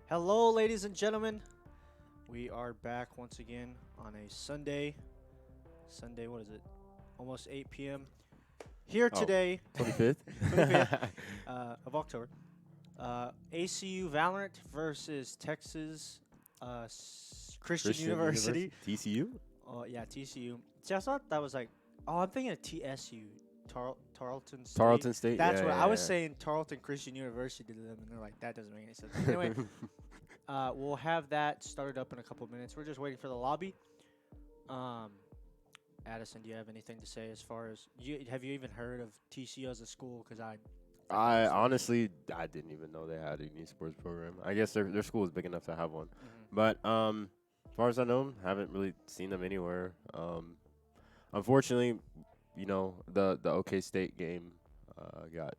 Hello, ladies and gentlemen. We are back once again on a Sunday. Sunday, what is it? Almost 8 p.m. Here Oh, today, 25th? 25th of October. ACU Valorant versus Texas Christian Christian University. University? TCU? Oh, yeah, TCU. See, I thought that was like, oh, I'm thinking of TSU, Tarleton State. Tarleton State? That's Yeah, what I was yeah, saying, Tarleton Christian University to them, and they're like, that doesn't make any sense. Anyway, yeah. we'll have that started up in a couple minutes. We're just waiting for the lobby. Um, Addison, do you have anything to say as far as have you even heard of TCU as a school? Because I thought it I was funny. honestly, I didn't even know they had an esports program. I guess their school is big enough to have one. Mhm. But as far as I know, haven't really seen them anywhere. Unfortunately, the OK State game got.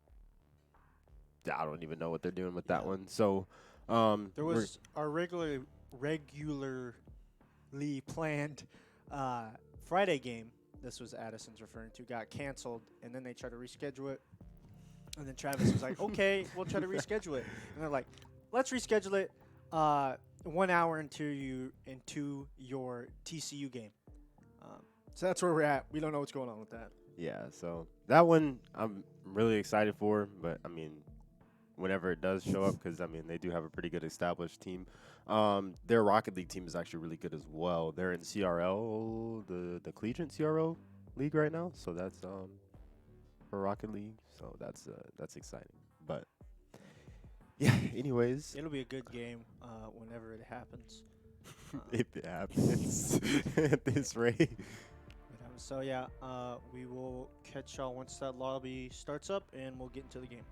I don't even know what they're doing with that Yeah, one. So, there we're was our regularly planned Friday game. This was Addison's referring to got canceled, and then they tried to reschedule it. And then Travis was like, "Okay, we'll try to reschedule it." And they're like, "Let's reschedule it 1 hour into your TCU game." So that's where we're at. We don't know what's going on with that. yeah. So that one I'm really excited for, but I mean, whenever it does show up, because I mean they do have a pretty good established team. Their Rocket League team is actually really good as well. They're in CRL, the collegiate CRL league right now, so that's for Rocket League. So that's exciting. But yeah, anyways, It'll be a good game whenever it happens. Uh, if it happens at this rate, so yeah, we will catch y'all once that lobby starts up, and we'll get into the game.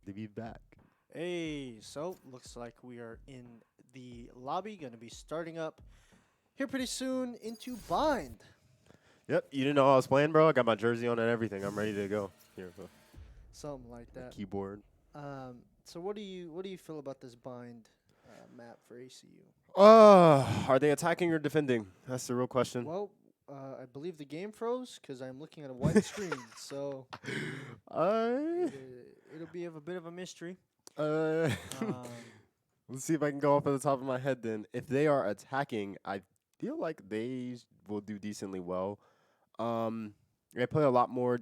to be back. Hey, so looks like we are in the lobby. Going to be starting up here pretty soon into Bind. Yep, you didn't know I was playing, bro. I got my jersey on and everything. I'm ready to go. Here, Something like the that. keyboard. So what do you feel about this Bind map for ACU? Are they attacking or defending? That's the real question. Well, I believe the game froze because I'm looking at a white screen. So it'll be of a bit of a mystery. Let's see if I can go off at the top of my head then. If they are attacking, I feel like they will do decently well. They play a lot more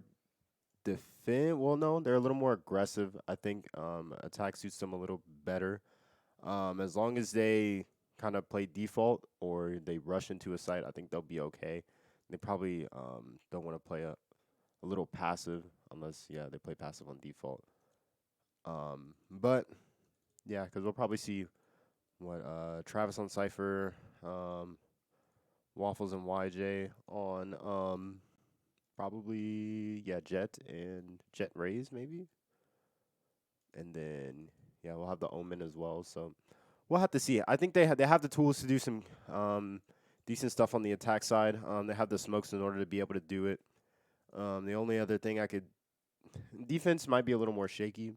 defend. Well, no, they're a little more aggressive. I think attack suits them a little better. As long as they kind of play default or they rush into a site, I think they'll be okay. They probably don't want to play a little passive unless, they play passive on default. But yeah, because we'll probably see what Travis on Cypher, Waffles and YJ on probably Jet and Jet Rays maybe, and then we'll have the Omen as well. So we'll have to see. I think they have the tools to do some decent stuff on the attack side. They have the smokes in order to be able to do it. The only other thing defense might be a little more shaky,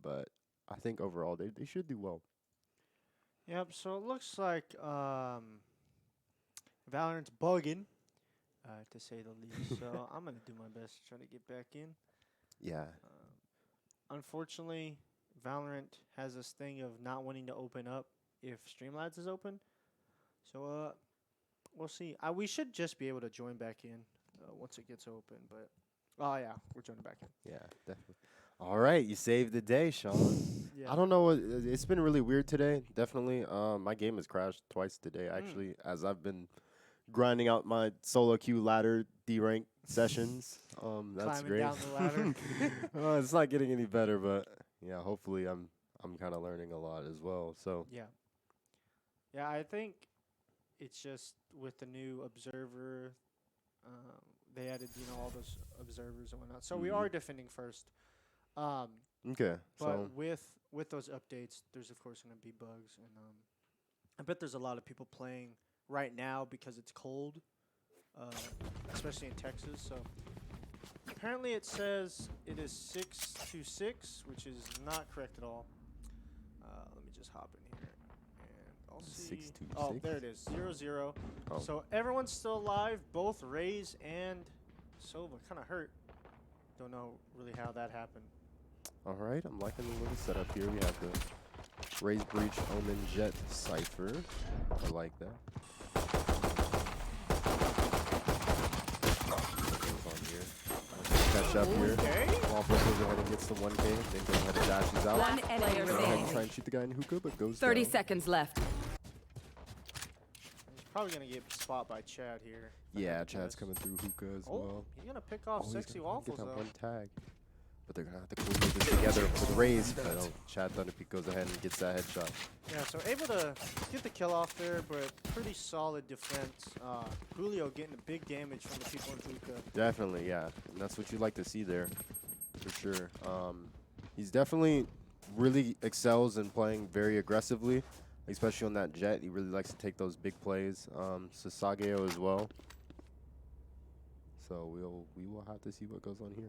but I think overall they should do well. Yep. So it looks like Valorant's bugging, to say the least. So I'm gonna do my best to try to get back in. Yeah. Unfortunately, Valorant has this thing of not wanting to open up if Streamlabs is open. So we'll see. We should just be able to join back in once it gets open. But we're joining back in. Yeah, definitely. All right, you saved the day, Sean. Yeah. I don't know. It's been really weird today. Definitely. My game has crashed twice today, actually, as I've been grinding out my solo queue ladder D-rank sessions. That's Climbing great. down the ladder. It's not getting any better, but yeah, hopefully I'm kind of learning a lot as well. So yeah, I think it's just with the new observer, they added all those observers and whatnot. So we are defending first. Okay. But So with those updates, there's of course going to be bugs, and I bet there's a lot of people playing right now because it's cold, especially in Texas. So apparently it says it is 6-6, which is not correct at all. Let me just hop in here, and I'll see. 6-6? Oh, there it is, 0-0. Oh. So everyone's still alive. Both Rays and Sova kind of hurt. Don't know really how that happened. all right, I'm liking the little setup here. We have the Raise Breach, Omen, Jet, Cypher. I like that. Catch up here. Waffles goes ahead and gets the 1K. Then goes ahead and dashes out. One enemy Go ahead and remaining. try and shoot the guy in hookah, but goes 30 down. seconds left. He's probably going to get spot by Chad here. Yeah, Chad's coming through hookah as well. He's going to pick off he's Sexy gonna Waffles, get that though. one tag. But they're going to have to coordinate this together for the raise. But Chad Thunderpeak goes ahead and gets that headshot. Yeah, so able to get the kill off there, but pretty solid defense. Julio getting big damage from the people in hookah. Definitely, yeah. And that's what you like to see there, for sure. He's definitely really excels in playing very aggressively, especially on that Jet. He really likes to take those big plays. Sasageo as well. So we will have to see what goes on here.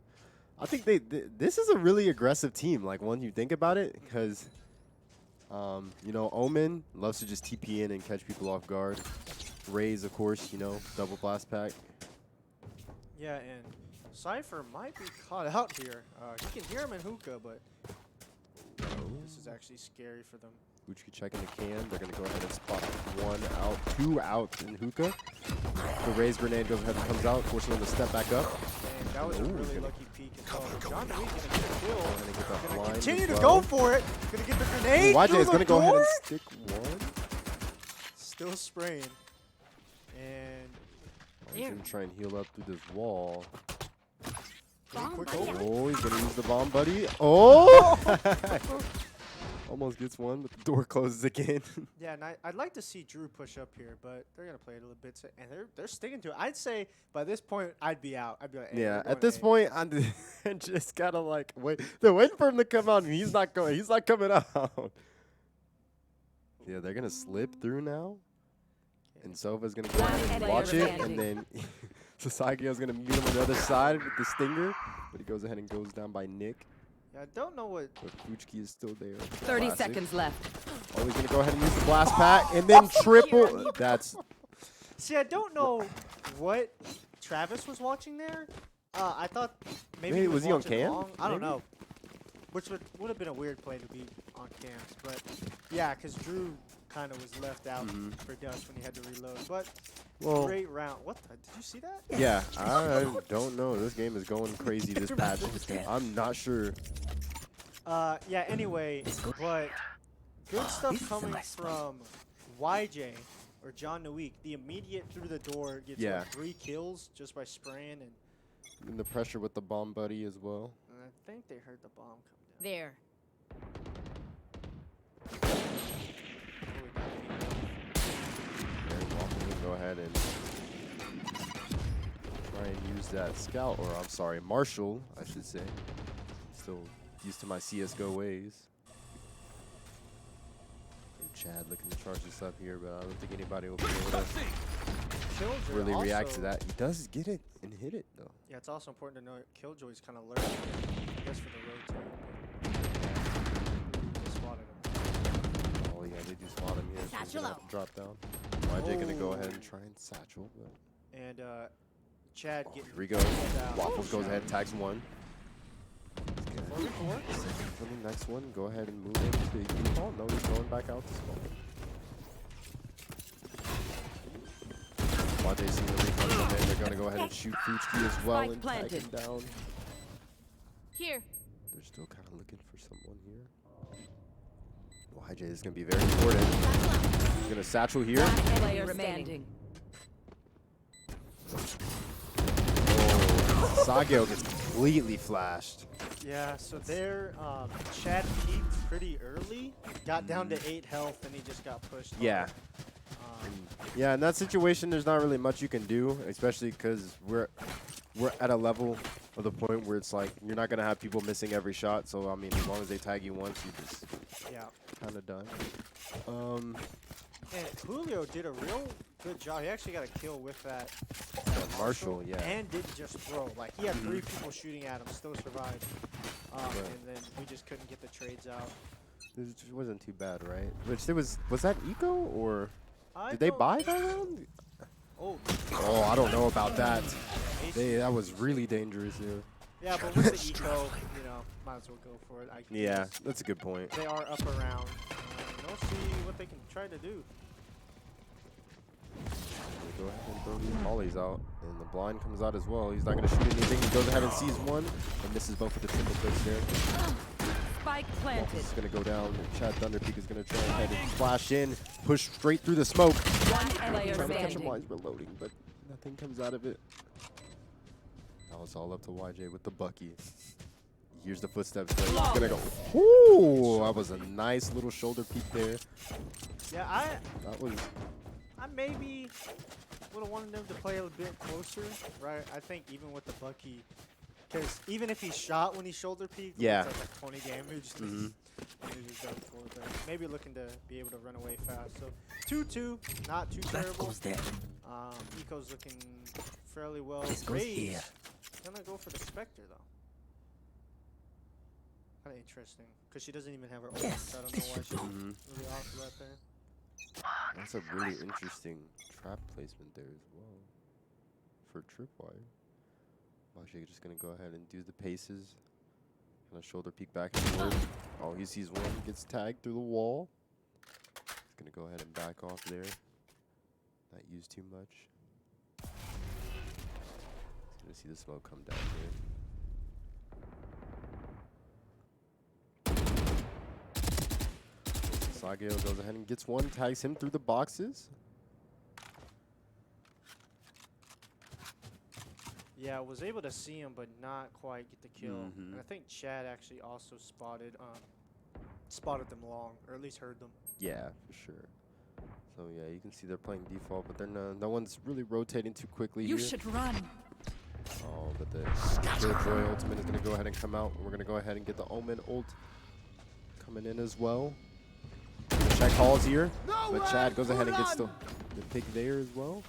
I think this is a really aggressive team. Like when you think about it, because Omen loves to just TP in and catch people off guard. Raze, of course, double blast pack. Yeah, and Cypher might be caught out here. You can hear him in hookah, but this is actually scary for them. Uchki checking the can. They're going to go ahead and spot 1 out, 2 out in hookah. The Raze grenade goes ahead and comes out, forcing them to step back up. And that was a really lucky peek as well. John Dewee's going to get a kill. Go ahead and get that Gonna blind continue as to well. go for it. Going to get the grenade. YJ through is going to the go ahead and door. stick 1. Still spraying. And He's going to try and heal up through this wall. quick Oh, he's going to use the bomb buddy. Oh! Almost gets one, but the door closes again. Yeah, and I'd like to see Drew push up here, but they're gonna play it a little bit, and they're sticking to it. I'd say by this point I'd be out. I'd be like, hey, Yeah, we're at going this A. point, I'm just gotta like wait. They're waiting for him to come out, and he's not going. He's not coming out. Yeah, they're gonna slip through now, and Sova's gonna go ahead and watch it, and then Sasagio's gonna meet him on the other side with the stinger, but he goes ahead and goes down by Nick. Yeah, I don't know what. But Fuchiki is still there. 30 Classic. seconds left. Oh, he's gonna go ahead and use the blast pack, and then triple. That's See, I don't know what Travis was watching there. I thought maybe he was he on watching cam? long. I don't Maybe? know. Which would have been a weird play to be on cams, but yeah, because Drew kind of was left out for Dust when he had to reload. But well. great round. What? Did you see that? Yeah, I don't know. This game is going crazy this patch. I'm not sure. Yeah. Anyway, but good stuff coming from YJ or John Nweek. The immediate through the door gets Yeah. what, 3 kills just by spraying, And the pressure with the bomb buddy as well. and I think they heard the bomb come down. There. Very welcome. Go ahead and try and use that scout, or I'm sorry, Marshall, I should say. Still used to my CS:GO ways. And Chad looking to charge this up here, but I don't think anybody will be able to Killjoy really react to also- that. He does get it and hit it though. Yeah, it's also important to know Killjoy's kind of learning, I guess, for the road too. They spotted him. Oh yeah, they do spot him here. So he's Satchel gonna have out. to drop down. YJ gonna go Oh. ahead and try and satchel, but And Chad oh, getting here we go. down. Waffles goes ahead and tags one. 4v4. For the next one, go ahead and move into the U-Ball. No, he's going back out to spawn. YJ seeing the recon come in. They're gonna go ahead and shoot Fuchiki as well Spike and tag planted. him down. Here. They're still kind of looking for someone here. YJ is gonna be very important. He's gonna satchel here. Last player standing. Oh, Sagio gets completely flashed. Yeah, so there, Chad peaked pretty early, got down to 8 health, and he just got pushed. Yeah. Yeah, in that situation, there's not really much you can do, especially because we're at a level of the point where it's like you're not gonna have people missing every shot. So I mean, as long as they tag you once, you just Yeah. kind of done. And Julio did a real good job. He actually got a kill with that. Marshall, yeah. And didn't just throw. Like, he had 3 people shooting at him, still survived. And then we just couldn't get the trades out. It wasn't too bad, right? Which there was that eco or I did they don't- buy that round? Oh, Oh, I don't know about that. AC. That was really dangerous there. Yeah, but with the eco, might as well go for it. I Yeah, guess. that's a good point. They are up around. We'll see what they can try to do. Go ahead and throw these volleys out, and the blind comes out as well. He's not going to shoot anything. He goes ahead and sees one, and misses both of the triple clicks there. Spike planted. This is going to go down. Chad Thunderpeak is going to try and head and flash in, push straight through the smoke. One player Trying to catch him standing. while he's reloading, but nothing comes out of it. Now it's all up to YJ with the Bucky. Here's the footsteps. He's going to go. Ooh, that was a nice little shoulder peek there. Yeah, That was... I maybe would have wanted them to play a bit closer, right? I think even with the Bucky, because even if he shot when he shoulder peaked, Yeah. it's like 20 damage. Mhm. He was done for, but maybe looking to be able to run away fast. So 2-2, not too terrible. Eco's looking fairly well. Rage gonna go for the Spectre though. Kind of interesting, because she doesn't even have her ult, so I don't know why she's really off of that there. That's a really interesting trap placement there as well for Tripwire. YJ just gonna go ahead and do the paces. Gonna shoulder peek back and forth. Oh, he sees one, gets tagged through the wall. He's gonna go ahead and back off there. Not use too much. He's gonna see the smoke come down here. Sagio goes ahead and gets one, tags him through the boxes. Yeah, was able to see him, but not quite get the kill. Mhm. And I think Chad actually also spotted spotted them long, or at least heard them. Yeah, for sure. So yeah, you can see they're playing default, but they're no one's really rotating too quickly You here. should run. Oh, but the Killjoy ultimate is gonna go ahead and come out. We're gonna go ahead and get the Omen ult coming in as well. Chad calls here, but Chad goes ahead and gets the pick there as well.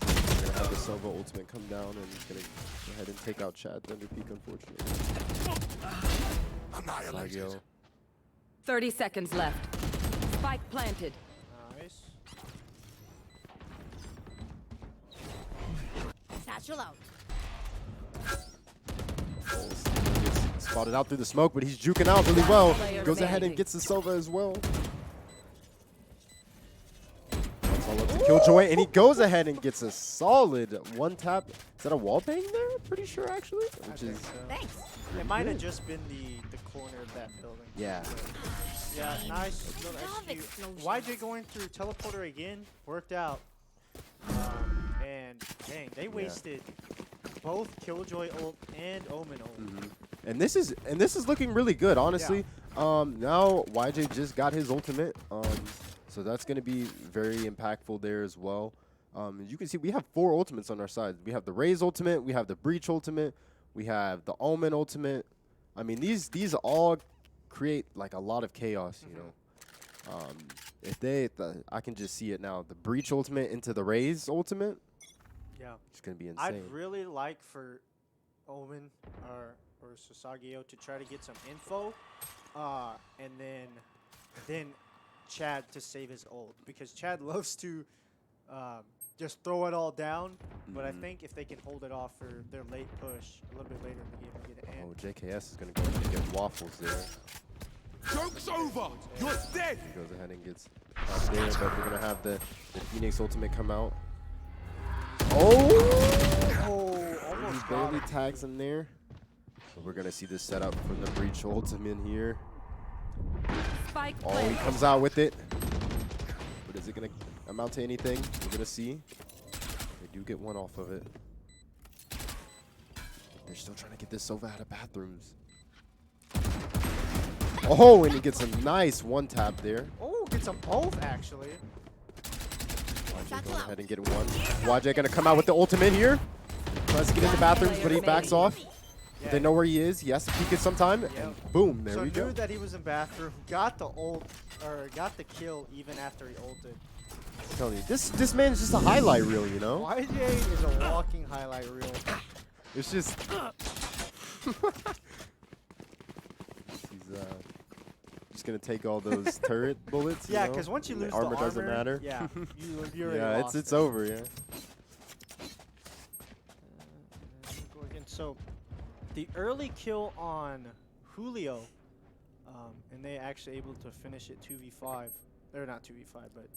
We're gonna have the Sova ultimate come down and he's gonna go ahead and take out Chad Thunder Peak, unfortunately. Sagio. 30 seconds left. Spike planted. Nice. Satchel out. Gets spotted out through the smoke, but he's juking out really well. Player Goes ahead and remaining. gets the Sova as well. That's all up to Killjoy, and he goes ahead and gets a solid one tap. Is that a wall bang there? Pretty sure, actually. I Which think is so. Thanks. It might have good. just been the corner of that building. Yeah. Yeah, nice little Love execute. explosions. YJ going through teleporter again worked out. And dang, they wasted both Killjoy ult and Omen ult. And this is looking really good, honestly. Now YJ just got his ultimate, so that's going to be very impactful there as well. As you can see, we have 4 ultimates on our side. We have the Raze ultimate, we have the Breach ultimate, we have the Omen ultimate. I mean, these all create like a lot of chaos, you know. I can just see it now. The Breach ultimate into the Raze ultimate. Yeah. It's going to be insane. I'd really like for Omen or Sasagio to try to get some info, and then Chad to save his ult, because Chad loves to just throw it all down. But I think if they can hold it off for their late push a little bit later in the game and get it in. Oh, JKS is going to go ahead and get waffles there. Joke's over! You're dead! He goes ahead and gets out there, but we're going to have the Phoenix ultimate come out. Oh! He Almost got barely it. tags him there. So we're going to see this setup from the Breach ultimate here. Spike Oh, he planted. comes out with it. But is it going to amount to anything? We're going to see. They do get one off of it. They're still trying to get this Sova out of bathrooms. Oh, and he gets a nice one tap there. Oh, gets them both actually. YJ going ahead and get one. YJ going to come out with the ultimate here. Tries to get in the bathrooms, but he backs off. Yeah. They know where he is. He has to peek it sometime. Yeah. And boom, there So we knew go. that he was in bathroom, got the ult, or got the kill even after he ulted. I'm telling you, this man's just a highlight reel, you know? YJ is a walking highlight reel. It's just... He's just going to take all those turret bullets, Yeah, because because once you lose armor the doesn't matter. yeah, you already Yeah, lost it's it. over, yeah. Go again. So, the early kill on Julio, and they actually able to finish it 2v5. Or not 2v5, but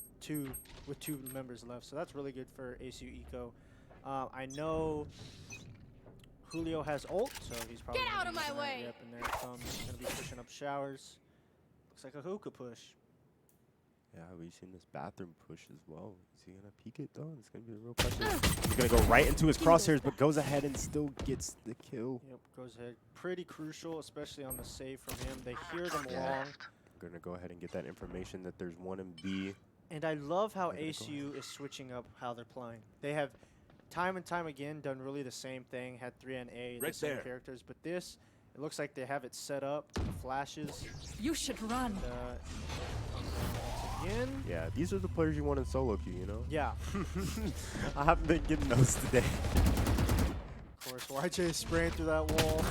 with 2 members left. So that's really good for ACU Eco. I know Julio has ult, so he's probably Get gonna out of be my using that. way. Yep, and there it comes. He's gonna be pushing up showers. Looks like a hookah push. Yeah, we've seen this bathroom push as well. Is he going to peek it, though? It's going to be a real question. He's going to go right into his crosshairs, but goes ahead and still gets the kill. Yep, goes ahead. Pretty crucial, especially on the save from him. They hear them long. Going to go ahead and get that information that there's one in B. And I love how They're gonna go ACU is switching up how they're playing. They have time and time again done really the same thing, had 3 and A, the Right same there. characters, but this, it looks like they have it set up, the flashes, You should run. and once again. Yeah, these are the players you want in solo queue, you know? Yeah, I haven't been getting those today. of course, YJ is spraying through that wall.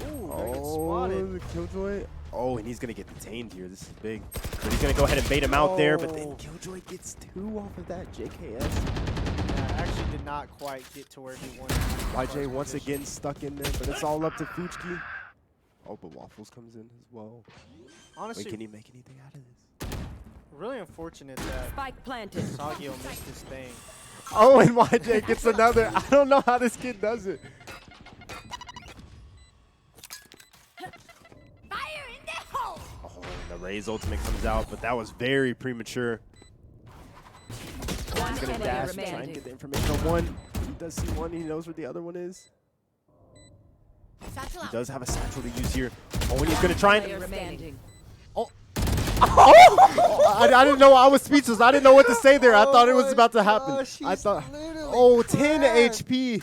Ooh, they get Oh, spotted. the Killjoy. Oh, and he's going to get detained here. This is big. But he's going to go ahead and bait him out there, but then Oh. Killjoy gets 2 off of that JKS. Yeah, actually did not quite get to where he wanted. YJ once again stuck in there, but it's all up to Fujiki. Oh, but Waffles comes in as well. Honestly, Wait, can he make anything out of this? really unfortunate that Spike planted. Sagio missed his thing. Oh, and YJ gets another. I don't know how this kid does it. Fire in the hole! Oh, and the Raze ultimate comes out, but that was very premature. One He's going to enemy dash, try and remaining. get the information on one. He does see one. He knows where the other one is. Satchel He out. does have a satchel to use here. Oh, and he's going to try Player and... standing. Oh, I didn't know. I was speechless. I didn't know what to say there. I thought it was my about to happen. gosh, I he's thought, literally oh, 10 cracked. HP.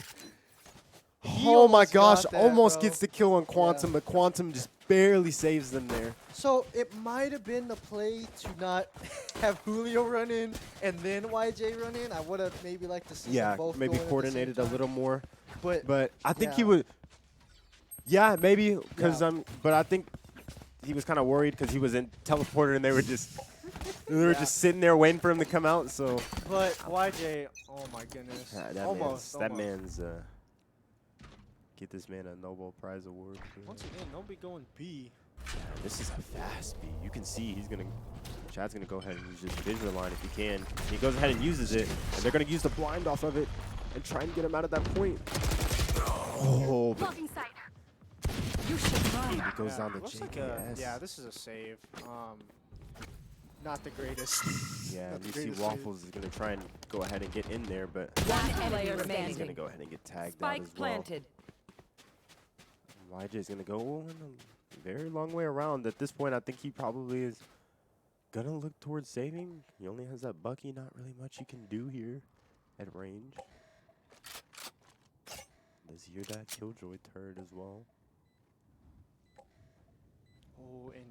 He Oh my almost gosh, got that, almost bro. gets the kill on Quantum, but Quantum just barely saves them there. So it might have been the play to not have Julio run in and then YJ run in. I would have maybe liked to see Yeah, them both maybe go in at the same coordinated a time. little more. But I think yeah. he would. Yeah, maybe because Yeah. But I think he was kind of worried because he was in teleporter and they were just just sitting there waiting for him to come out. So But YJ, oh my goodness, that man's get this man a Nobel Prize award. Once again, don't be going B. This is a fast beat. You can see Chad's gonna go ahead and use his vision line if he can. He goes ahead and uses it, and they're gonna use the blind off of it and try and get him out of that point. Oh, but Blocking sight. You should run. he goes down to Looks like JKS. yeah, this is a save. Not the greatest. Yeah, Not and the you see greatest Waffles is gonna try and go ahead and get in there, but One enemy he's gonna remaining. go ahead and get tagged Spike out as well. planted. YJ's gonna go a very long way around. At this point, I think he probably is gonna look towards saving. He only has that Bucky. Not really much he can do here at range. Does he hear that Killjoy turret as well? Oh, and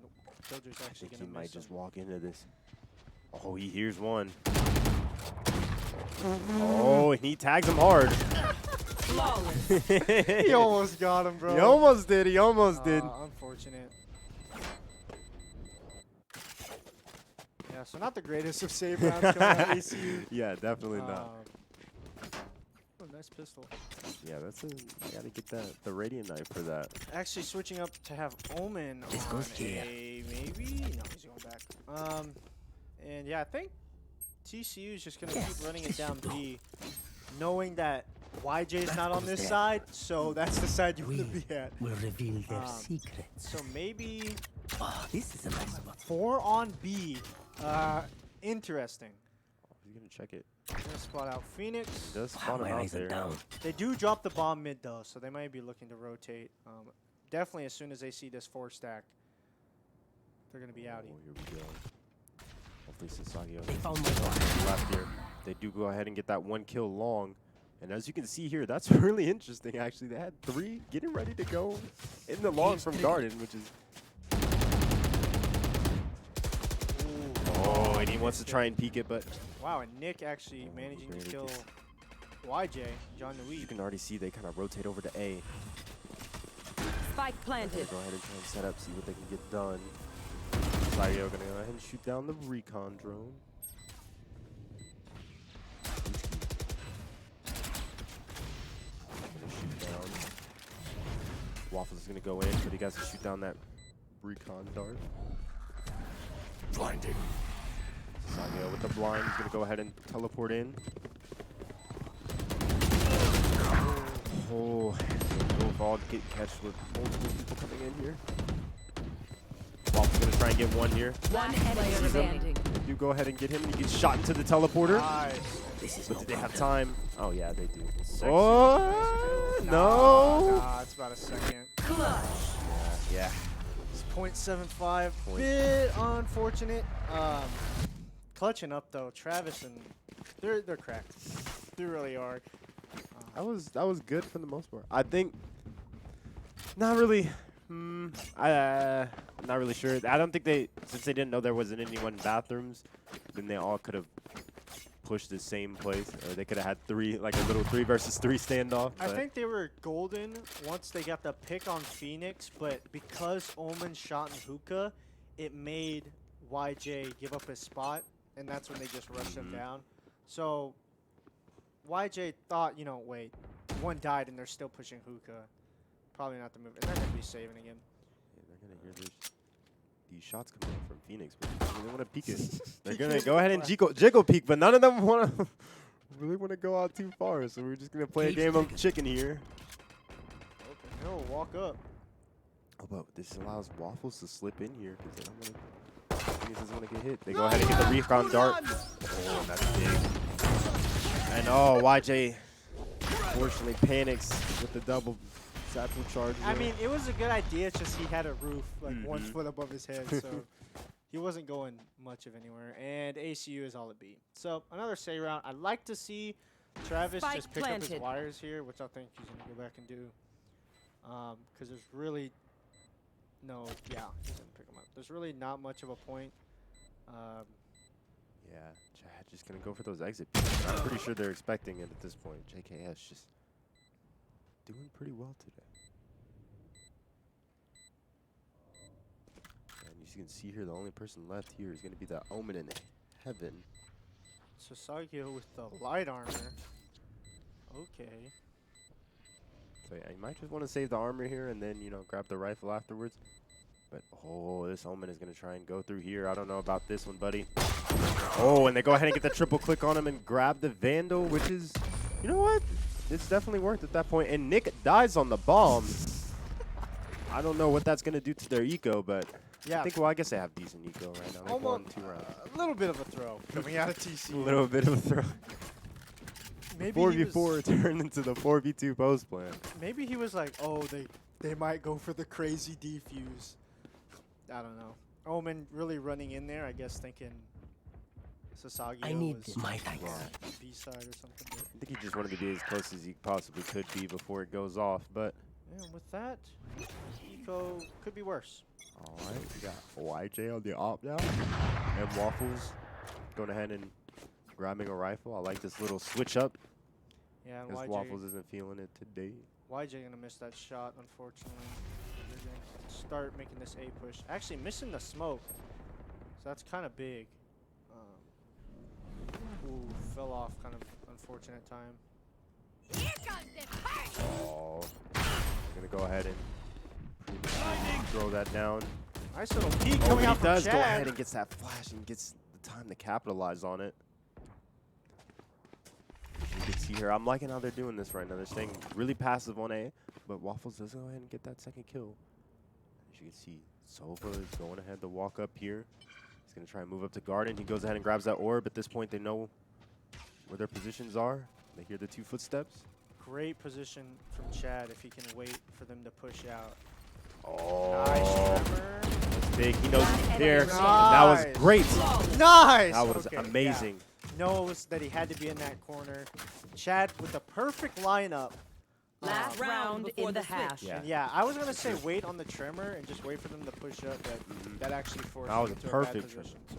Killjoy's I actually think he gonna might miss just him. walk into this. Oh, he hears one. Oh, and he tags him hard. Flawless. He almost got him, bro. He almost did. He almost did. Unfortunate. Yeah, so not the greatest of save rounds coming out of ACU. Yeah, definitely not. Oh, nice pistol. Yeah, that's you gotta get the radiant knife for that. Actually, switching up to have Omen on a maybe. No, he's going back. And yeah, I think TCU is just gonna keep running it down B, knowing that YJ is not on this side, so that's the side you want to be at. Will reveal their Um, secrets. So maybe Oh, this is a nice spot. 4 on B. Interesting. He's gonna check it. Gonna spot out Phoenix. He does spot him My out eyes are there. down. They do drop the bomb mid though, so they might be looking to rotate. Definitely as soon as they see this 4 stack, they're gonna be outie. Oh, here we go. Hopefully Sasagio They found my bomb. left here. They do go ahead and get that 1 kill long. And as you can see here, that's really interesting actually. They had 3 getting ready to go in the long from Garden, which is... Oh, and he wants to try and peek it, but Wow, and Nick actually managing to great kill against- YJ, John you Louis. can already see they kind of rotate over to A. Spike They're planted. gonna go ahead and try and set up, see what they can get done. Sario gonna go ahead and shoot down the recon drone. Gonna shoot down. Waffles is gonna go in, but he has to shoot down that recon dart. Blinding. Sario with the blind, he's gonna go ahead and teleport in. Oh, both all get catch with multiple people coming in here. Waffles gonna try and get one here. One enemy standing. You go ahead and get him, and he gets shot into the teleporter. Nice. This is But no do they have problem. time? Oh yeah, they do. Sexy. Oh Nah, no! Nah, it's about a second. Yeah. It's 0.75. Point. Bit unfortunate. Clutching up though, Travis and they're cracked. They really are. That was good for the most part. I think. Not really. I'm not really sure. I don't think since they didn't know there wasn't anyone in bathrooms, then they all could have pushed the same place, or they could have had 3, like a little 3 versus 3 standoff. I but- think they were golden once they got the pick on Phoenix, but because Omen shot in hookah, it made YJ give up his spot, and that's when they just rushed him down. So YJ thought, wait, one died and they're still pushing hookah. Probably not the move. And they're going to be saving again. Yeah, they're gonna hear these shots coming in from Phoenix, but they want to peek it. They're gonna go ahead and jiggle peek, but none of them want to really want to go out too far. So we're just gonna play a game of chicken here. Open hill, walk up. Oh, but this allows Waffles to slip in here because they don't want to. Phoenix doesn't want to get hit. They go ahead and get the recon dart. Oh, that's big. And oh, YJ fortunately panics with the double satchel charge. I mean, it was a good idea. It's just he had a roof like 1 foot above his head, so he wasn't going much of anywhere, and ACU is all it beat. So another say round. I'd like to see Travis Spike just pick up his planted. wires here, which I think he's gonna go back and do, because there's really he's gonna pick him up. There's really not much of a point. Yeah, Chad just gonna go for those exit picks. I'm pretty sure they're expecting it at this point. JKS just doing pretty well today. And you can see here, the only person left here is gonna be that Omen in heaven. Sasagio with the light armor. Okay. So yeah, you might just want to save the armor here and then, grab the rifle afterwards. But, oh, this Omen is going to try and go through here. I don't know about this one, buddy. Oh, and they go ahead and get the triple click on him and grab the Vandal, which is, you know what? It's definitely worth at that point. And Nick dies on the bomb. I don't know what that's going to do to their eco, but Yeah. I guess they have decent eco right now. They've won 2 rounds. A little bit of a throw coming out of TC. A little bit of a throw. Maybe 4v4 turned into the 4v2 post plan. Maybe he was like, oh, they might go for the crazy defuse. I don't know. Omen really running in there, I guess, thinking Sasagio I need was my thanks. on B side or something. But I think he just wanted to be as close as he possibly could be before it goes off, but yeah, with that, eco could be worse. all right, we got YJ on the op now, and Waffles going ahead and grabbing a rifle. I like this little switch up, Yeah, and because Waffles isn't feeling it today. YJ gonna miss that shot, unfortunately. They're gonna start making this A push. Actually, missing the smoke, so that's kind of big. Ooh, fell off, kind of unfortunate time. Here comes the party. Oh, I'm gonna go ahead and pretty much throw that down. Nice little peek Oh, coming but out he from does Chad. go ahead and gets that flash and gets the time to capitalize on it. You can see here, I'm liking how they're doing this right now. They're staying really passive on A, but Waffles does go ahead and get that second kill. As you can see, Sova is going ahead to walk up here. He's going to try and move up to Garden. He goes ahead and grabs that orb. At this point, they know where their positions are. They hear the 2 footsteps. Great position from Chad if he can wait for them to push out. Oh, Nice tremor. that's big. He knows he's there. Nice. That was great. Nice! That was Okay, yeah. amazing. Knows that he had to be in that corner. Chad with the perfect lineup. Last round before in the the half. switch. Yeah. And yeah, I was gonna say wait on the tremor and just wait for them to push up, but that actually forced That was him a to a perfect bad position. So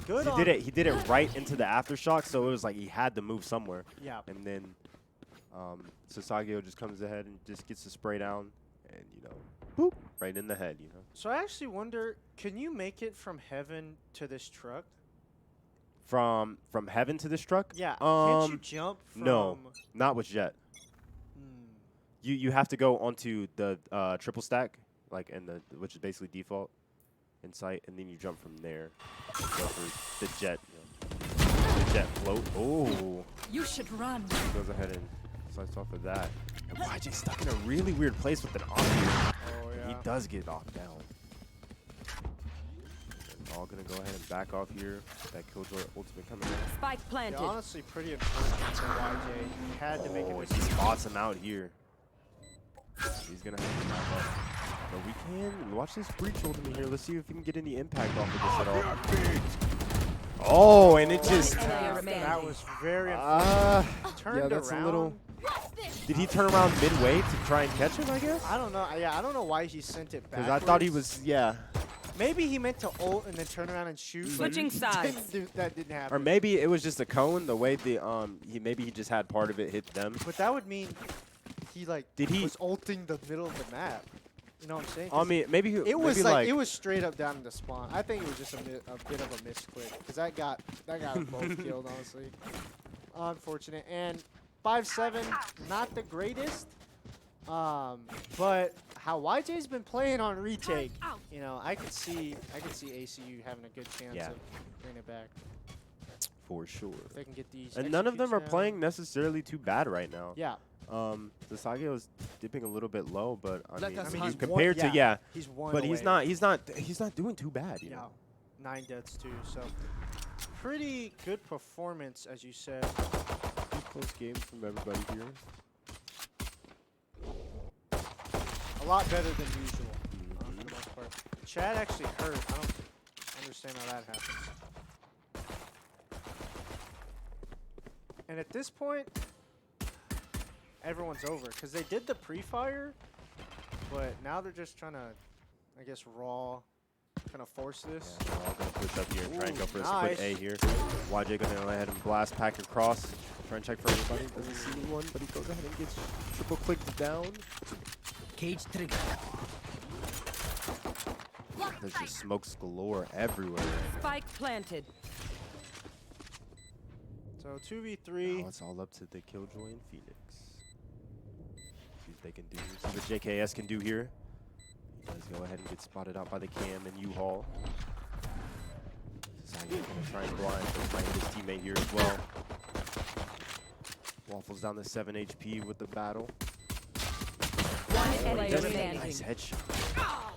good. He did it right into the aftershock, so it was like he had to move somewhere. Yeah. And then Sasagio just comes ahead and just gets the spray down, and boop, right in the head. So I actually wonder, can you make it from heaven to this truck? From heaven to this truck? Yeah. Can't you jump from? No, not with Jet. Hmm. You have to go onto the triple stack, which is basically default in sight, and then you jump from there and go for the jet. The jet float. Oh. You should run. He goes ahead and slices off of that. And YJ stuck in a really weird place with an off here. Oh yeah. He does get knocked down. They're all gonna go ahead and back off here. That Killjoy ultimate coming in. Spike Yeah, planted. honestly, pretty unfortunate for YJ. He had to make Oh, it. he spots him out here. He's gonna have to back up. But we can watch this breach ultimate here. Let's see if we can get any impact off of this at all. Oh, and it just Player That remaining. was very unfortunate. Turned yeah, that's around. a little. What's this? Did he turn around midway to try and catch him? I guess. I don't know. Yeah, I don't know why he sent it back. Because I thought he was, yeah. Maybe he meant to ult and then turn around and shoot. but Switching sides. that didn't happen. Or maybe it was just a cone. The way the he just had part of it hit them. But that would mean he Did he- was ulting the middle of the map. You know what I'm saying? I mean, maybe it was maybe like it was straight up down in the spawn. I think it was just a bit of a misclick because that got them both killed. Honestly, unfortunate. And 5-7, not the greatest. But how YJ's been playing on retake, you know, I could see ACU having a good chance Yeah. of bringing it back. for sure. If they can get these. And none of them are executes down. playing necessarily too bad right now. Yeah. Sasagio is dipping a little bit low, but I mean, he's compared to one- he's one. but he's away. not doing too bad. You Yeah, know? 9 deaths too. So pretty good performance, as you said. Pretty close games from everybody here. A lot better than usual. For the most part. Chad actually hurt. understand how that happens. And at this point, everyone's over because they did the pre-fire, but now they're just trying to, I guess, raw, kind of force this. Yeah, they're all gonna push up here and try and go for a Nice. split A here. YJ gonna go ahead and blast pack across. Try and check for anybody. Doesn't see anyone, but he goes ahead and gets triple clicked down. Cage trigger. There's just smokes galore everywhere. Spike planted. So 2v3. Now it's all up to the Killjoy and Phoenix. See what they can do. See what JKS can do here. He does go ahead and get spotted out by the Cam and U-Haul. This is how he's gonna try and blind his teammate here as well. Waffles down to 7 HP with the battle. One He player does a remaining. nice headshot. Oh,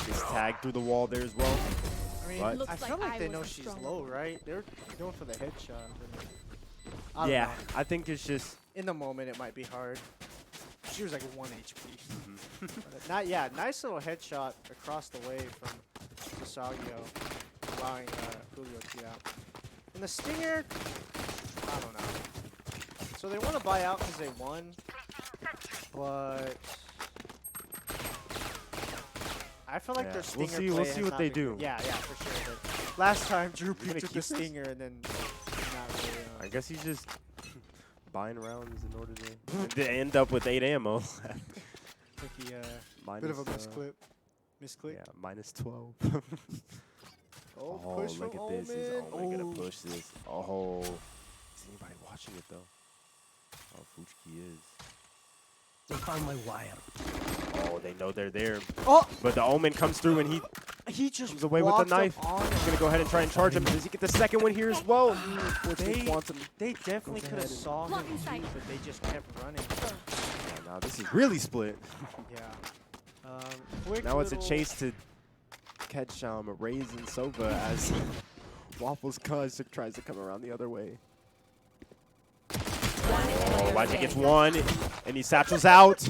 gets tagged through the wall there as well. I mean, But- I Looks feel like like they I know was she's strong. low, right? They're going for the headshot. I don't Yeah, know. I think it's just In the moment, it might be hard. She was like 1 HP. Mm-hmm. But not, yeah, nice little headshot across the way from Sasagio, allowing Julio to out. And the Stinger, I don't know. So they want to buy out because they won, but I feel like Yeah, their we'll Stinger see- play we'll has see what not they been do. good. Yeah, for sure. But last time Drew gonna peeked with the keep this? Stinger and then not really. I guess he's just buying rounds in order to end up with 8 ammo. I think he Minus, bit of a misclick. Misclick. Yeah, minus 12. Oh, Oh, push look from at this. He's Omen. only Oh. gonna push this. Oh, is anybody watching it though? Oh, Fuchiki is. They found my wire. Oh, they know they're there. Oh, But the Omen comes through and he just comes away with the walked up knife. on He's gonna go ahead and try and charge him. Does he get the second one here as well? They- Quantum. They definitely Goes could have ahead and- saw him Blocking too, sight. but they just kept running. Oh, now this is really split. Yeah. Quick Now it's a little- chase to catch Raze and Sova as Waffles Cuz tries to come around the other way. Oh, YJ gets one, and he satchels out.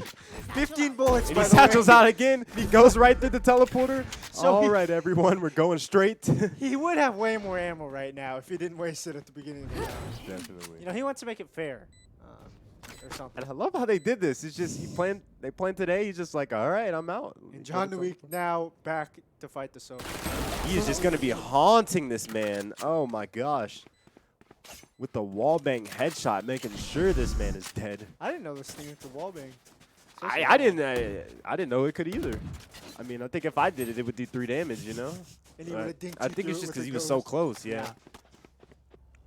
15 bullets. And by he the way. satchels out again. He goes right through the teleporter. So All he- right, everyone, we're going straight. He would have way more ammo right now if he didn't waste it at the beginning of the round. Definitely. You know, he wants to make it fair, or something. And I love how they did this. It's just they planned today. He's just like, all right, I'm out. And John Newey now back to fight the Soviet. He is just going to be haunting this man. Oh, my gosh. With the wallbang headshot, making sure this man is dead. I didn't know this thing with the wallbang. I didn't know it could either. I mean, I think if I did it, it would do 3 damage, you know? And he But would've dinked I you think through it's it just with because the he was so ghost. close, yeah.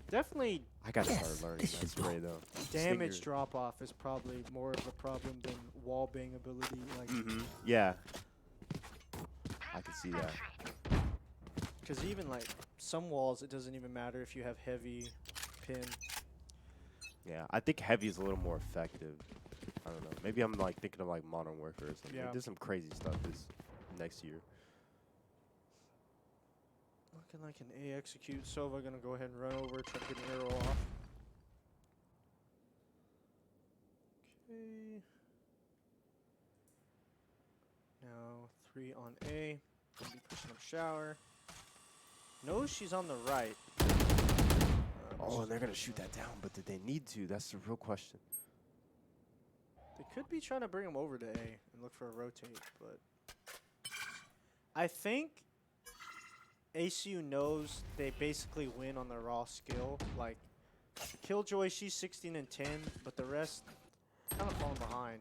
Definitely I got to start learning that spray, though. damage Stinger. drop off is probably more of a problem than wallbang ability. Like, Yeah. I can see that. because even like some walls, it doesn't even matter if you have heavy pin. Yeah, I think heavy is a little more effective. I don't know. Maybe I'm like thinking of like Modern Warfare or something. Yeah. There's some crazy stuff this next year. Looking like an A execute. Sova gonna go ahead and run over, try to get an arrow off. Okay. Now 3 on A. Gonna be pushing up shower. Knows she's on the right. Oh, and they're gonna shoot that down, but did they need to? That's the real question. They could be trying to bring him over to A and look for a rotate, but I think ACU knows they basically win on their raw skill. Like Killjoy, she's 16 and 10, but the rest kind of falling behind.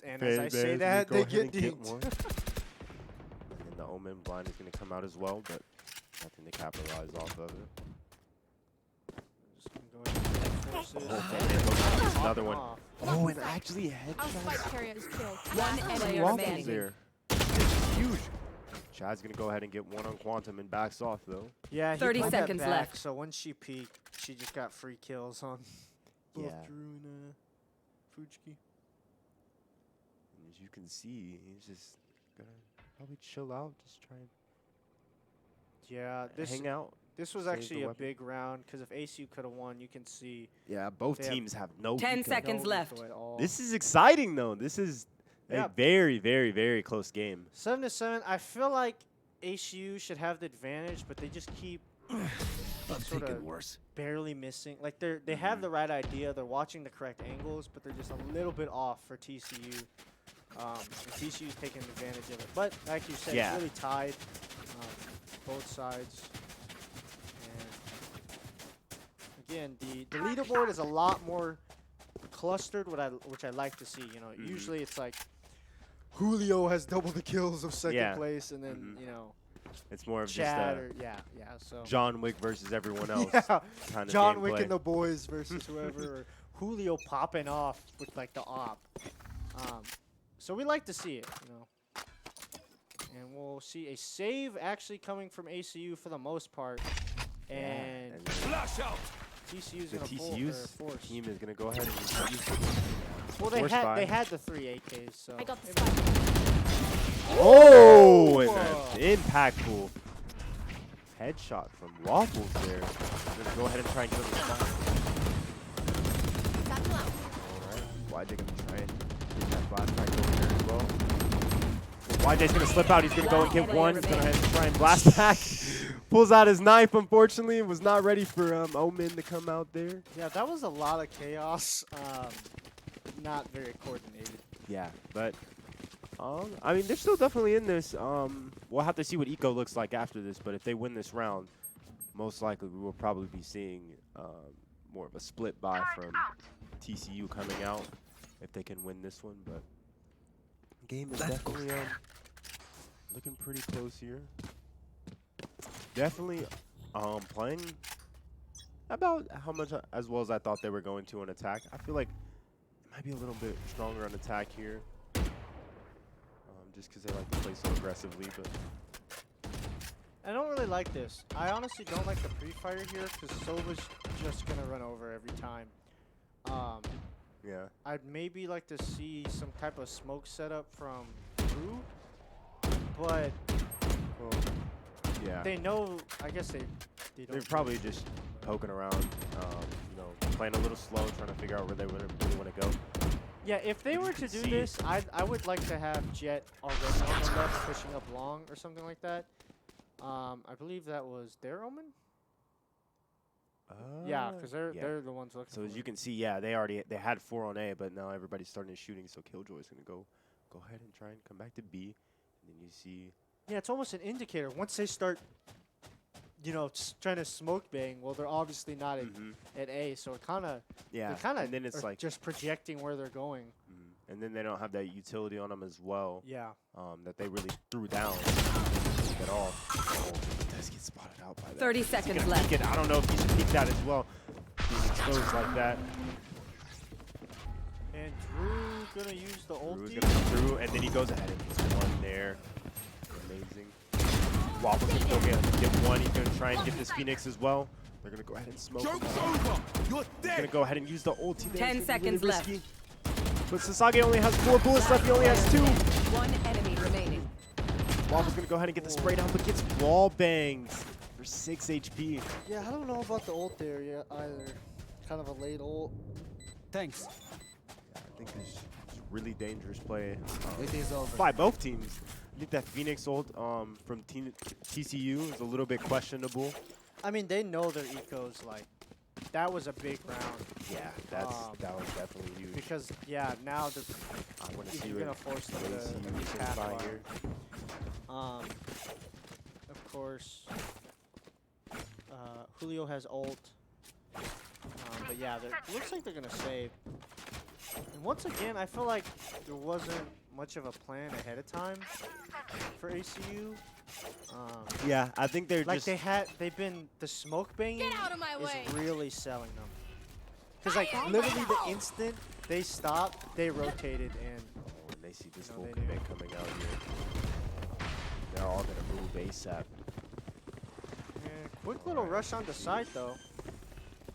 And as I say that, they get dinked. And then the Omen blind is gonna come out as well, but nothing to capitalize off of it. Just gonna go ahead and force it. Okay, there's another one. Off. Oh, and actually Our spike headshots. carrier is killed. One player Waffles remaining. there. It's huge. Chad's gonna go ahead and get one on Quantum and backs off though. Yeah, he 30 played that seconds back, left. So when she peeked, she just got free kills on both Yeah. Drew and Fujiki. And as you can see, he's just gonna probably chill out, just try and Yeah, this hang out. this was save the actually a weapon. big round because if ACU could have won, you can see Yeah, both They have teams have no 10 eco. seconds no left. info at all. This is exciting though. This is Yeah. a very, very, very close game. 7-7. I feel like ACU should have the advantage, but they just keep I'm sorta thinking worse. barely missing. Like they have the right idea, they're watching the correct angles, but they're just a little bit off for TCU. And TCU's taking advantage of it. But like you said, Yeah. it's really tied, both sides. And again, the leaderboard is a lot more clustered, which I like to see. You know, usually it's like Julio has double the kills of second Yeah. place, and then you know It's more of Chad just or yeah. So John Wick versus everyone else. yeah, Kind of John Wick gameplay. and the boys versus whoever, or Julio popping off with like the op. So we like to see it, you know. And we'll see a save actually coming from ACU for the most part, and And Flash out. TCU's the gonna TCU's force. team is gonna go ahead and Well, force they buy. had the 3 AKs, so. I got the maybe- spike. Oh, and Whoa. an impactful headshot from Waffles there. Gonna go ahead and try and get him the spot. Satchel out. Alright, YJ gonna try and get that flashback over here as well. YJ's gonna slip out, he's gonna go and get one. He's gonna try and blast back. Pulls out his knife, unfortunately. Was not ready for Omen to come out there. Yeah, that was a lot of chaos. Not very coordinated. Yeah, but I mean, they're still definitely in this. We'll have to see what Eco looks like after this, but if they win this round, most likely we will probably be seeing more of a split buy from TCU coming out if they can win this one. But game is definitely looking pretty close here. Definitely playing about how much as well as I thought they were going to on attack. I feel like it might be a little bit stronger on attack here. Just because they like to play so aggressively, but I don't really like this. I honestly don't like the pre-fire here because Sova's just gonna run over every time. yeah. I'd maybe like to see some type of smoke setup from Drew, but Well, yeah. they know. I guess they They're don't. probably just poking around, you know, playing a little slow, trying to figure out where they really want to go. Yeah, if they you were could to do see- this, I would like to have Jet already on the left pushing up long or something like that. I believe that was their Omen. Yeah, because they're the ones looking. So for as it. you can see, yeah, they had 4 on A, but now everybody's starting shooting. So Killjoy's gonna go ahead and try and come back to B, and then you see. Yeah, it's almost an indicator. Once they start, you know, trying to smoke bang, well, they're obviously not at A, so it kind of, Yeah, they kind of, and then it's like, just projecting where they're going. and then they don't have that utility on them as well. Yeah. That they really threw down at all. Oh, he does get spotted out by that. 30 Is he seconds gonna left. peek it? I don't know if he should peek that as well. Being exposed like that. And Drew gonna use the Drew is ulti. gonna come through, and then he goes ahead and gets one there. Amazing. Waffle's gonna go get one. He's gonna try and get this Phoenix as well. They're gonna go ahead and smoke him. Joke's over. You're He's gonna dead. go ahead and use the ulti there. 10 It's gonna be really seconds left. risky. But Sasage only has 4 bullets left. He only has 2. One enemy remaining. Waffle's gonna go ahead and get the spray down, but gets wall banged for 6 HP. Yeah, I don't know about the ult there yet either. Kind of a late ult. Thanks. I think it's really dangerous play It is over. by both teams. I think that Phoenix ult from TCU is a little bit questionable. I mean, they know their ecos, like, that was a big round. Yeah, that was definitely huge. Because, yeah, now the, I want to if see you're what gonna force them ACU to can path buy line. here. Of course, Julio has ult. But yeah, it looks like they're gonna save. And once again, I feel like there wasn't much of a plan ahead of time for ACU. Yeah, I think they're Like just. they've been, the smoke banging Get out of my way. is really selling them. Because like literally the instant they stopped, they rotated and When they see this No, full they commit coming out here, they're all gonna move ASAP. quick little rush on the side though.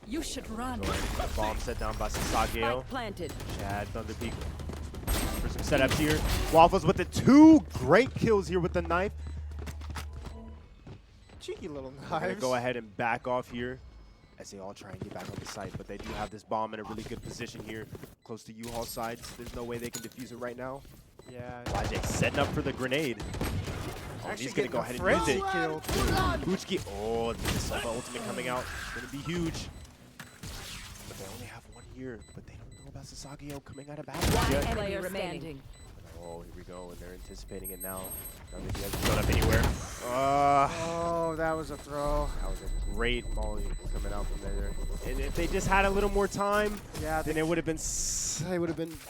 You should run. Go ahead and get the bomb set down by Sasageo. Spike planted. Chad Thunderpeak for some setups here. Waffles with the 2 great kills here with the knife. Cheeky little They're gonna knives. go ahead and back off here as they all try and get back on the site, but they do have this bomb in a really good position here, close to U-Haul side. There's no way they can defuse it right now. Yeah. YJ setting up for the grenade. Actually he's gonna getting go a ahead and use it. frenzy kill. Buchki, oh, the Sova ultimate coming out. It's gonna be huge. But they only have one here, but they don't know about Sasageo coming out of battle One yet. enemy remaining. Oh, here we go, and they're anticipating it now. Now that he hasn't shown up anywhere. Oh, that was a throw. That was a great molly coming out from there. And if they just had a little more time, Yeah, then it would have been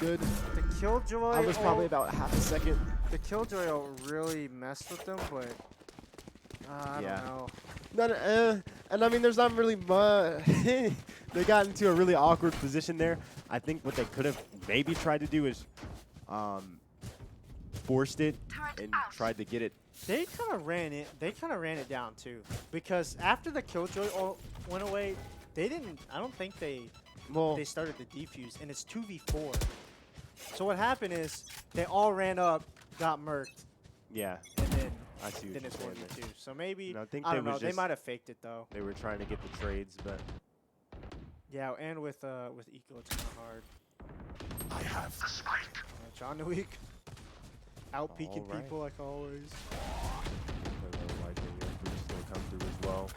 good. the Killjoy. I was probably about half a second. The Killjoy really messed with them, but I Yeah. don't know. And I mean, there's not really much. They got into a really awkward position there. I think what they could have maybe tried to do is forced it and tried to get it. They kind of ran it. They kind of ran it down too, because after the Killjoy went away, they didn't. I don't think they started the defuse, and it's 2v4. So what happened is they all ran up, got murked, Yeah, and then I see what then you're it's saying 1v2. there. So maybe And I think I they don't know. was They just- might have faked it though. They were trying to get the trades, but Yeah, and with Eco, it's kind of hard. I have the spike. John Wick out peeking Alright. people like always. Fruit's gonna come through as well.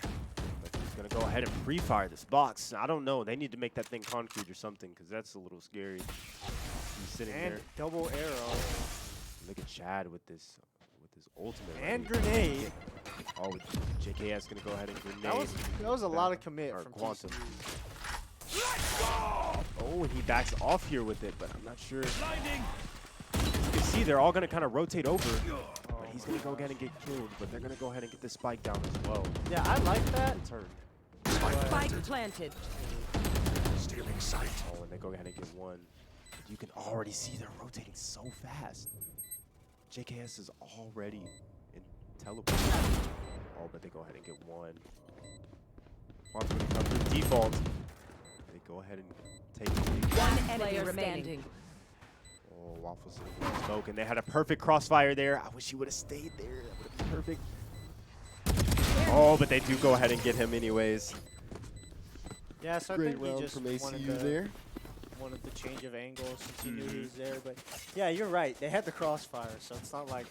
But he's gonna go ahead and pre-fire this box. I don't know. They need to make that thing concrete or something, because that's a little scary. He's sitting And there. double arrow Look at Chad with this ultimate. and ready. grenade. Oh, JKS gonna go ahead and grenade. That was a lot of commit or from Quantum. TCU. Oh, and he backs off here with it, but I'm not sure. Blinding. You can see they're all gonna kind of rotate over. Oh But he's gonna go ahead and get killed. But they're gonna go ahead and get the spike down as well. Yeah, I like that. Turn. Spike planted. Stealing sight. Oh, and they go ahead and get one. You can already see they're rotating so fast. JKS is already in teleport. Oh, but they go ahead and get one. Quantum gonna come through default. They go ahead and take it. One enemy remaining. Oh, Waffles in the smoke, and they had a perfect crossfire there. I wish he would have stayed there. That would have been perfect. Oh, but they do go ahead and get him anyways. Yeah, so I Great think he round just from wanted ACU there. wanted the change of angle since he knew he was there. But yeah, you're right. They had the crossfire, so it's not like,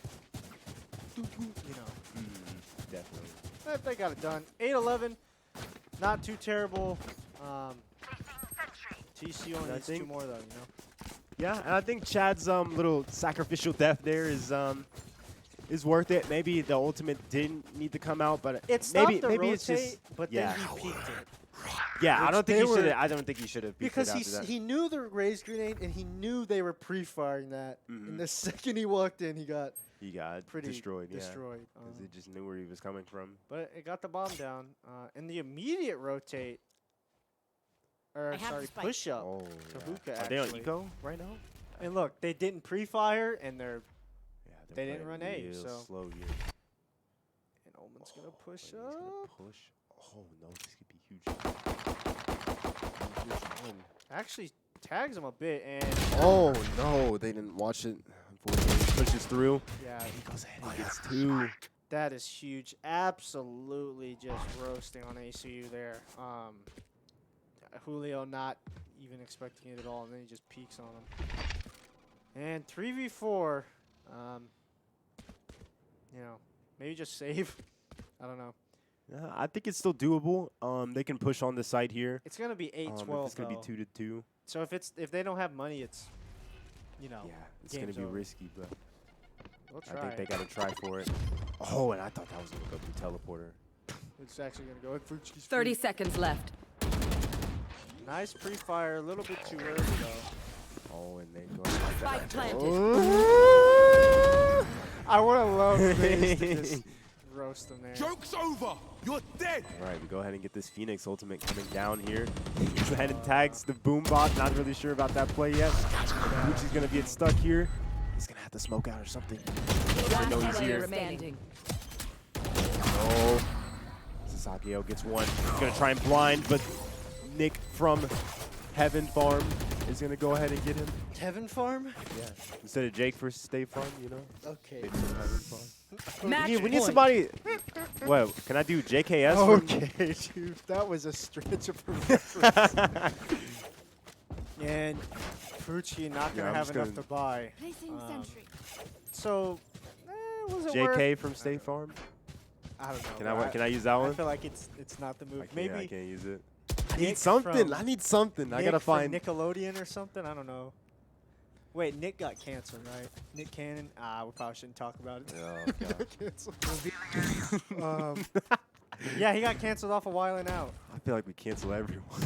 you know. Definitely. They got it done. 8-11, not too terrible. TCU only I needs two think- more though, you know. Yeah, and I think Chad's little sacrificial death there is worth it. Maybe the ultimate didn't need to come out, but It's maybe not the maybe rotate, it's just but yeah. then he peeked it. Yeah, I which don't think they he should were- have. I don't think he should have Because after that. he knew the raised grenade and he knew they were pre-firing that. And the second he walked in, he got He got pretty destroyed. destroyed. Yeah, because he just knew where he was coming from. But it got the bomb down. And the immediate rotate, or I have sorry, the spike. push up. Oh, Tabuka, yeah. Are they on actually. eco right now? And look, they didn't pre-fire, and they're Yeah, They they're didn't playing run A, real so- slow here. and Omen's gonna push Wait, he's gonna up. push. Oh no, this could be huge. Huge one. Actually, tags him a bit, and Oh no, they didn't watch it. Unfortunately, he pushes through. yeah, He goes ahead and gets two. that is huge. Absolutely just roasting on ACU there. Julio not even expecting it at all, and then he just peeks on him. And 3v4, you know, maybe just save. I don't know. Yeah, I think it's still doable. They can push on the side here. It's gonna be If 8-12 it's gonna be though. 2-2. So if they don't have money, it's, you know, Yeah, it's gonna game's be over. risky, but we'll I try. think they gotta try for it. Oh, and I thought that was gonna go through teleporter. It's actually gonna go in Fuchi's 30 seconds left. Nice pre-fire, a little bit too early though. Oh, and they go. Spike planted. Oh. I would have loved Faze to just roast them there. Joke's over. You're dead. All right, we go ahead and get this Phoenix ultimate coming down here. Goes ahead and tags the boom bot. Not really sure about that play yet. Gucci's gonna get stuck here. He's gonna have to smoke out or something. I know he's Player here. remaining. Oh, Sasageo gets one. He's gonna try and blind, but Nick from Heaven Farm is gonna go ahead and get him. Kevin Farm? Yeah, instead of Jake for Stay Farm, you know. Okay. Maybe from Heaven Farm. Match We need point. somebody. What? Can I do JKS? from- Okay, dude, that was a stretch of a reference. And Fucci not Yeah, gonna I'm have just enough gonna- to buy. Placing sentry. So, Was it JK worth? from State Farm. I don't know. Can I use that I one? feel like it's not the move. I Maybe can't use it. Nick I need something. from- I need something. I Nick gotta from find. Nickelodeon or something. I don't know. Wait, Nick got canceled, right? Nick Cannon. We probably shouldn't talk about it. Oh, He got God. canceled. Yeah, he got canceled off a while and out. I feel like we cancel everyone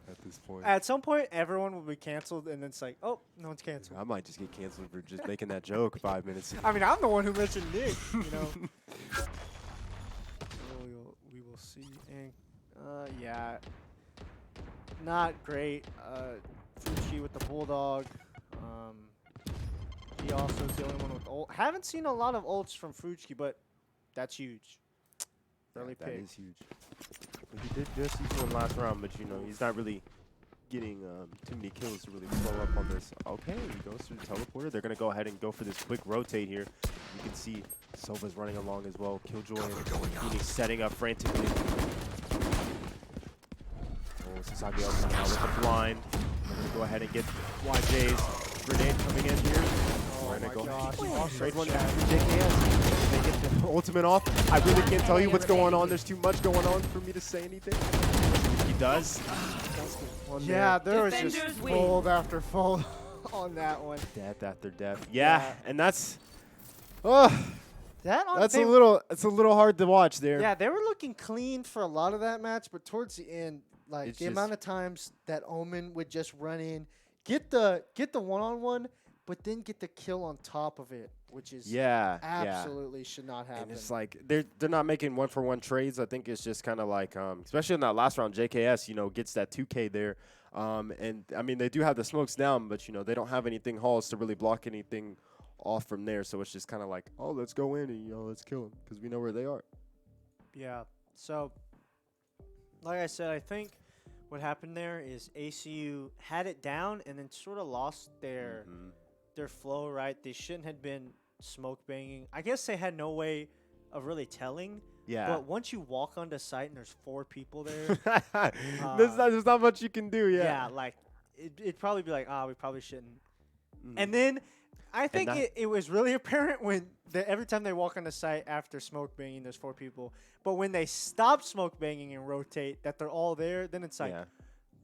at this point. At some point, everyone will be canceled, and then it's like, oh, no one's canceled. I might just get canceled for just making that joke 5 minutes ago. I mean, I'm the one who mentioned Nick, you know. We will see. And, yeah, not great. Fuchi with the Bulldog. He also is the only one with ult. Haven't seen a lot of ults from Fuchi, but that's huge. Early That pick. is huge. He did just use one last round, but you know he's not really getting too many kills to really flow up on this. Okay, he goes through the teleporter. They're gonna go ahead and go for this quick rotate here. You can see Sova's running along as well. Killjoy and Phoenix setting up frantically. Oh, Sasagi coming out with a blind. They're gonna go ahead and get YJ's grenade coming in here. Oh We're my gonna gosh. go straight one Chat. for JKS. They get the ultimate off. I really can't tell you what's going on. There's too much going on for me to say anything. He does. Yeah, there was just Defenders win. fold after fold on that one. Death after death. Yeah, Yeah. and that's oh, That on that's they- it's a little hard to watch there. Yeah, they were looking clean for a lot of that match, but towards the end, like It's the just- amount of times that Omen would just run in, get the one-on-one, but then get the kill on top of it, which is Yeah, absolutely should not yeah. happen. And it's like they're not making 1-for-1 trades. I think it's just kind of like especially in that last round, JKS gets that 2K there. And I mean they do have the smokes down, but they don't have anything halls to really block anything off from there. So it's just kind of like, oh, let's go in and let's kill them because we know where they are. Yeah. So, like I said, I think what happened there is ACU had it down and then sort of lost their flow. Right? They shouldn't have been smoke banging. I guess they had no way of really telling. Yeah. But once you walk onto site and there's 4 people there, there's not much you can do. yeah, like it'd probably be like, we probably shouldn't. Mhm. And then I think that- it was really apparent when every time they walk on the site after smoke banging, there's 4 people. But when they stop smoke banging and rotate, that they're all there, then it's like Yeah.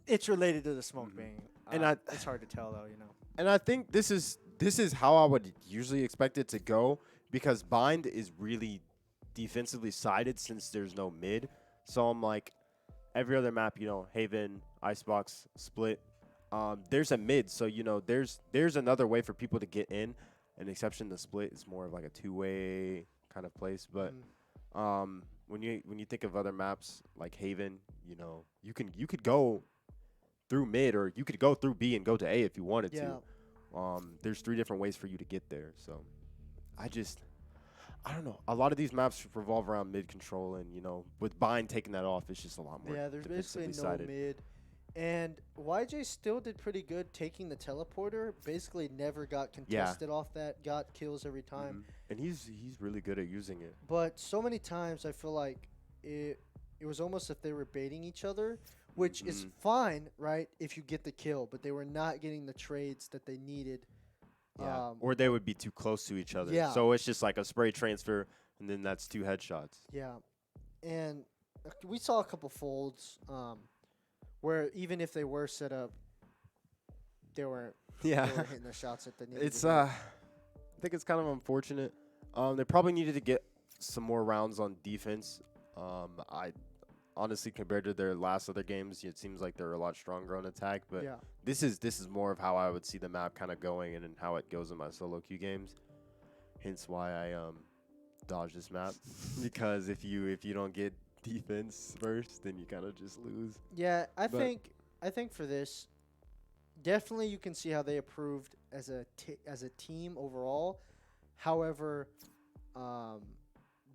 it's related to the smoke banging. And it's hard to tell though, And I think this is how I would usually expect it to go because Bind is really defensively sided since there's no mid. So I'm like, every other map, Haven, Icebox, Split, there's a mid. So there's another way for people to get in. An exception to Split is more of like a 2-way kind of place. But when you think of other maps like Haven, you could go through mid or you could go through B and go to A if you wanted to. There's 3 different ways for you to get there. So I don't know. A lot of these maps revolve around mid control, and with Bind taking that off, it's just a lot more. Yeah, there's basically defensively no sided. mid. And YJ still did pretty good taking the teleporter. Basically never got contested off that, got kills every time. And he's really good at using it. But so many times I feel like it was almost if they were baiting each other, which is fine, right, if you get the kill. But they were not getting the trades that they needed. Yeah. Or they would be too close to each other. Yeah. So it's just like a spray transfer, and then that's 2 headshots. Yeah. And we saw a couple folds where even if they were set up, they weren't Yeah. they weren't hitting the shots that they needed. It's to hit. I think it's kind of unfortunate. They probably needed to get some more rounds on defense. I honestly, compared to their last other games, it seems like they're a lot stronger on attack. But Yeah. this is more of how I would see the map kind of going and how it goes in my solo queue games. Hence why I dodge this map because if you don't get defense first, then you kind of just lose. Yeah, I But- think for this, definitely you can see how they improved as a team overall. However,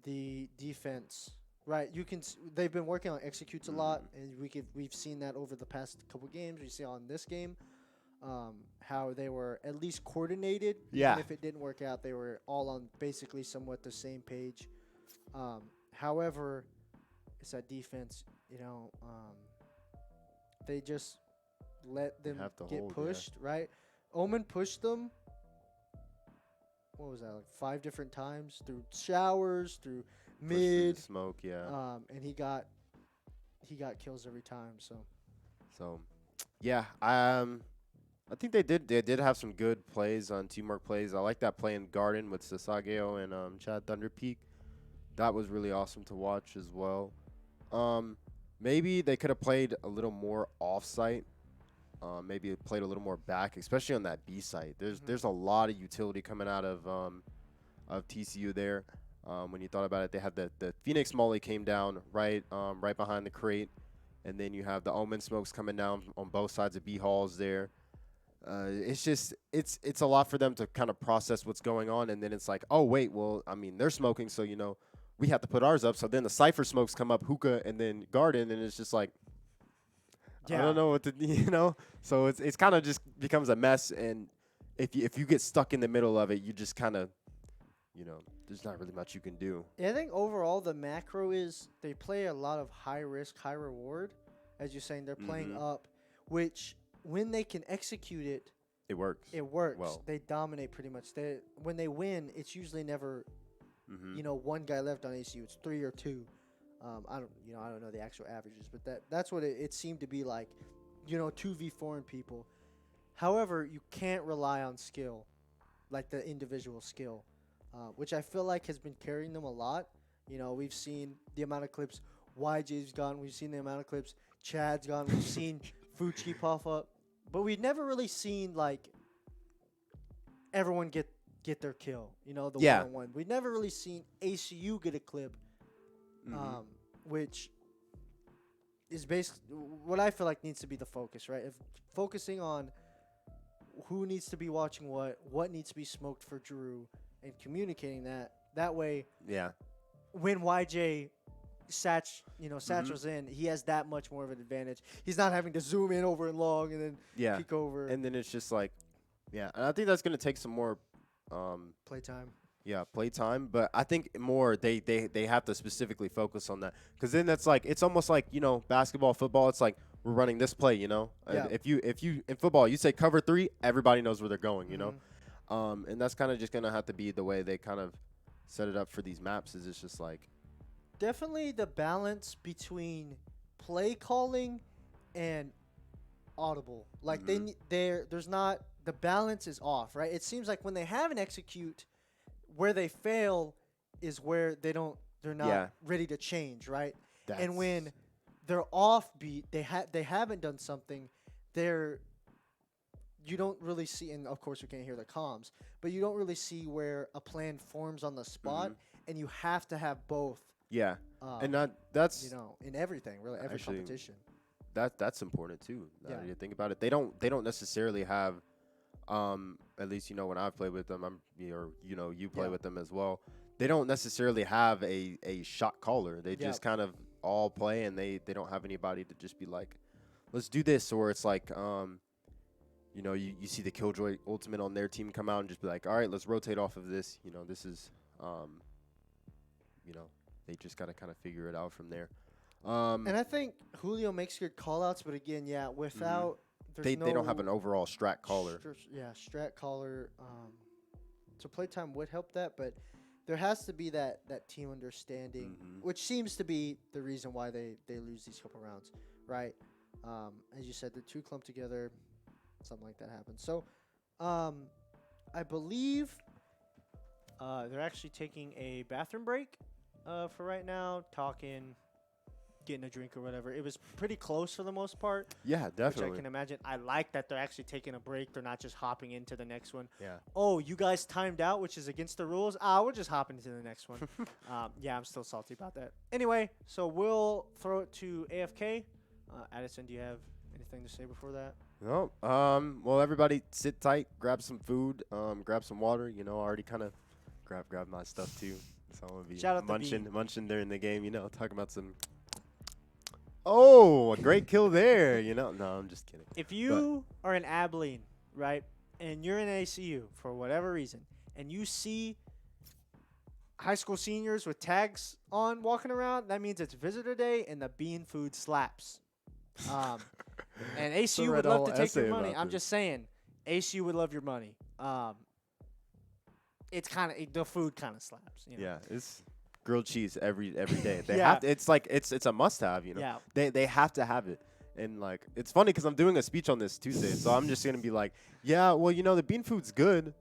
the defense, right? They've been working on executes a lot, and we've seen that over the past couple games. We see on this game, how they were at least coordinated. Yeah. And if it didn't work out, they were all on basically somewhat the same page. However, it's that defense, they just let them have to get hold, yeah. pushed, right? Omen pushed them what was that, like 5 different times through showers, through Push through the mid, smoke, yeah. and he got kills every time. So So, yeah, I think they did have some good plays on teamwork plays. I like that play in Garden with Sasageo and Chad Thunderpeak. That was really awesome to watch as well. Maybe they could have played a little more off-site. Maybe played a little more back, especially on that B site. There's a lot of utility coming out of TCU there. When you thought about it, they had the Phoenix Molly came down right behind the crate, and then you have the Omen smokes coming down on both sides of B halls there. It's just it's a lot for them to kind of process what's going on, and then it's like, oh wait, well, I mean they're smoking, so we have to put ours up. So then the Cypher smokes come up, hookah, and then Garden, and it's just like, I don't know what to So it's kind of just becomes a mess, and if you get stuck in the middle of it, you just kind of there's not really much you can do. yeah, I think overall the macro is they play a lot of high risk, high reward. As you're saying, they're playing up, which when they can execute it, It works. it works. Well. They dominate pretty much. When they win, it's usually never, one guy left on ACU. It's 3 or 2. I don't know the actual averages, but that's what it seemed to be like. 2v4 in people. However, you can't rely on skill, like the individual skill, which I feel like has been carrying them a lot. We've seen the amount of clips YJ's gone. We've seen the amount of clips Chad's gone. We've seen Fuchi pop up, but we've never really seen like everyone get their kill. The one-on-one. We've never really seen ACU get a clip, which is basically what I feel like needs to be the focus, right? If focusing on who needs to be watching what needs to be smoked for Drew, and communicating that way. Yeah. When YJ Satchel's in, he has that much more of an advantage. He's not having to zoom in over and long and then peek over. And then it's just like, and I think that's going to take some more playtime. Yeah, playtime. But I think more they have to specifically focus on that, because then that's like, it's almost like, basketball, football. It's like we're running this play, Yeah. If you in football, you say cover 3, everybody knows where they're going, and that's kind of just going to have to be the way they kind of set it up for these maps. Is it's just like, definitely the balance between play calling and audible. Like there's not, the balance is off, right? It seems like when they have an execute, where they fail is where they're not ready to change, right? And when they're offbeat, they haven't done something, you don't really see, and of course we can't hear the comms, but you don't really see where a plan forms on the spot, and you have to have both. Yeah, and that's in everything, really, every competition. That's important too. Now that you think about it, they don't necessarily have, at least when I've played with them, you play with them as well. They don't necessarily have a shot caller. They just kind of all play, and they don't have anybody to just be like, let's do this, or it's like you see the Killjoy ultimate on their team come out and just be like, all right, let's rotate off of this. This is they just got to kind of figure it out from there. And I think Julio makes good call-outs, but again, without they don't have an overall strat caller. Strat caller. So playtime would help that, but there has to be that team understanding, which seems to be the reason why they lose these couple rounds, right? As you said, they're too clumped together. Something like that happens. So, I believe they're actually taking a bathroom break for right now, getting a drink or whatever. It was pretty close for the most part. Yeah, definitely. Which I can imagine. I like that they're actually taking a break. They're not just hopping into the next one. Yeah. Oh, you guys timed out, which is against the rules. We're just hopping into the next one. I'm still salty about that. Anyway, so we'll throw it to AFK. Addison, do you have anything to say before that? No. Well, everybody sit tight, grab some food, grab some water. I already kind of grab my stuff too. So I'm gonna be Shout out munching during the game. Talking about some. Oh, a great kill there. No, I'm just kidding. If you are an Abilene, right, and you're in ACU for whatever reason, and you see high school seniors with tags on walking around, that means it's visitor day and the bean food slaps. And ACU would love to take your money. I'm just saying, ACU would love your money. it's kind of the food kind of slaps. You know? Yeah, it's grilled cheese every day. They Yeah. have to, it's like it's a must have, you know. Yeah. They have to have it. And like it's funny because I'm doing a speech on this Tuesday, so I'm just gonna be like, yeah, well, you know, the bean food's good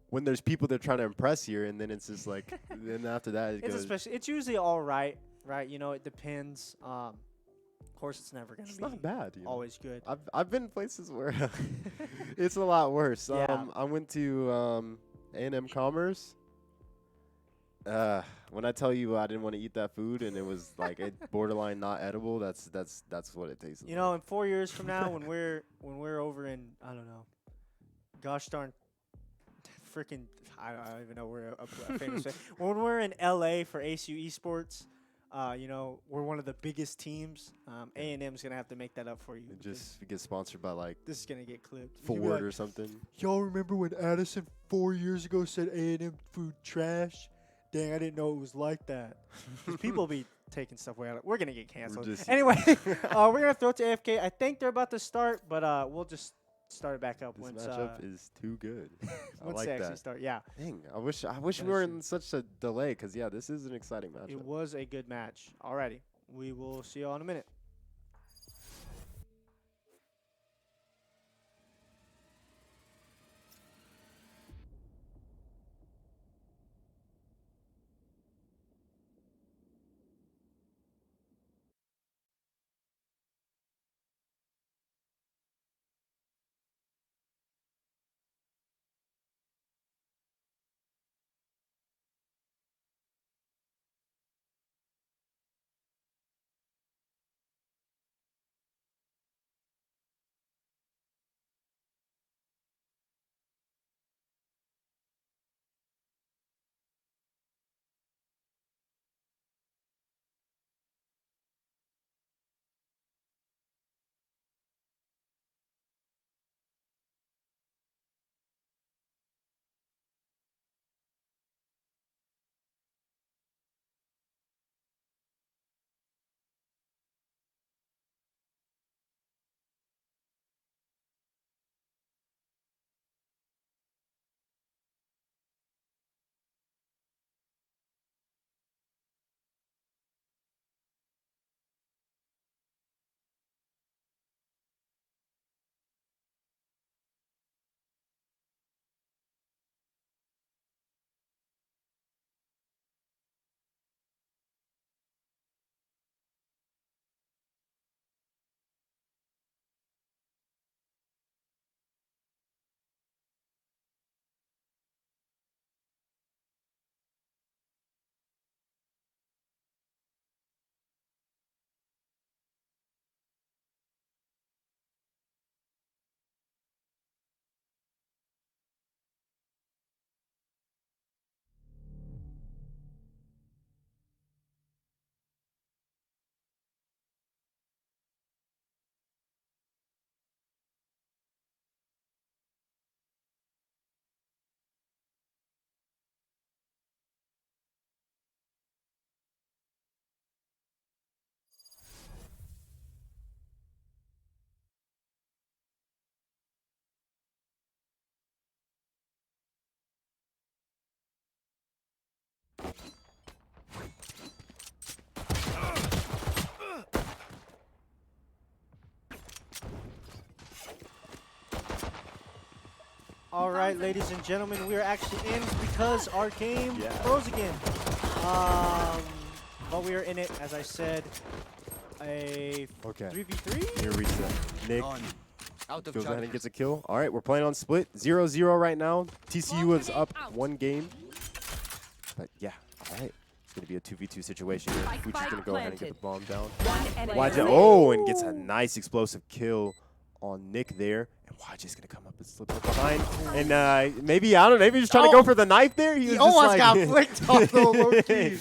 when there's people that are trying to impress here, and then it's just like, then after that it It's goes. especially it's usually all right, right? You know, it depends. Of course, it's never gonna It's be not bad. You know? always good. I've been places where it's a lot worse. Yeah. I went to A&M Commerce. When I tell you I didn't want to eat that food and it was like it borderline not edible, that's what it tastes like. You know, in 4 years from now, when we're over in I don't know, gosh darn, freaking I don't even know where a famous when we're in LA for ACU Esports, you know, we're one of the biggest teams. A&M's gonna have to make that up for you. It because just get sponsored by like this is gonna get clipped. You'll be Ford like, or something. y'all remember when Addison 4 years ago said A&M food trash? Dang, I didn't know it was like that. 'Cause people be taking stuff way out of it. We're going to get canceled. just- Anyway, we're going to throw it to AFK. I think they're about to start, but we'll just start it back up This once, matchup is too good. I once like they actually that. start. Yeah, Dang, I wish we were in such a delay because yeah, this is an exciting matchup. it was a good match. Alrighty, we will see you all in a minute. All right, ladies and gentlemen, we are actually in because our game froze again. But we are in it, as I said, a Okay. 3v3. Here reset. Nick Gone. Out of goes ahead and charges. gets a kill. All right, we're playing on split 0-0 right now. TCU is up Out. 1 game. But yeah, all right. It's going to be a 2v2 situation here. Spike Fuji's going to go ahead and get the bomb down. One enemy YJ, remaining. oh, and gets a nice explosive kill on Nick there. And YJ's going to come up and slip it behind. And maybe, I don't know, maybe he's trying to go for the knife there. He was just almost like got flicked off the low key.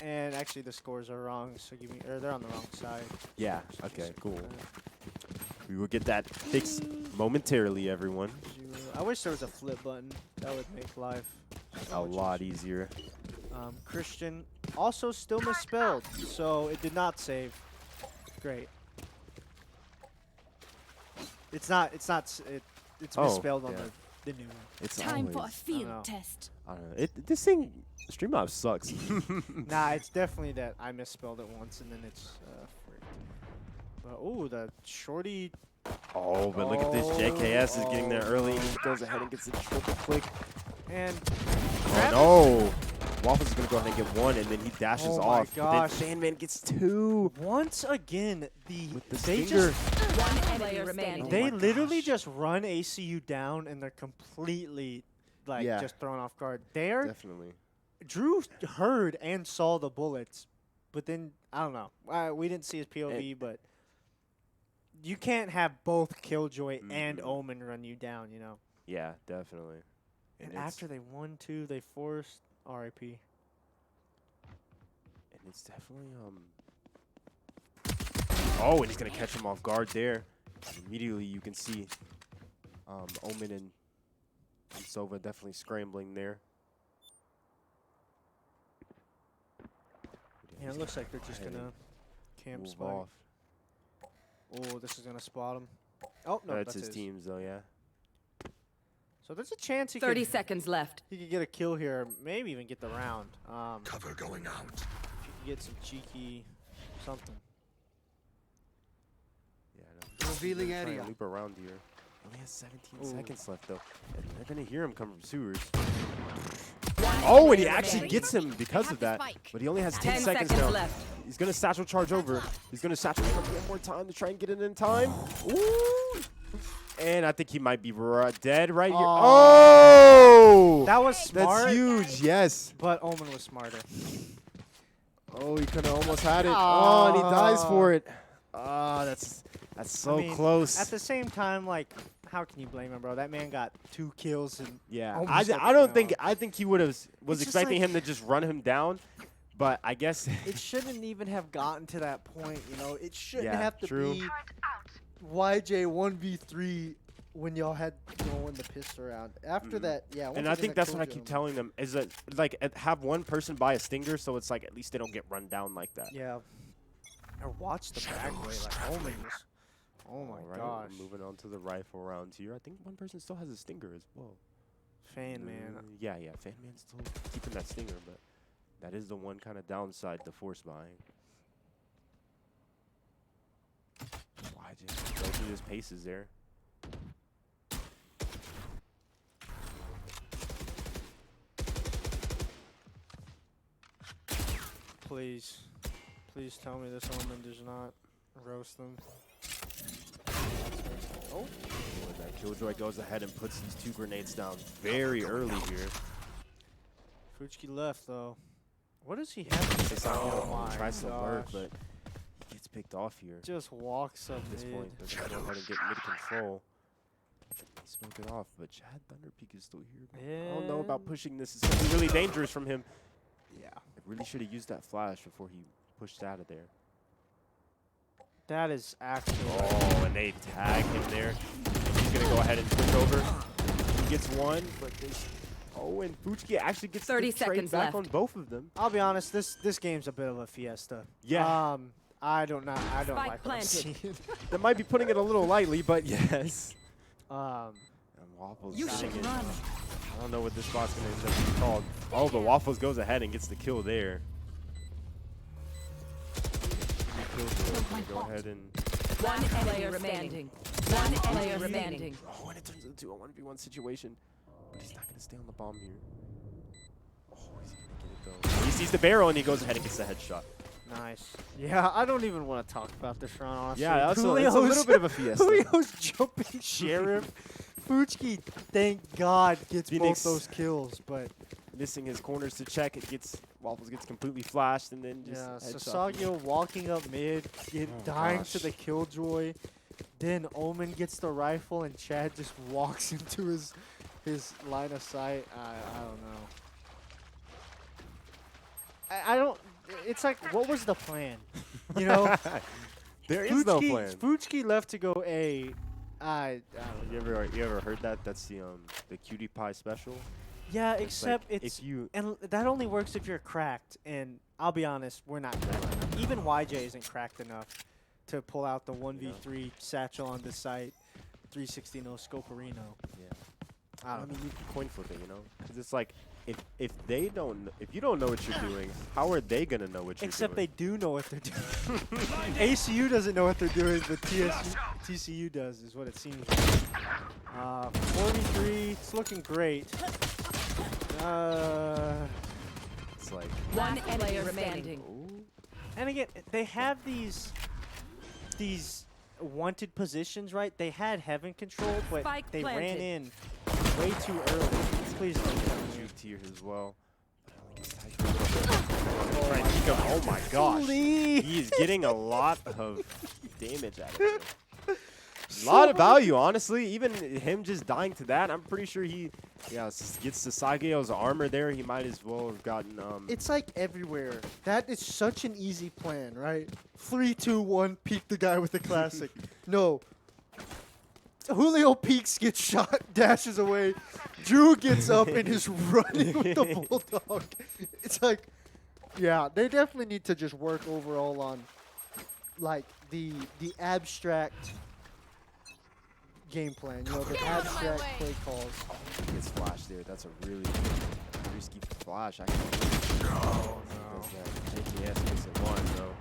And actually the scores are wrong, so give me, or they're on the wrong side. Yeah, okay, cool. We will get that fixed momentarily, everyone. I wish there was a flip button. That would make life so A much lot easier. Christian also still misspelled, so it did not save. Great. It's Oh, misspelled on yeah. the new one. It's Time for a always, know. field test. I don't know. This thing, StreamOps sucks. Nah, it's definitely that I misspelled it once and then it's fricked. But ooh, the shorty. Oh, but look at this. JKS is getting there early. He goes ahead and gets a triple click. And Oh, no. Waffles is going to go ahead and get one, and then he dashes Oh my off. But gosh. then Sandman gets two. once again, With the they stinger. just One enemy player remaining. Oh they my literally gosh. just run ACU down and they're completely like Yeah. just thrown off guard. There, Definitely. Drew heard and saw the bullets, but then I don't know. We didn't see his POV, but you can't have both Killjoy and Mhm. Omen run you down, you know. Yeah, definitely. And it's- after they won two, they forced RIP. And it's definitely Oh, and he's gonna catch him off guard there. Immediately you can see Omen and Sova definitely scrambling there. Yeah, it looks like they're just gonna camp move spike. off. Oh, this is gonna spot him. Oh no, That's his team's though, yeah. So there's a chance he 30 could seconds left. he could get a kill here, maybe even get the round. Cover going out. If you could get some cheeky something. Yeah, I know. Revealing He's gonna try and area. Loop around here. Only has 17 Ooh. seconds left though. And they're gonna hear him come from sewers. One Oh, and he player actually remaining. gets him because have of the that. spike. But he only has 10 10 seconds seconds now. left. He's gonna satchel charge over. He's gonna satchel charge one more time to try and get it in time. Ooh. And I think he might be dead right here. Oh. Oh! That was smart, That's huge, yes. but Omen was smarter. Oh, he could have almost had it. Oh, and he dies Aw. for it. Ah, that's so I mean, close. At the same time, like, how can you blame him, bro? That man got 2 kills and Yeah, almost I don't think everything I think he would have was It's just expecting like- him to just run him down, but I guess it shouldn't even have gotten to that point, you know. It shouldn't Yeah, have to true. be YJ 1v3 when y'all had going the piss around. After Mhm. that, yeah. once and I again, think that that's what I killed keep him. telling them is that like have one person buy a stinger so it's like at least they don't get run down like that. Yeah. Or watch the back way, like Omen was. Oh my All right, gosh. moving on to the rifle rounds here. I think one person still has a stinger as well. Fan man. Yeah, Fan Man's still keeping that stinger, but that is the one kind of downside to force buying. Why just go through his paces there? Please. Please tell me this Omen does not roast them. Oh. And that Killjoy goes ahead and puts these 2 grenades down very early here. Fuchiki left though. What does he have? It's Oh my tries to lurk, gosh. but he gets picked off here. Just walks up At this mid. point, they're gonna go ahead and get mid control. Smoke it off, but Chad Thunderpeak is still here. I don't know about And- pushing this. It's gonna be really dangerous from him. Yeah. I really should have used that flash before he pushed out of there. That is actually. Oh, and they tag him there. He's gonna go ahead and switch over. He gets one, but there's. Oh, and Fuchiki actually gets 30 the trade seconds back left. on both of them. I'll be honest. This game's a bit of a fiesta. Yeah. I don't like what I'm planted. seeing. They might be putting it a little lightly, but yes. um. And Waffles You getting should it. run. I don't know what this spot's gonna end up being called. Oh, but Waffles goes ahead and gets the kill there. Go ahead and. One player remaining. One player remaining. Oh, and it turns into a 1v1 situation. But he's not gonna stay on the bomb here. Oh, is he gonna get it though? He sees the barrel and he goes ahead and gets the headshot. Nice. Yeah, I don't even want to talk about this round, honestly. Yeah, that's it's a Julio's- little bit of a fiesta. Julio's jumping sheriff. Fuchiki, thank God, gets Phoenix. both those kills, but Missing his corners to check. It gets Waffles gets completely flashed and then just yeah, headshot. Sasagio walking up mid, dying to gosh. the killjoy. Then Omen gets the rifle and Chad just walks into his line of sight. I don't know. I don't. It's like, what was the plan? You know, There is no Fuchiki- plan. Fuchiki left to go A. I don't know. You ever heard that? That's the cutie pie special. Yeah, It's except like, it's if you and that only works if you're cracked. And I'll be honest, we're not cracked enough. Even YJ isn't cracked enough to pull out the 1v3 satchel on the site, 360 no scoperino. yeah. I I don't mean, know. you can coin flip it, you know, because it's like if they don't, if you don't know what you're doing, how are they gonna know what you're Except they doing? do know what they're doing. ACU doesn't know what they're doing, but TCU does, is what it seems like. 43, it's looking great. It's like, One player standing. oh, And again, they have these wanted positions, right? They had heaven control, but Spike they ran planted. in way too early. Please don't tell me. juked here as well. Oh my gosh. Lee. He is getting a lot of damage out of it. A lot of value, honestly. Even him just dying to that, I'm pretty sure he gets to Sageo's armor there. He might as well have gotten. It's like everywhere. That is such an easy plan, right? 3, 2, 1, peek the guy with the classic. No. Julio peeks, gets shot, dashes away. Drew gets up and is running with the bulldog. It's like, yeah, they definitely need to just work overall on, like, the abstract game plan. You know, the Get out of my abstract way. play calls. He gets flashed there. That's a really risky flash. I can't. No. JKS makes it one, though.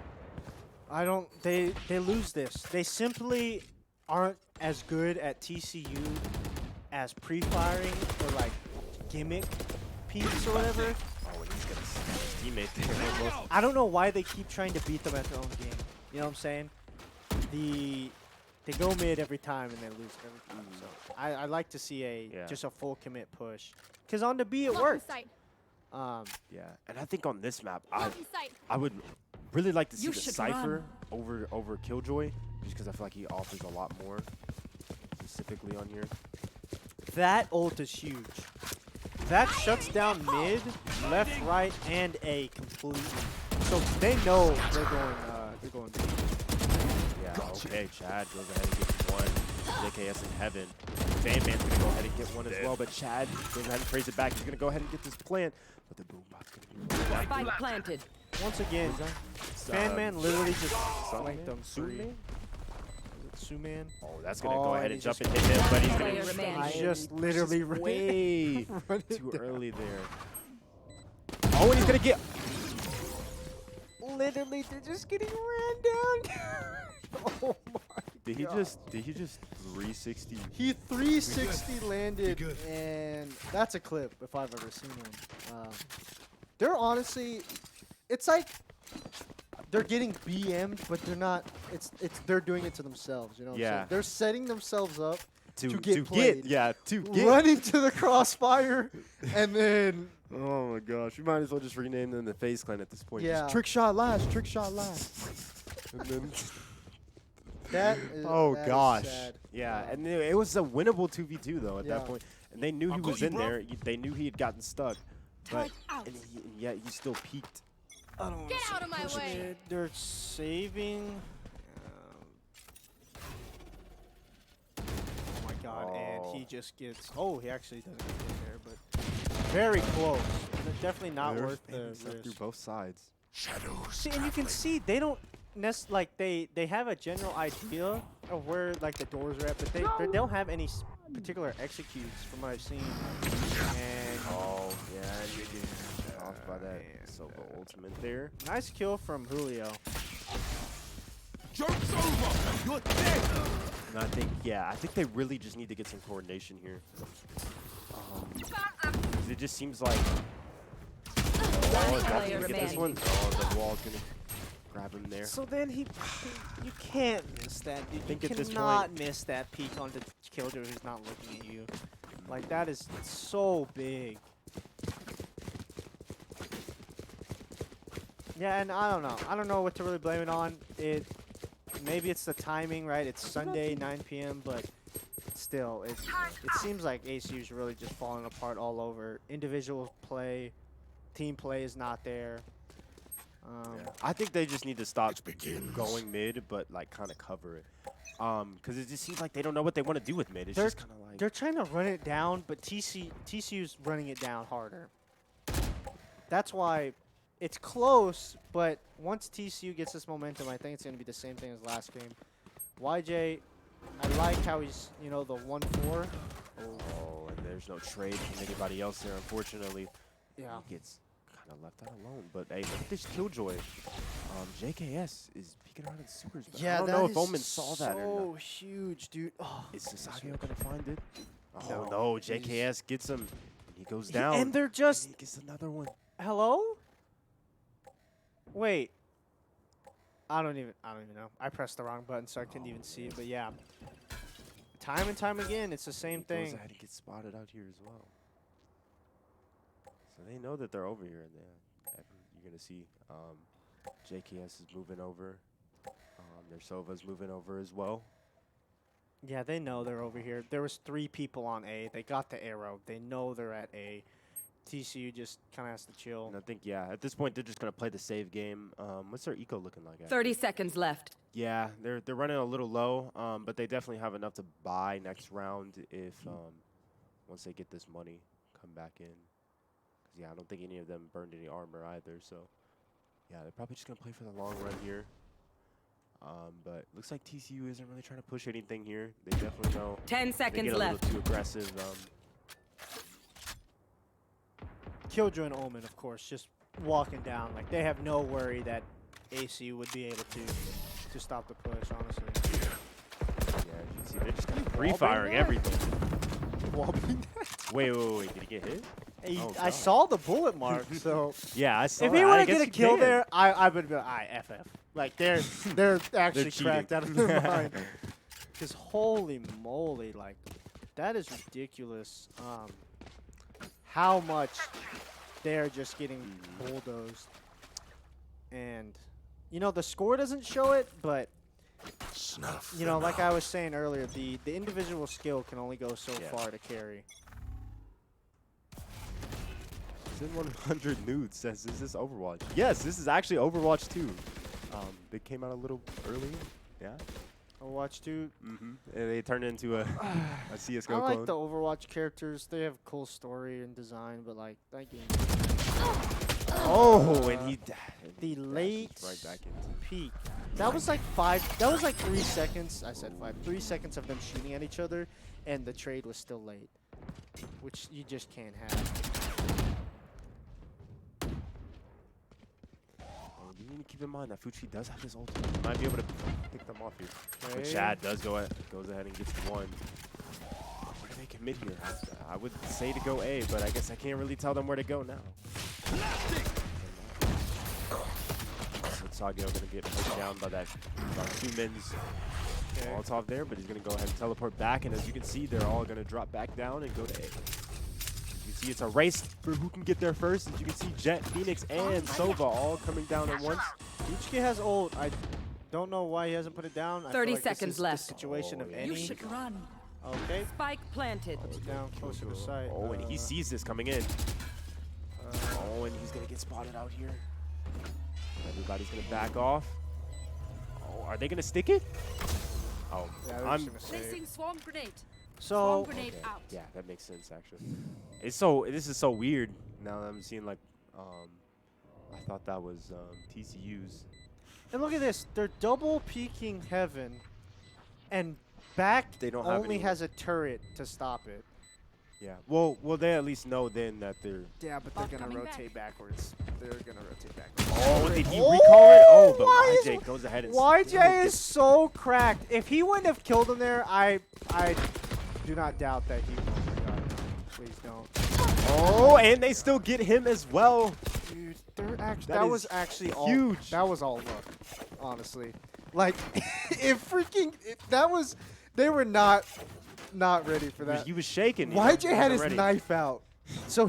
I don't. They lose this. They simply aren't as good at TCU as pre-firing or like gimmick peaks or whatever. Oh, and he's gonna smash his teammate there. Almost. I don't know why they keep trying to beat them at their own game. You know what I'm saying? They go mid every time and they lose it every time. So I like to see just a full commit push. Cause on the B it Blocking worked. sight. Yeah, and I think on this map, Blocking sight. I would really like to see You the should Cypher over Killjoy, just because I feel like he offers a lot more, specifically on here. That ult is huge. That shuts down mid, left, right, and A completely. So they know they're going B. Yeah, okay, Chad goes ahead and gets one. JKS in heaven. Fan Man's gonna go ahead and get one as well, but Chad goes ahead and prays it back. He's gonna go ahead and get this plant, but the boombox gonna be Spike planted. Once again, Fan Man literally just flanked them free. Suman? Suman? Oh, that's gonna Oh, go and ahead he and jump just- and hit him, but he's Player gonna remaining. I just literally ran way run it too down. early there. Oh, and he's gonna get. Literally, they're just getting ran down. Oh my Did he God. just 360? He 360 landed, good. and that's a clip if I've ever seen one. They're honestly, it's like they're getting BM'd, but they're not. They're doing it to themselves. You know what I'm Yeah. saying? They're setting themselves up To get played. to get. running to the crossfire, and then Oh my gosh, we might as well just rename them the Face Clan at this point. Yeah. Just trick shot last, trick shot last. And then, that is, oh that is gosh, sad. yeah, and it was a winnable 2v2 though at Yeah. that point, and they knew he I'll go was you, in bro. there. They knew he had gotten stuck, but Turret out. and yet he still peaked. I don't wanna Get see out of my push way. mid. They're saving. Oh my God! And he Oh. just gets. Oh, he actually doesn't get hit there, but very close. They're definitely not They're worth the fanning stuff through risk. both sides. Shadows. See, and you can see they don't like they have a general idea of where like the doors are at, but they don't have any particular executes from what I've seen. And Oh yeah, and you're getting off by that and, Sova ultimate there. nice kill from Julio. Joke's over. You're dead. And I think they really just need to get some coordination here. 'Cause it just seems like One is not player gonna get this one. remaining. Oh, the wall's gonna grab him there. So then you can't miss that. You think at this cannot miss that peek onto Killjoy who's not looking at you. Like that is so big. Yeah, and I don't know. I don't know what to really blame it on. Maybe it's the timing, right? It's Sunday, 9 p.m., but still, it seems like ACU's really just falling apart all over. Individual play, team play is not there. I think they just need to stop It begins. going mid, but like kind of cover it. Because it just seems like they don't know what they want to do with mid. It's They're- just kind of like They're trying to run it down, but TCU's running it down harder. That's why it's close, but once TCU gets this momentum, I think it's going to be the same thing as last game. YJ, I like how he's, the 1-4. oh, and there's no trade from anybody else there, unfortunately. Yeah. He gets kind of left out alone. But hey, look at this Killjoy. JKS is peeking around in sewers, but I don't know if Omen saw that or so not. huge, dude. Oh, Is Sasageo gonna find it? Oh No. no, JKS gets him. He goes down. and they're just he gets another one. hello. Wait. I don't even know. I pressed the wrong button, so I couldn't even see it. But yeah, time and time again, it's the same He thing. goes ahead and gets spotted out here as well. So they know that they're over here, and you're gonna see JKS is moving over. Their Sova's moving over as well. Yeah, they know they're over here. There was 3 people on A. They got the arrow. They know they're at A. TCU just kind of has to chill. And I think, yeah, at this point, they're just going to play the save game. What's their eco looking like? 30 seconds left. Yeah, they're running a little low, but they definitely have enough to buy next round if once they get this money, come back in. 'Cause, yeah, I don't think any of them burned any armor either. So, yeah, they're probably just going to play for the long run here. But looks like TCU isn't really trying to push anything here. They definitely know 10 they seconds get a left. little too aggressive. Killjoy and Omen, of course, just walking down. Like, they have no worry that ACU would be able to stop the push, honestly. Yeah, as you can see, they're just kind of Wallbang pre-firing that? everything. Wallbang. Wait. Did he get hit? Oh, I God. saw the bullet mark, so Yeah, I saw if that. he I would have guess get a you kill can. there, I would be like, FF. Like, they're actually cheating. cracked out of their mind. Because holy moly, like, that is ridiculous. How much they're just getting bulldozed. And, you know, the score doesn't show it, but, you know, like I was saying earlier, the individual skill can only go so far to carry. Zen 100 Nude says, is this Overwatch? Yes, this is actually Overwatch 2. They came out a little earlier. Yeah. Overwatch 2. And they turned into a CSGO I like clone. the Overwatch characters. They have cool story and design, but like that game. Oh, and he The dashes late right back into. peak. That was like 5. That was like 3 seconds. I said 5. 3 seconds of them shooting at each other, and the trade was still late, which you just can't have. You need to keep in mind that Fuchi does have his ultimate. He might be able to pick them off here. But Okay. Chad goes ahead and gets one. Where do they commit here? I would say to go A, but I guess I can't really tell them where to go now. So Sagio going to get pushed down by that 2 men's Molotov there, but he's going to go ahead and teleport back. And as you can see, they're all going to drop back down and go to A. You see it's a race for who can get there first. As you can see, Jet, Phoenix, and Sova all coming down at once. Ichiki has ult. I don't know why he hasn't put it down. I feel 30 like this seconds is left. The situation of yeah. any. You should run. Okay. Spike planted. Puts it down closer to sight. Oh, and he sees this coming in. Oh, and he's going to get spotted out here. Everybody's going to back off. Oh, are they going to stick it? Oh, Yeah, they're I'm. just gonna save. Placing swarm grenade. So Swarm grenade Okay. out. Yeah, that makes sense actually. This is so weird now that I'm seeing like I thought that was TCU's. And look at this. They're double peeking heaven, and back They don't have only any- has a turret to stop it. Yeah. Well, they at least know then that they're. Yeah, but Bot they're gonna coming rotate backwards. They're gonna rotate backwards. Oh, did he Oh, recall it? Oh, but why is- YJ goes ahead and. YJ is so cracked. If he wouldn't have killed him there, I do not doubt that he. Oh my god! Please don't. Oh, and they still get him as well. Dude, they're actually That that is was actually all huge. That was all luck, honestly. Like, that was they were not ready for that. He was shaking. YJ had his ready. knife out, so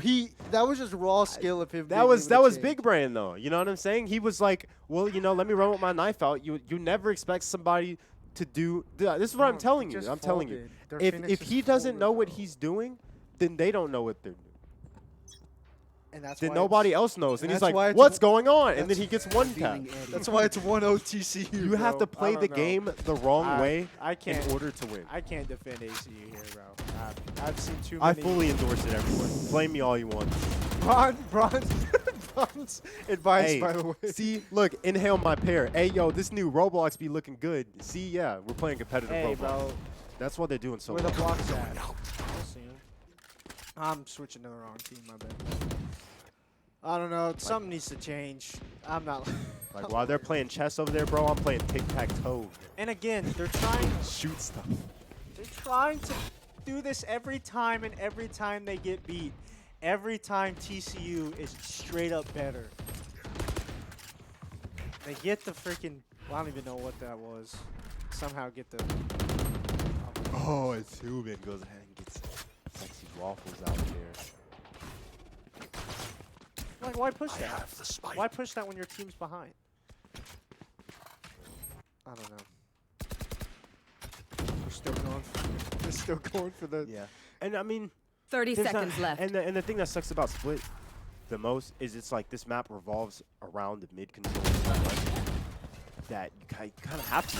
that was just raw skill of him. That was big brain though. You know what I'm saying? He was like, well, let me run with my knife out. You never expect somebody to do. This is what I'm telling you. I'm telling you. If he doesn't know what he's doing, then they don't know what they're doing. and that's Then why nobody it's- else knows. And and he's that's why like, it's what's a- going on? And then that's he gets one tap. That's why it's 1-0 TCU. You have to play the game the wrong way I can't. in order to win. I can't defend ACU here, bro. I've seen too I many. fully endorse it, everyone. Blame me all you want. Bronze advice, Hey, by the way. see, look, inhale my pair. Hey, yo, this new Roblox be looking good. See, yeah, we're playing competitive Hey, Roblox. bro, That's what they're doing so where the well. blocks at? I'll see 'em. I'm switching to the wrong team, my bad. I don't know. Something needs to change. I'm not. Like while they're playing chess over there, bro, I'm playing tic-tac-toe. And again, they're trying. Shoot stuff. They're trying to do this every time, and every time they get beat. Every time TCU is straight up better. They get the freaking. Well, I don't even know what that was. Somehow get the. Oh, and Subin goes ahead and gets sexy waffles out there. Like, why push I that? have the spike. Why push that when your team's behind? I don't know. We're still going. We're still going for the. Yeah. And I mean, 30 there's seconds not, left. And the thing that sucks about Split the most is it's like this map revolves around the mid control so much that you kind of have to.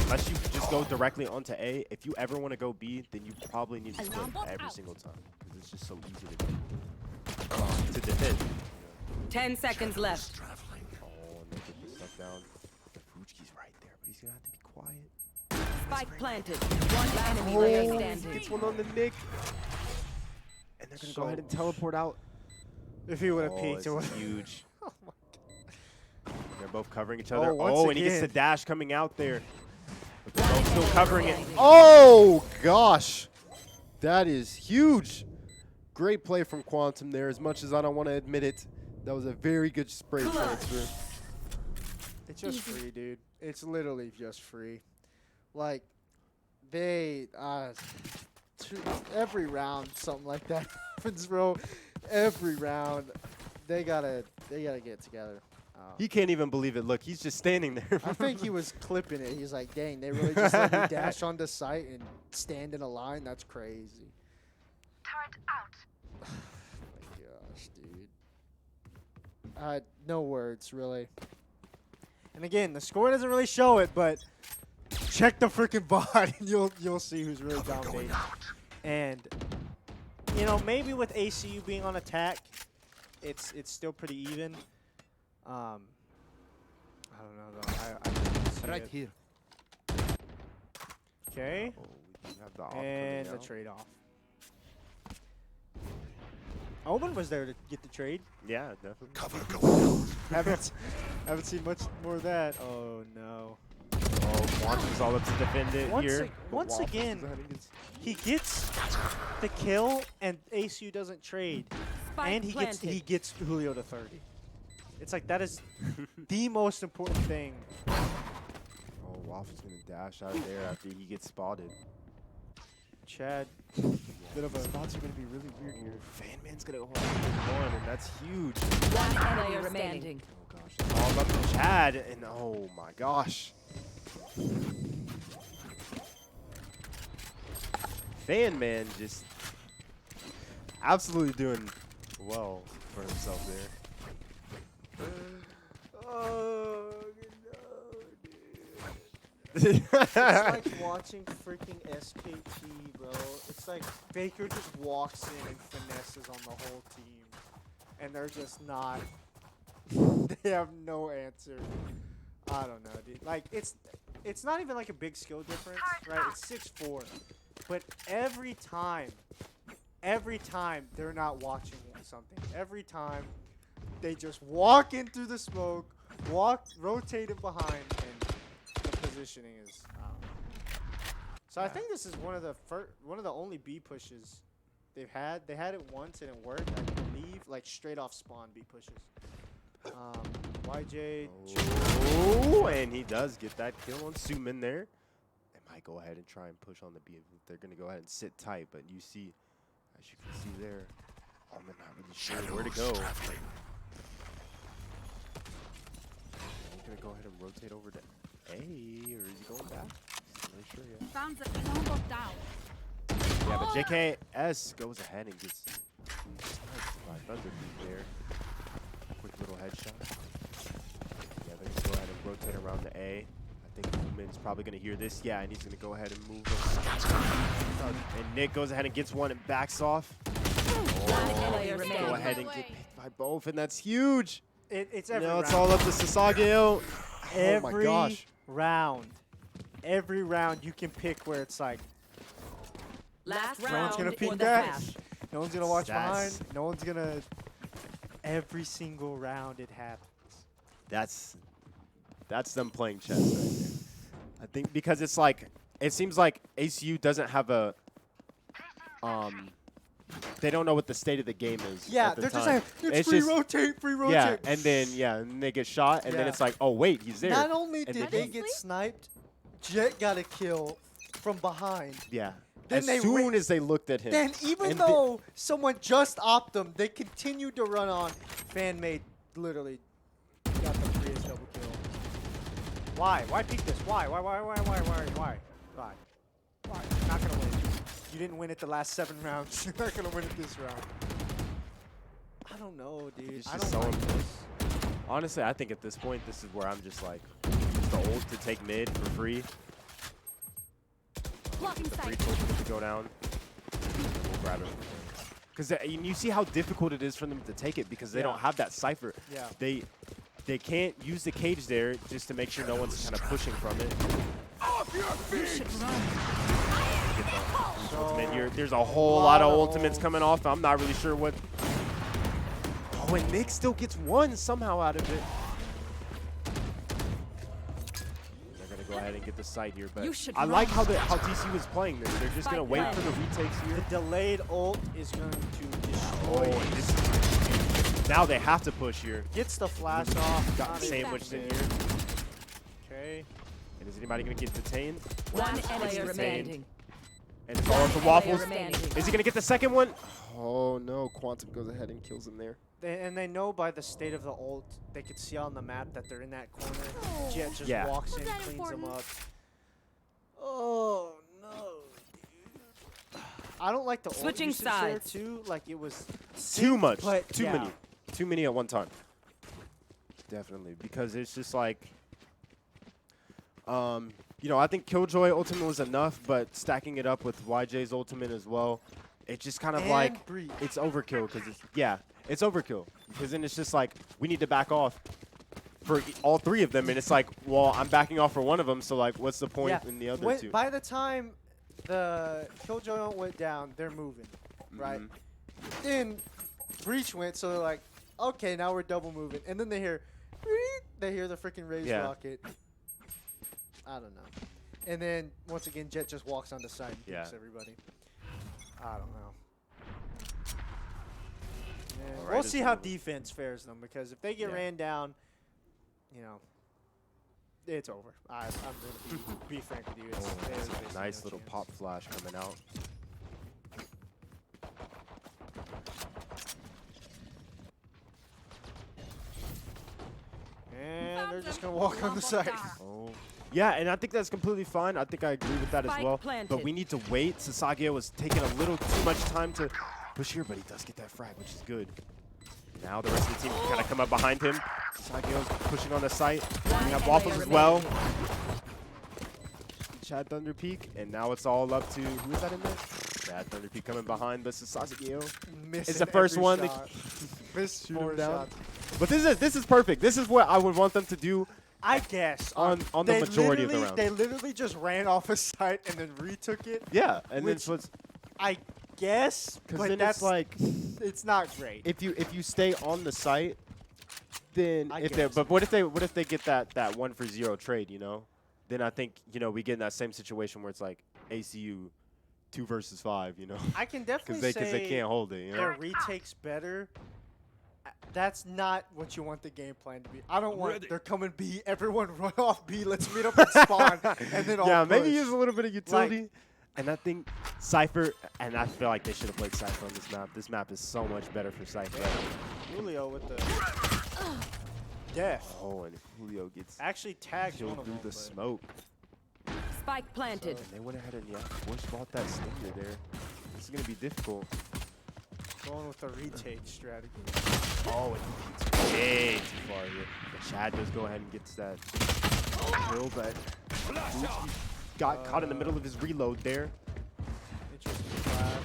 Unless you just go directly onto A. If you ever want to go B, then you probably need to split every single time because it's just so easy to defend. 10 seconds left. Traveling. Oh, and they get this stuff down. Fuji's right there, but he's gonna have to be quiet. Spike planted. One enemy player standing. Gets one on the Nick. And they're gonna go ahead and teleport out. If he would have Oh, peeked, it it's would. huge. Oh my They're both covering each other. once Oh, and he gets the again. dash coming out there. But they're both still enemy covering it. remaining. Oh, gosh. That is huge. Great play from Quantum there. As much as I don't want to admit it, that was a very good spray transfer. It's just free, dude. It's literally just free. Like, they every round something like that happens, bro. Every round, they gotta get it together. He can't even believe it. Look, he's just standing there. I think he was clipping it. He's like, dang, they really just let me dash onto site and stand in a line? That's crazy. Turret out. Oh my gosh, dude. No words, really. And again, the score doesn't really show it, but check the freaking VOD and you'll see who's really Cover going dominating. out. And you know, maybe with ACU being on attack, it's still pretty even. I don't know though. I can't see Right it. here. Okay. Oh, we do have the off And coming the out. trade off. Omen was there to get the trade. Yeah, definitely. Cover going out. haven't seen much more of that. Oh no. Oh, Quantum's all up to defend it Once here. ag- but once Waffles again, goes ahead and gets- He gets the kill and ACU doesn't trade. Spike And he planted. gets Julio to 30. It's like that is the most important thing. Oh, Waffles gonna dash out of there after he gets spotted. Chad, bit of a Spots are gonna be really weird here. Fan Man's gonna go on one, and that's huge. One enemy player remaining. Oh gosh, it's all up to Chad, and oh my gosh. Fan Man just absolutely doing well for himself there. Oh no, dude. It's like watching freaking SKT, bro. It's like Baker just walks in and finesses on the whole team, and they're just not. They have no answer. I don't know, dude. Like it's not even like a big skill difference, right? It's 6-4, but every time they're not watching something. Every time they just walk in through the smoke, rotate it behind, and the positioning is. So I think this is one of the only B pushes they've had. They had it once and it worked, I believe, like straight off spawn B pushes. YJ. Oh, and he does get that kill on Suman there. They might go ahead and try and push on the B. They're gonna go ahead and sit tight, but you see, as you can see there, I'm not really sure where to go. Shadows traveling. He's gonna go ahead and rotate over to A, or is he going back? Not really sure yet. Found the someone got down. Yeah, but JKS goes ahead and gets sniped by Thunderbeat there. Quick little headshot. Yeah, they're gonna go ahead and rotate around to A. I think Lumen's probably gonna hear this. Yeah, and he's gonna go ahead and move over. And Nick goes ahead and gets one and backs off. One player Go remaining. ahead and get picked by both, and that's huge. It's every Now round. it's all up to Sasageo. Oh my Every gosh. round. Every round you can pick where it's like Last No one's round gonna or peek the that. half. No one's gonna watch That's- behind. No one's gonna. Every single round it happens. That's them playing chess right there. I think because it's like it seems like ACU doesn't have a they don't know what the state of the game is. Yeah, at the they're just time. saying it's free rotate. Yeah, and then they get shot, and then Yeah. it's like, oh wait, he's there. Not only And did then- they get sniped, Jet got a kill from behind. Yeah. Then As they soon as they looked at him. Then even and though someone just opped them, they continued to run on. Fan made literally got the freest double kill. Why? Why peek this? Why? Why? You're not gonna win. You didn't win it the last 7 rounds. You're not gonna win it this round. I don't know, dude. It's I just don't so like this. honestly, I think at this point, this is where I'm just like, use the ult to take mid for free. Blocking The free sight. tool to go down. We'll grab it. Because you see how difficult it is for them to take it because they Yeah. don't have that cipher. Yeah. They can't use the cage there just to make sure no one's kind of pushing from it. Get the ultimate. There's a whole lot of ultimates coming off. I'm not really sure what. Oh, and Nick still gets one somehow out of it. They're gonna go ahead and get the site here, but You should I like how TCU is playing this. They're just gonna Spike wait for the retakes The here. delayed ult is going to Oh, destroy. and this now they have to push here. Gets the flash off. Got not sandwiched in even- here. Okay. And is anybody gonna get detained? One Gets player detained. remaining. And it's all up to One Waffles. player remaining. Is he gonna get the second one? Oh no, Quantum goes ahead and kills him there. And they know by the state of the ult, they could see on the map that they're in that corner. Jet just Yeah. walks in, Was that cleans them important? up. Oh no, dude. I don't like the ult Switching usage there sides. too. Like it was Too much. but Too yeah. many. Too many at one time. Definitely. Because it's just like you know, I think Killjoy ultimate was enough, but stacking it up with YJ's ultimate as well, it's just kind of And like Breach. it's overkill because it's overkill because then it's just like we need to back off for all 3 of them, and it's like, well, I'm backing off for one of them, so like, what's the point in the other 2? By the time the Killjoy ult went down, they're moving, right? Mhm. Then Breach went, so they're like, okay, now we're double moving, and then they hear the freaking raise Yeah. rocket. I don't know. And then once again, Jet just walks on the side and Yeah. picks everybody. I don't know. Yeah, All we'll right, see it's how over. defense fares them because if they get Yeah. ran down, you know, it's over. I'm going to be frank with you. It's, Oh, there's that's a basically nice no little chance. pop flash coming out. And they're just going to walk on the side. Oh. Yeah, and I think that's completely fine. I think I agree with that as Spike well. planted. But we need to wait. Sasageo was taking a little too much time to push here, but he does get that frag, which is good. Now the rest of the team can kind of come up behind him. Sasageo's pushing on the site. We have Waffles as well. Chad Thunderpeak, and now it's all up to who is that in there? Chad Thunderpeak coming behind, but Sasageo. Missing the first every one that- shot. Missed Shoot him more down. shots. But this is perfect. This is what I would want them to do. I guess. On the they majority of the literally- rounds. They literally just ran off a site and then retook it. Yeah, and then Which- so it's I guess, because but then that's it's like it's not great. if you stay on the site, then I if they guess. but what if they get that 1-for-0 trade, you know? Then I think, you know, we get in that same situation where it's like ACU 2 versus 5, you know? I can definitely Because say they can't hold it, you know? their retakes better. That's not what you want the game plan to be. I don't want they're coming B, everyone run off B, let's meet up and spawn, and then all Yeah, maybe push. use a little bit of utility. And I think Cypher, and I feel like they should have played Cypher on this map. This map is so much better for Cypher. Julio with the death. Oh, and Julio gets Actually tagged killed one of through them. the but smoke. Spike planted. And they went ahead and, bush bought that stinger there. This is going to be difficult. Going with the retake strategy. Oh, and he gets way too far here. But Chad does go ahead and gets that kill, but Gucci got caught in the middle of his reload there. Interesting flash.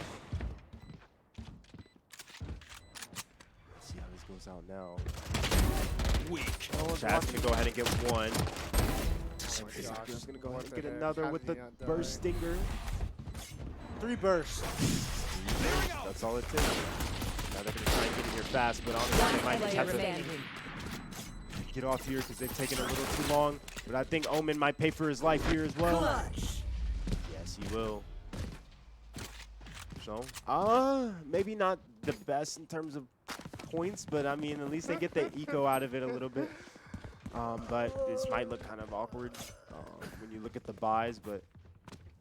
Let's see how this goes out now. Weak. No one's Chad's watching. going to go ahead and get one. Oh my He's gosh. going to go What ahead and the get heck? another How with did the he not die? burst stinger. 3 bursts. That's all it takes. Now they're going to try and get in here fast, but honestly, they might just Player have to standing. get off here because they've taken a little too long. But I think Omen might pay for his life here as well. Clutch. Yes, he will. So, maybe not the best in terms of points, but I mean, at least they get the eco out of it a little bit. But this might look kind of awkward when you look at the buys, but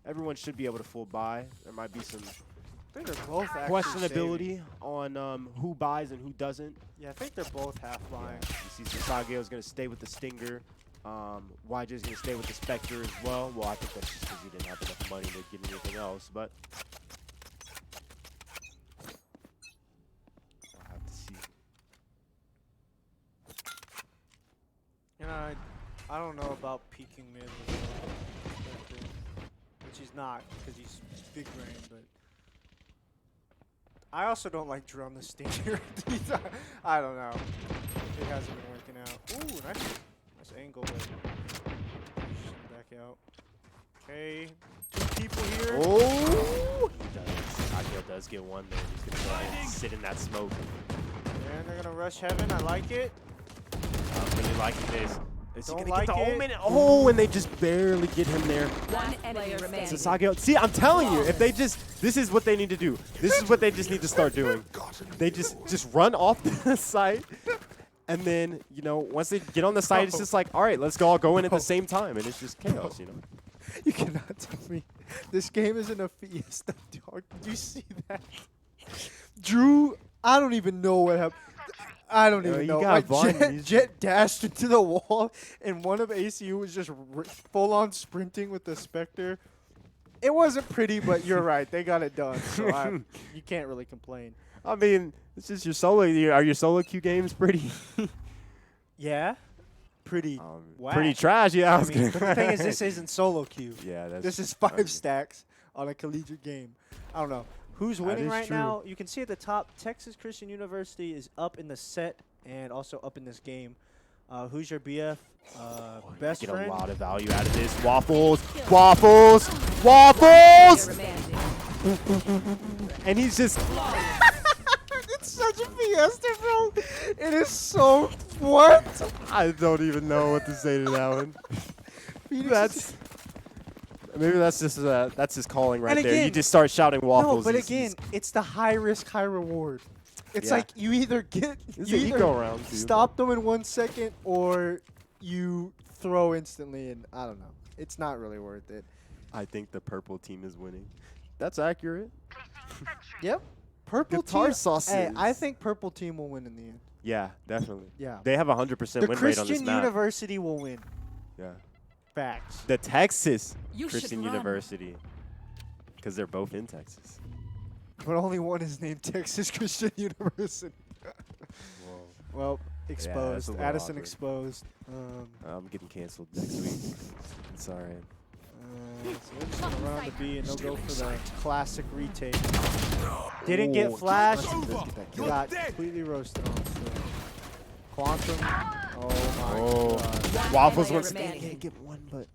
everyone should be able to full buy. There might be some I think they're both actually questionability on who buys and who doesn't. Yeah, I think they're both half buying. You see Sasageo is going to stay with the Stinger. YJ is going to stay with the Spectre as well. Well, I think that's just because he didn't have enough money to get anything else, but I'll have to see. You know, I don't know about peaking mid with Spectre, which he's not because he's big brain, but I also don't like Drew on the Stinger. I don't know. It hasn't been working out. Ooh, nice angle, but back out. Okay, 2 people here. Oh! He does. Sasageo does get one there. He's going to go ahead and sit in that smoke. And they're gonna rush heaven. I like it. I'm really liking this. Is he Don't gonna like get the it. Omen? Oh, and they just barely get him there. One enemy remaining. Sasageo. See, I'm telling you, if they just, this is what they need to do. This is what they just need to start doing. They just run off the site, and then, you know, once they get on the site, it's just like, all right, let's all go in at the same time, and it's just chaos, you know. You cannot tell me this game isn't a fiesta, dog. Did you see that? Drew, I don't even know what happened. I don't even you know. got Like Vaughn, Jet dashed into the wall, and one of ACU was just full-on sprinting with the Spectre. It wasn't pretty, but you're right. They got it done, so you can't really complain. I mean, it's just your solo. Are your solo queue games pretty? Yeah, pretty whack. Pretty trash, yeah. I mean, but the thing is, this isn't solo queue. Yeah, that's. This is 5 okay. stacks on a collegiate game. I don't know. Who's That winning is right true. now? You can see at the top, Texas Christian University is up in the set and also up in this game. Who's your BF? Best Get friend? a lot of value out of this. Waffles, waffles, waffles, and he's just. It's such a fiesta, bro. It is so what? I don't even know what to say to that one. Phoenix That's. Maybe that's just that's his calling right And there. You again- just start shouting waffles. No, but He's- again, it's the high risk, high reward. It's Yeah. like you either get It's you an either eco round too. stop them in 1 second or you throw instantly, and I don't know. It's not really worth it. I think the purple team is winning. That's accurate. Yep. Purple Guitar team. sauces. Hey, I think purple team will win in the end. Yeah, definitely. Yeah. They have a 100% The win rate on this Christian map. University will win. Yeah. Facts. The Texas You should Christian run. University. Because they're both in Texas. But only one is named Texas Christian University. Well, exposed. little Addison awkward. exposed. I'm getting canceled next week. I'm sorry. So they're just gonna run on the B and they'll go for the classic retake. Didn't get Ooh, flashed. You're Got dead. completely roasted on. So. Quantum. Oh my Oh, god. Waffles player wants to remaining. can't get one, but.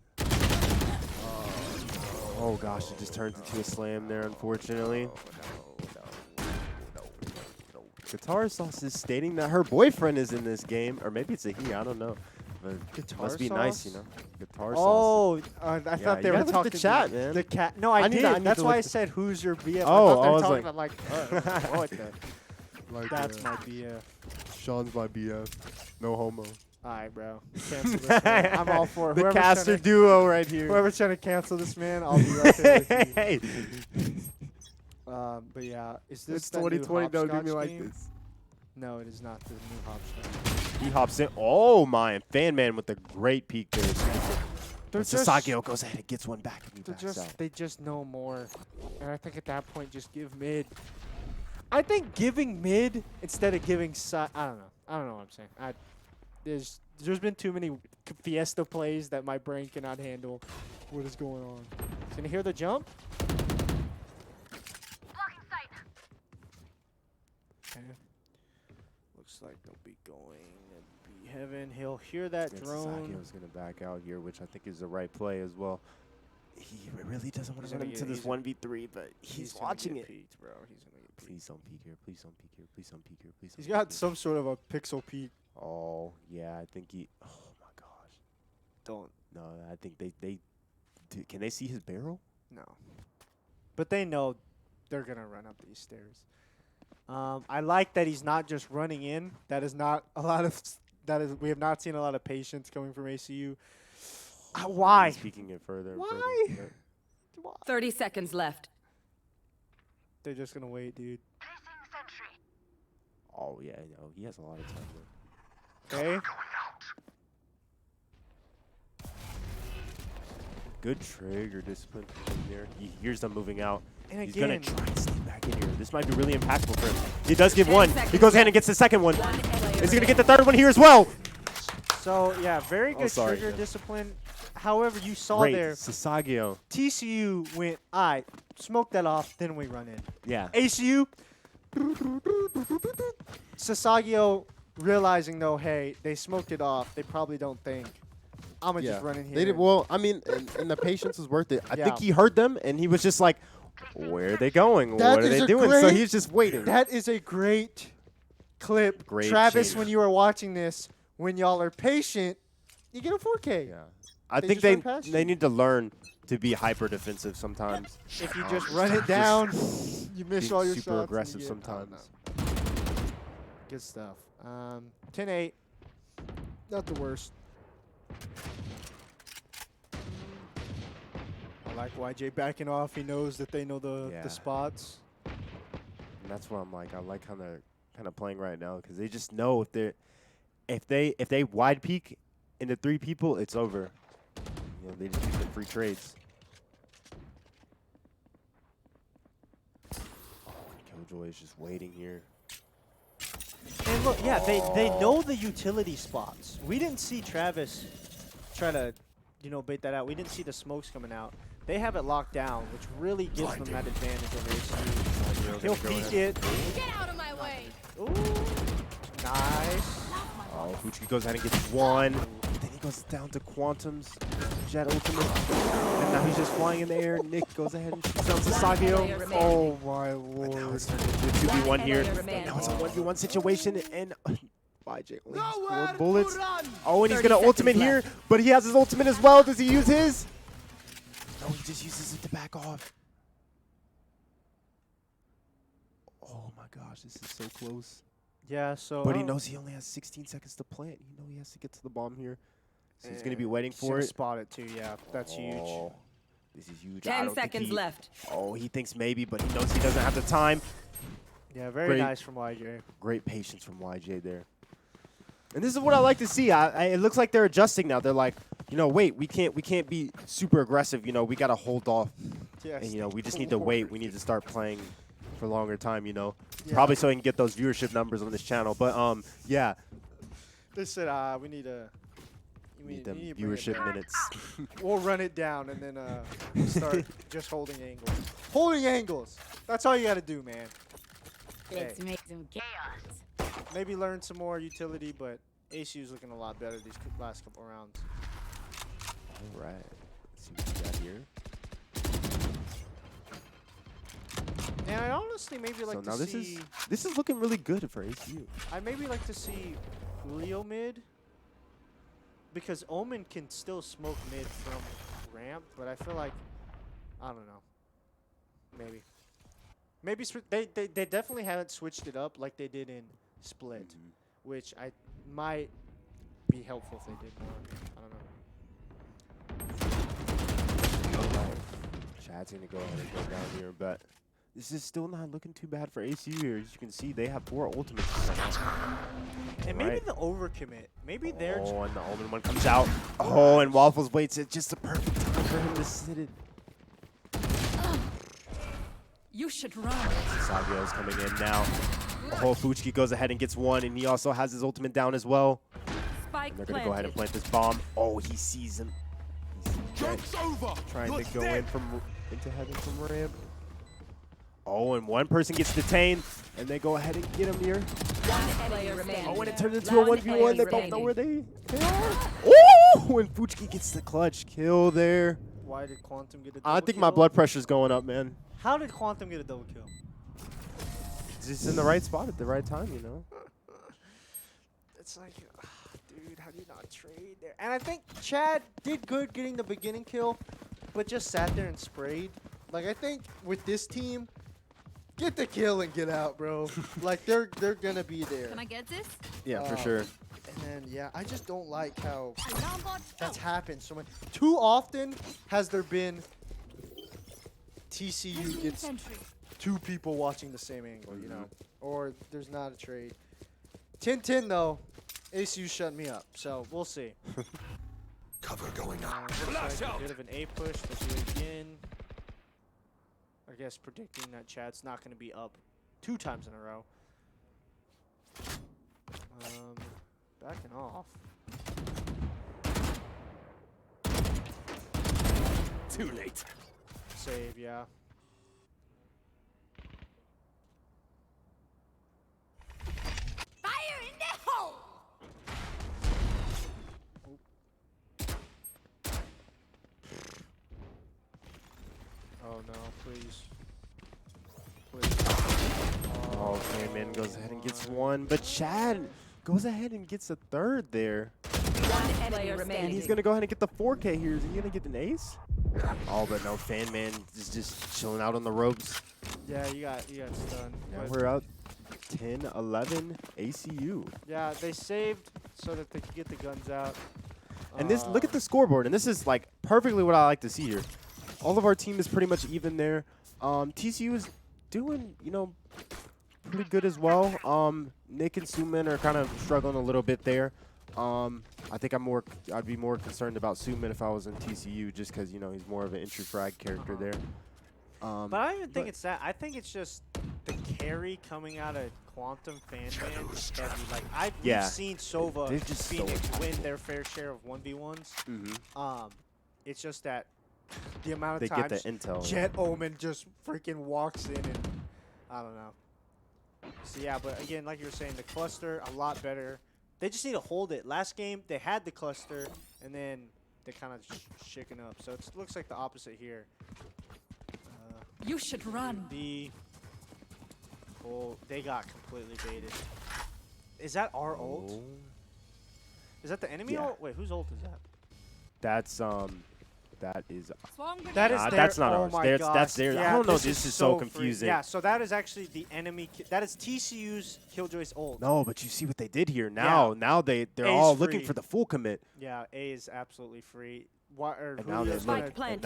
Oh gosh, it just turns into a slam there, unfortunately. Guitar Sauce is stating that her boyfriend is in this game, or maybe it's a he, I don't know. But Guitar must be nice, Sauce? you know. Guitar Sauce. Oh, I Yeah, thought they you were gotta look at talking the chat, man. The cat. No, I, I need did. to- I need That's to why look I at- said, "Who's your BF?" Oh, I thought they I were was talking like- about like, Like that's my BF. Sean's my BF. No homo. All right, bro. Cancel this man. I'm all for it. The Whoever's caster trying to- duo right here. Whoever's trying to cancel this man, I'll be right there with you. Hey, But yeah, is this it's that new 2020. Don't do me hopscotch like game? this. No, it is not the new hopscotch. He hops in. Oh my! And Fan Man with a great peek there. They're But Sasageo goes ahead and gets one back and he They're backs out. just, they just know more. And I think at that point, just give mid. I think giving mid instead of giving side. I don't know. I don't know what I'm saying. There's been too many Fiesta plays that my brain cannot handle. What is going on? Can you hear the jump? Blocking sight. Okay. Looks like they'll be going and be heaven. He'll hear that And drone. Sasageo's going to back out here, which I think is the right play as well. He really doesn't want He's to run gonna into get- this he's- 1v3, but he's gonna watching get it. peeked, bro. He's gonna get peeked. Please don't peek here. Please don't peek here. Please don't peek here. Please don't He's peek got here. some sort of a pixel peek. Oh, yeah, I think he... Oh, my gosh. Don't. No, I think they can they see his barrel? No. But they know they're going to run up these stairs. I like that he's not just running in. That is not a lot of... we have not seen a lot of patience coming from ACU. Why? He's peeking it further and Why? further. 30 seconds left. They're just going to wait, dude. Placing sentry. Oh, yeah, no, he has a lot of time there. Okay? Good trigger discipline from him there. He hears them moving out. And He's going again, to try and sneak back in here. This might be really impactful for him. He does get 10 one. He seconds goes ahead left. and gets the second one. One player Is he going to get the third one here as well? so yeah, very Oh, good sorry, trigger yeah. discipline. However, you saw Great. there, Sasagio. TCU went, all right, smoke that off, then we run in. Yeah. ACU, Sasagio realizing though, hey, they smoked it off. They probably don't think I'm gonna just run in here. They did well. I mean, and the patience was worth it. I Yeah. think he heard them, and he was just like, "Where are they going? That What are is they a doing?" So great- he's just waiting. That is a great clip. Great Travis, change. when you are watching this, when y'all are patient, you get a 4K. Yeah. I They think just run past they you. need to learn to be hyper defensive sometimes. If you just run it down, you miss Being all your super shots. and aggressive you get- I don't sometimes. know. Good stuff. 10-8. Not the worst. I like YJ backing off. He knows that they know the Yeah. spots. And that's why I'm like, I like how they're kind of playing right now because they just know if they wide peek into 3 people, it's over. You know, they just use the free trades. Oh, Killjoy is just waiting here. And look, yeah, they know the utility spots. We didn't see Travis try to, bait that out. We didn't see the smokes coming out. They have it locked down, which really gives them that advantage over ACU. He'll peek it. Get out of my way. Ooh, nice. Oh, Fuchi goes ahead and gets 1. Then he goes down to Quantum's Jet Ultimate. And now he's just flying in the air. Nick goes ahead and shoots down Sasagio. Oh my Now lord. it's turned into a 2v1 here. player remaining. Now it's a 1v1 situation, and YJ only has 4 Nowhere bullets. to run. Oh, and he's 30 going to ultimate seconds here, left. but he has his ultimate as well. Does he use his? No, he just uses it to back off. Oh my gosh, this is so close. Yeah, so. But he knows he only has 16 seconds to plant. You know he has to get to the bomb here. So he's going to be waiting He's for gonna it. spot it too, yeah. That's huge. Oh, this is huge. I 10 don't think seconds he- left. Oh, he thinks maybe, but he knows he doesn't have the time. Yeah, very Great. nice from YJ. Great patience from YJ there. And this is what I like to see. It looks like they're adjusting now. They're like, wait, we can't be super aggressive. We got to hold off. Yes. And, we just need to wait. We need to start playing for a longer time, Yeah. Probably so we can get those viewership numbers on this channel. But, yeah, They said, we need a. we need them you need to bring it viewership back. minutes. We'll run it down and then we'll start just holding angles. Holding angles. That's all you got to do, man. Let's Hey. make some chaos. Maybe learn some more utility, but ACU's looking a lot better these last couple rounds. All right. Let's see what we got here. And I honestly maybe like So to now see. this is looking really good for ACU. I maybe like to see Julio mid, because Omen can still smoke mid from ramp, but I feel like I don't know. Maybe they definitely haven't switched it up like they did in Split, which I might be helpful if they did more. I don't know. Chad's going to go ahead and go down here, but this is still not looking too bad for ACU here. As you can see, they have 4 ultimates. And maybe Right. the overcommit. Maybe they're. Oh, and the Omen one comes out. Oh, and Waffles waits at just the perfect time for him to sit it. You should run. Sagio's coming in now. Oh, Fuchiki goes ahead and gets 1, and he also has his ultimate down as well. Spike And they're going to go ahead and planted. plant this bomb. Oh, he sees him. He sees Joke's over. trying You're to go dead. into heaven from ramp. Oh, and one person gets detained, and they go ahead and get him here. One player remaining. Oh, and it turns into a One 1v1. They player both know where remaining. they are. Oh, and Fuchiki gets the clutch kill there. why did Quantum get a double I think kill? my blood pressure's going up, man. How did Quantum get a double kill? Just in the right spot at the right time, you know. It's like, dude, how do you not trade there? And I think Chad did good getting the beginning kill, but just sat there and sprayed. Like, I think with this team, get the kill and get out, bro. Like, they're gonna be there. Can I get this? Yeah, for sure. And then, yeah, I just don't like how Alarm bot. that's happened so much. Too often has there been TCU gets Sentry. 2 people watching the same angle, you know, or there's not a trade. 10-10 though, ACU shut me up, so we'll see. Cover going up. Looks like a bit of an A push. They'll do it again. I guess predicting that Chad's not going to be up 2 times in a row. Backing off. Too late. Save, yeah. Fire in the hole. Oh no, please. Please. Oh, Fan goes ahead and gets 1, but Chad goes ahead and gets a 3rd there. One enemy And remaining. he's gonna go ahead and get the 4K here. Is he gonna get an ace? Oh, but no, Fan is just chilling out on the ropes. Yeah, you got stunned. Now but we're up 10-11 ACU. yeah, they saved so that they could get the guns out. And this, look at the scoreboard, and this is like perfectly what I like to see here. All of our team is pretty much even there. TCU is doing, you know, pretty good as well. Nick and Suman are kind of struggling a little bit there. I think I'd be more concerned about Suman if I was in TCU, just because, you know, he's more of an entry frag character there. But I don't even think it's that. I think it's just the carry coming out of Quantum Fan is heavy. Like we've seen Sova They're just so Phoenix attacking. win their fair share of 1v1s. It's just that the amount They of get times the intel. Jet Omen just freaking walks in and I don't know. So yeah, but again, like you were saying, the cluster a lot better. They just need to hold it. Last game they had the cluster and then they kind of shaken up. So it looks like the opposite here. You should run. Oh, they got completely baited. Is that our ult? Oh. Is that the enemy Yeah. ult? Wait, whose ult is that? That is. Swarm grenade. That is Nah, their, that's not oh ours. my That's gosh. theirs. I Yeah, don't know, this this is so free. confusing. Yeah, so that is actually the enemy. That is TCU's Killjoy's ult. No, but you see what they did here. Now they're A's all looking free. for the full commit. Yeah, A is absolutely free. Why, And now they Julio's look. gonna- Spike planted.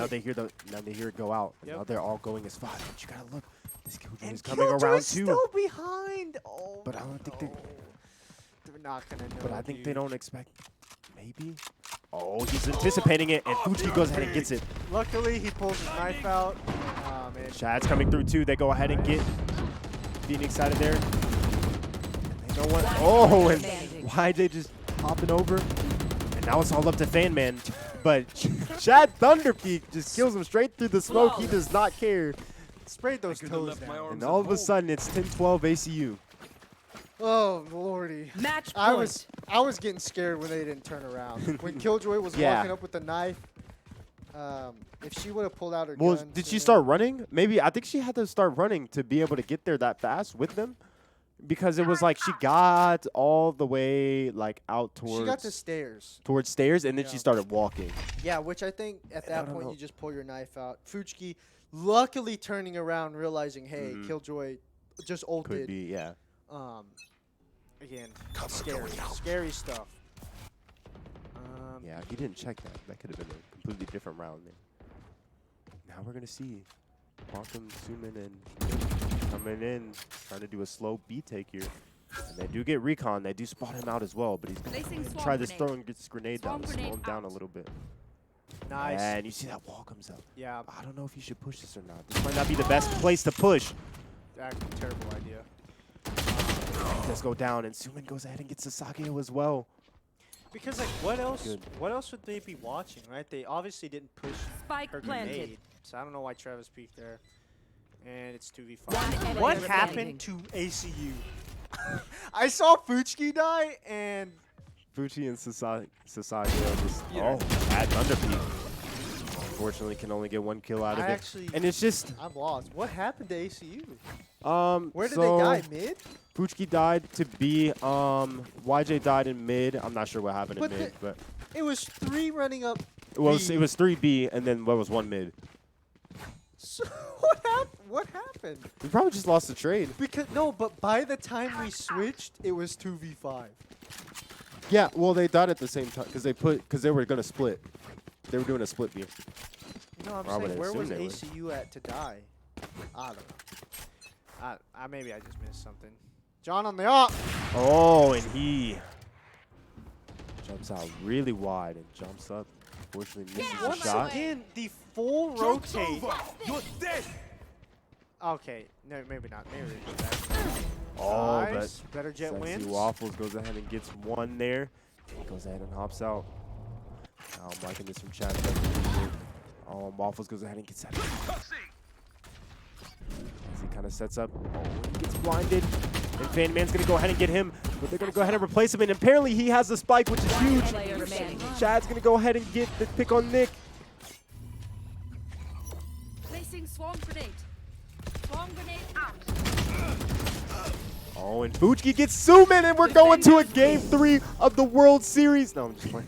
Now they hear it go out. And Yep. now they're all going as 5. But you gotta look. This Killjoy and is coming around Killjoy's too. still behind. Oh, But I don't think they're not gonna know. But I think they dude. don't expect. Maybe. Oh, he's anticipating it, and Fuji goes ahead and gets it. Luckily, he pulls his knife out. Oh man. Chad's coming through too. They go ahead and get Phoenix out of there. And they know what? Oh, and why they just popping over? And now it's all up to Fan Man. But Chad Thunderpeak just kills him straight through the smoke. He does not care. Sprayed those could've toes left my down. arms And all of a sudden, it's 10-12 ACU. Oh lordy. Match point. I was getting scared when they didn't turn around. When Killjoy was Yeah. walking up with the knife, if she would have pulled out her Well, gun did she sooner- start running? Maybe. I think she had to start running to be able to get there that fast with them. Because it was like she got all the way like out towards She got the stairs. towards stairs, and then she Yeah. started walking. Yeah, which I think at that don't point know. you just pull your knife out. Fujiki luckily turning around, realizing, hey, Mhm. Killjoy just Could ulted. be, yeah. Again, Cover scary, going out. scary stuff. Yeah, he didn't check that. That could have been a completely different round there. Now we're gonna see Quantum, Suman, and coming in, trying to do a slow B take here. And they do get recon. They do spot him out as well, but he's Placing gonna swarm try this grenade. throwing this grenade Swarm down to slow him grenade down a out. little bit. Nice. And you see that wall comes up. Yeah, I don't know if you should push this or not. This might not be the best place to push. actually, terrible idea. He does go down, and Suman goes ahead and gets the Sakeo as well. Because like, what else? Good. What else would they be watching, right? They obviously didn't push Spike her planted. grenade, so I don't know why Travis peeked there. And it's 2v5. One enemy What remaining. happened to ACU? I saw Fuchiki die, and Fuchi and Sasageo just, Yeah. oh, bad Thunderpeak. unfortunately can only get 1 kill out of I it. actually, And it's just I'm lost. What happened to ACU? Where did so they die? Mid? Fuchki died to B. YJ died in mid. I'm not sure what happened But in mid, but It was 3 running up. it was B. 3B and then what was 1 mid. So what happened? What happened? We probably just lost the trade. Because no, but by the time we switched, it was 2v5. Yeah, well they died at the same time because they were gonna split. They were doing a split B. No, I'm Or I would saying where assume was they would. ACU at to die? I don't know. Maybe I just missed something. John on the op. Oh, and he jumps out really wide and jumps up. Unfortunately, misses the Once shot. again, the full rotate. You're dead. Okay, no, maybe not. Maybe we do that. Oh, Nice. Better Jet Sexy wins. Waffles goes ahead and gets 1 there. He goes ahead and hops out. Now I'm liking this from chat. Waffles goes ahead and gets that. As he kind of sets up. Oh, he gets blinded. And Fan Man's going to go ahead and get him. But they're going to go ahead and replace him. And apparently he has the spike, which is huge. Player remaining. Chad's going to go ahead and get the pick on Nick. Placing swarm grenade. Swarm grenade out. Oh, and Fuchki gets Suman, and we're going to a Game 3 of the World Series. No, I'm just playing.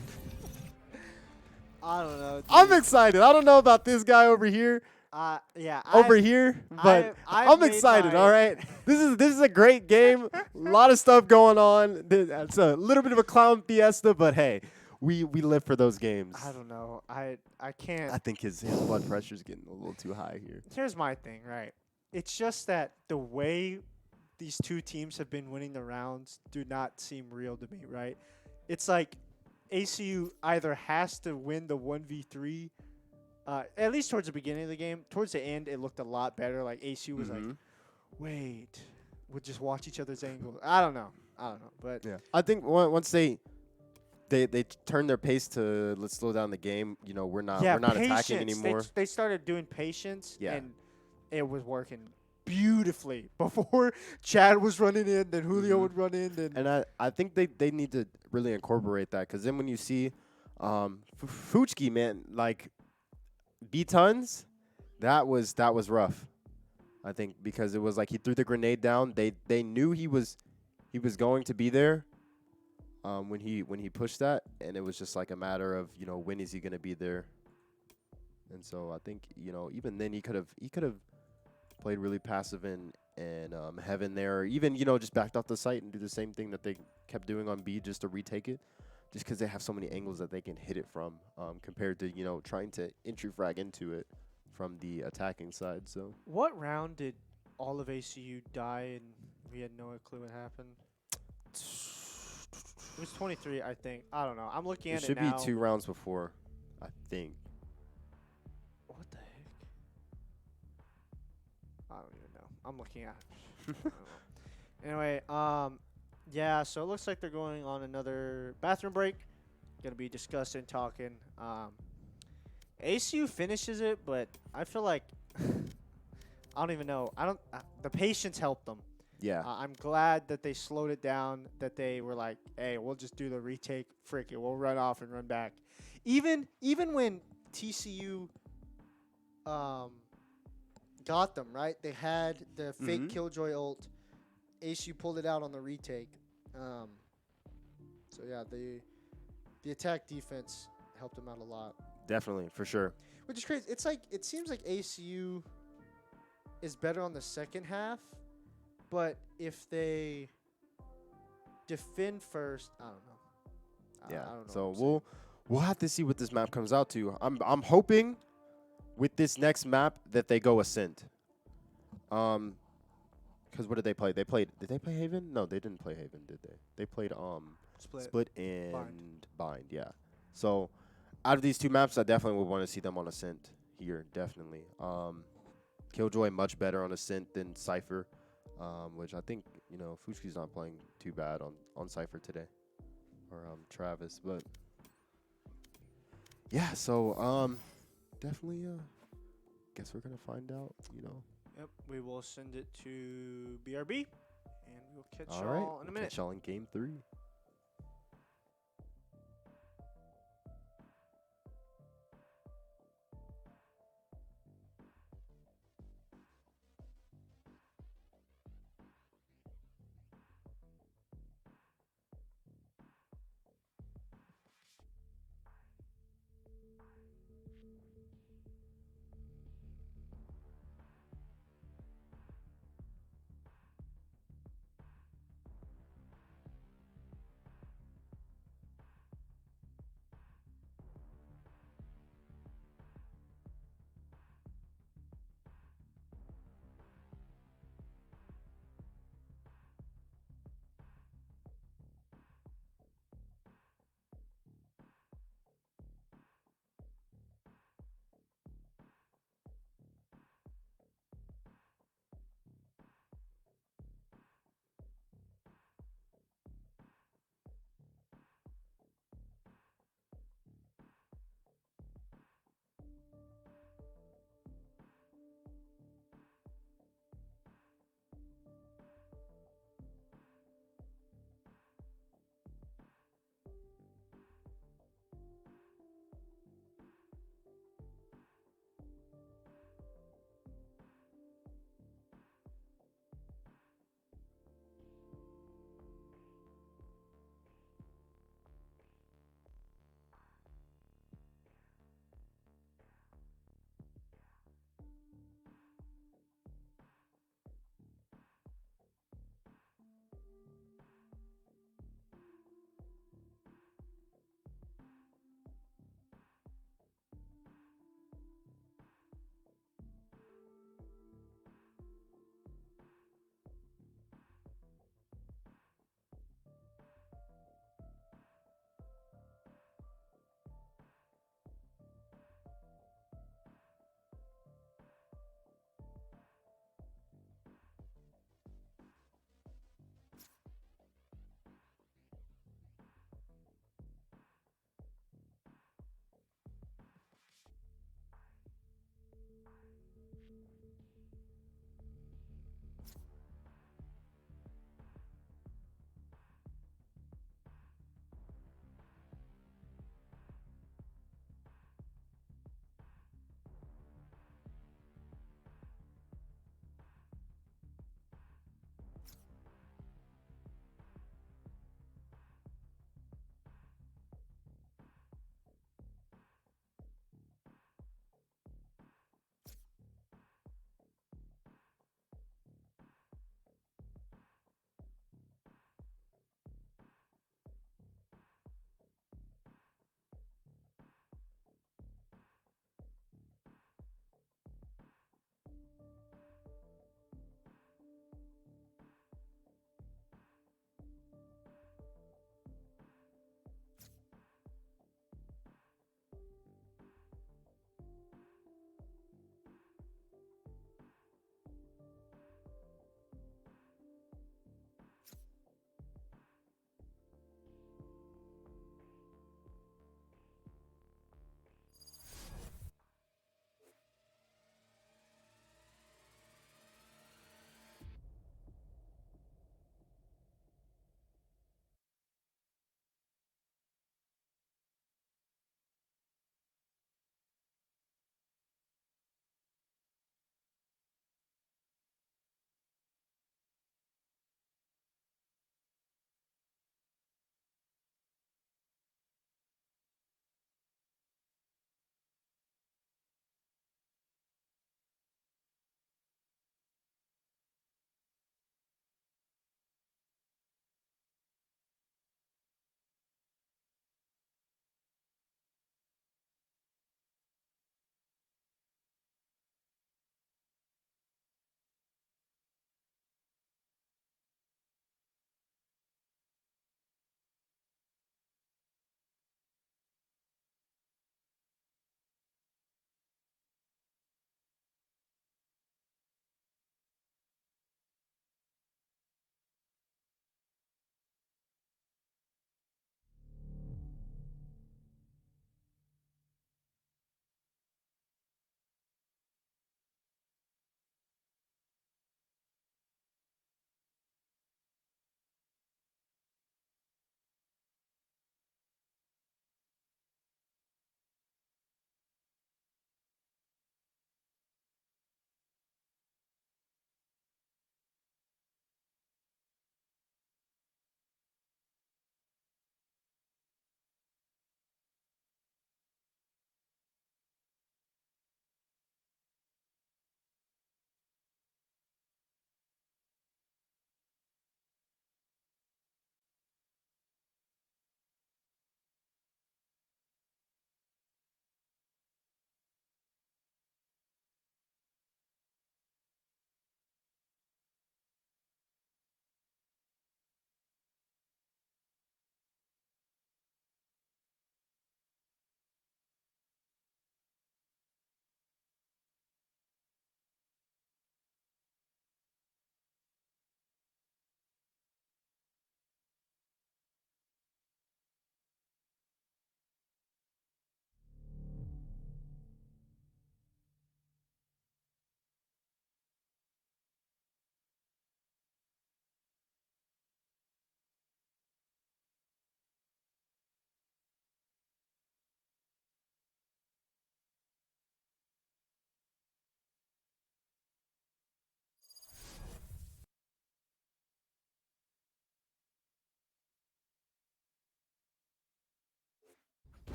I don't know. Dude. I'm excited. I don't know about this guy over here. Yeah. Over here, but I'm made excited. my- All right, this is a great game. A lot of stuff going on. It's a little bit of a clown fiesta, but hey, we live for those games. I don't know. I can't. I think his blood pressure's getting a little too high here. Here's my thing, right? It's just that the way these two teams have been winning the rounds do not seem real to me, right? It's like ACU either has to win the 1v3, at least towards the beginning of the game. Towards the end, it looked a lot better. Like ACU was like, wait, we'll just watch each other's angles. I don't know, but Yeah, I think once they turn their pace to let's slow down the game. You know, we're not attacking patience. anymore. They started doing patience, Yeah. and it was working beautifully. Before Chad was running in, then Julio would run in, then And I think they need to really incorporate that, because then when you see Fuchki, man, like B-Tons, that was rough. I think because it was like he threw the grenade down. They knew he was going to be there when he pushed that, and it was just like a matter of, you know, when is he going to be there. And so I think, you know, even then he could have played really passive in Heaven there, or even, you know, just backed off the site and do the same thing that they kept doing on B just to retake it, just because they have so many angles that they can hit it from, compared to, you know, trying to entry frag into it from the attacking side. So what round did all of ACU die and we had no clue what happened? It was 23, I think. I don't know. I'm looking it at it should now. be 2 rounds before, I think. What the heck? I don't even know. I'm looking at it. I don't know. Anyway, yeah, so it looks like they're going on another bathroom break. Gonna be discussing, talking. ACU finishes it, but I feel like I don't even know. The patience helped them. Yeah. I'm glad that they slowed it down, that they were like, hey, we'll just do the retake. Frick it. We'll run off and run back. Even when TCU got them, right? They had the fake Killjoy ult. ACU pulled it out on the retake. So, yeah, the attack defense helped them out a lot. Definitely, for sure. Which is crazy. It seems like ACU is better on the second half, but if they defend first, I don't know. Yeah. I don't know So what I'm saying. we'll have to see what this map comes out to. I'm hoping with this next map that they go Ascent. Because what did they play? Did they play Haven? No, they didn't play Haven, did they? They played Split and Bind. Yeah. So out of these 2 maps, I definitely would want to see them on Ascent here, definitely. Killjoy much better on Ascent than Cypher, which I think, you know, Fuchki's not playing too bad on Cypher today, or Travis, but yeah. So definitely, guess we're gonna find out, you know. Yep, we will send it to BRB, and we'll catch All y'all right, in a minute. catch y'all in Game 3.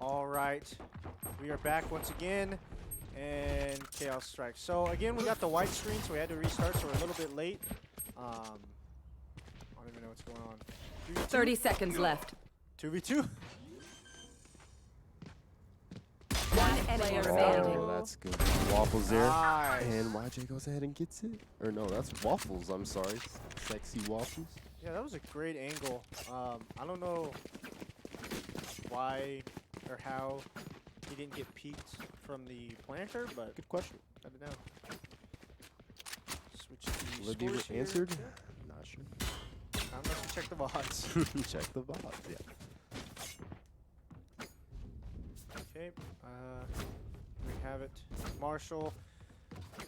All right, we are back once again, and Chaos Strike. So again, we got the white screen, so we had to restart, so we're a little bit late. I don't even know what's going on. 3v2? 30 seconds left. 2v2? One player remaining. Oh, that's good. Waffles there. Nice. And YJ goes ahead and gets it. Or no, that's Waffles, I'm sorry. Sexy Waffles. Yeah, that was a great angle. I don't know why or how he didn't get peeked from the planter, but Good question. I don't know. Switch the Libby scores here. answered? Not sure. Unless you check the VODs. Check the VOD, yeah. Okay, we have it. Marshall,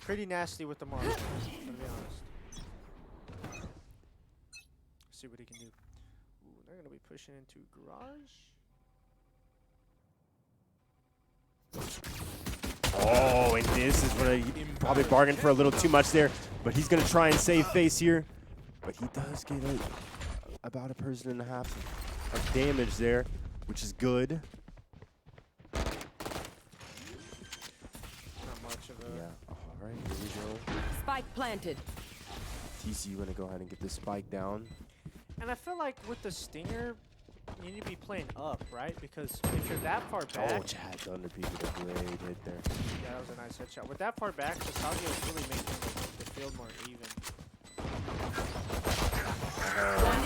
pretty nasty with the Marshall, to be honest. See what he can do. Ooh, they're gonna be pushing into garage. Oh, and this is where he probably bargained for a little too much there, but he's gonna try and save face here. But he does get about 1.5 person of damage there, which is good. Not much of a. Yeah. All right, here we go. Spike planted. TCU gonna go ahead and get this spike down. And I feel like with the Stinger, you need to be playing up, right? Because if you're that far back. Oh, Chad Thunder Peak with a great hit there. Yeah, that was a nice headshot. With that far back, Sasagi was really making the field more even.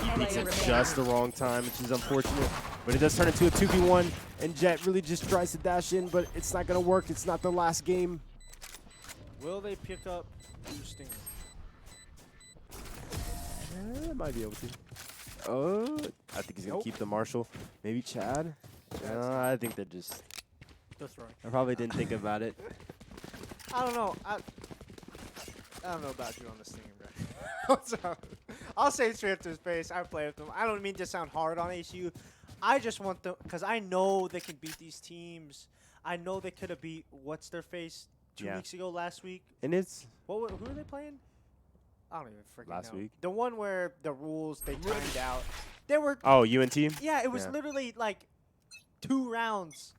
He beats it just the wrong time, which is unfortunate. But it does turn into a 2v1, and Jet really just tries to dash in, but it's not going to work. It's not the last game. Will they pick up new Stinger? Might be able to. Oh, I think he's going to keep the Marshall. Maybe Chad? I think they're just... They're throwing. I probably didn't think about it. I don't know. I don't know about you on the Stinger, bro. So, I'll say it straight to his face. I play with them. I don't mean to sound hard on ACU. I just want them, because I know they can beat these teams. I know they could have beat what's their face 2 weeks ago, last week. And it's... Who were they playing? I don't even freaking Last know. week? The one where the rules, they timed out. They were... Oh, UNT? Yeah, it was Yeah. literally like 2 rounds,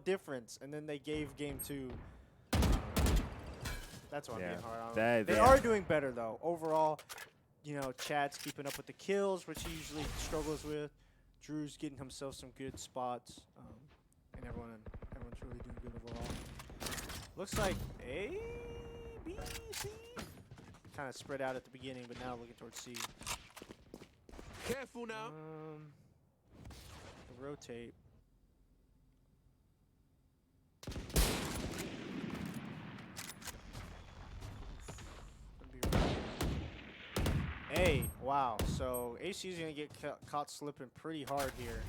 difference. And then they gave game 2. That's what I'm being hard on them. They are doing better, though. Overall, Chad's keeping up with the kills, which he usually struggles with. Drew's getting himself some good spots. And everyone's really doing good overall. Looks like A, B, C. Kind of spread out at the beginning, but now looking towards C. Careful now. Rotate. Hey, wow. So AC is going to get caught slipping pretty hard here.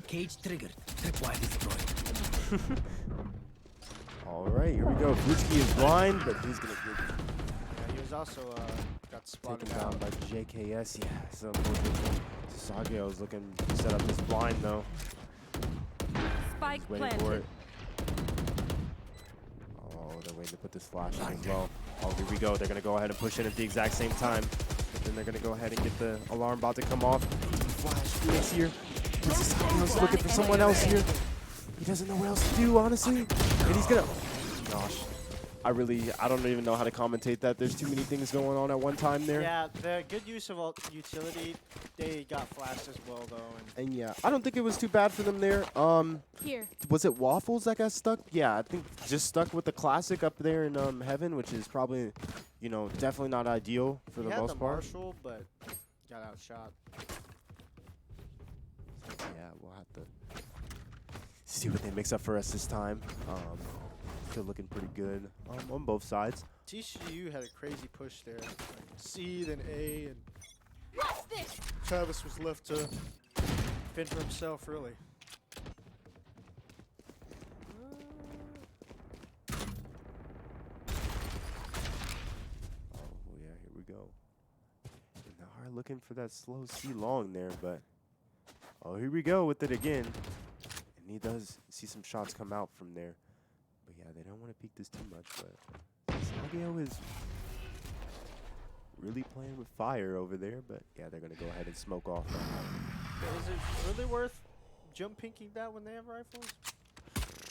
Cage triggered. Tripwire destroyed. All right, here we go. Flutsky is blind, but he's going to get Yeah, he was also got spotted taken down out. by JKS. Yeah, so unfortunate. Sasageo was looking to set up this blind, though. Spike He's waiting for planted. it. Oh, they're waiting to put this flash in as well. Oh, here we go. They're going to go ahead and push in at the exact same time. But then they're going to go ahead and get the alarm about to come off. Flash Phoenix here. Sasageo's looking for someone else here. He doesn't know what else to do, honestly. And he's going to... Gosh. I don't even know how to commentate that. There's too many things going on at one time there. Yeah, the good use of utility. They got flashed as well, though. And yeah, I don't think it was too bad for them there. Here. Was it Waffles that got stuck? Yeah, I think just stuck with the classic up there in Heaven, which is probably, definitely not ideal for the most part. Marshall, but got outshot. Yeah, we'll have to see what they mix up for us this time. Still looking pretty good on both sides. TCU had a crazy push there. Like C, then A, and Travis was left to fend for himself, really. Oh, yeah, here we go. And they are looking for that slow C long there, but... Oh, here we go with it again. And he does see some shots come out from there. But yeah, they don't want to peek this too much, but Sasageo is really playing with fire over there. But yeah, they're going to go ahead and smoke off. Is it really worth jump pinking that when they have rifles?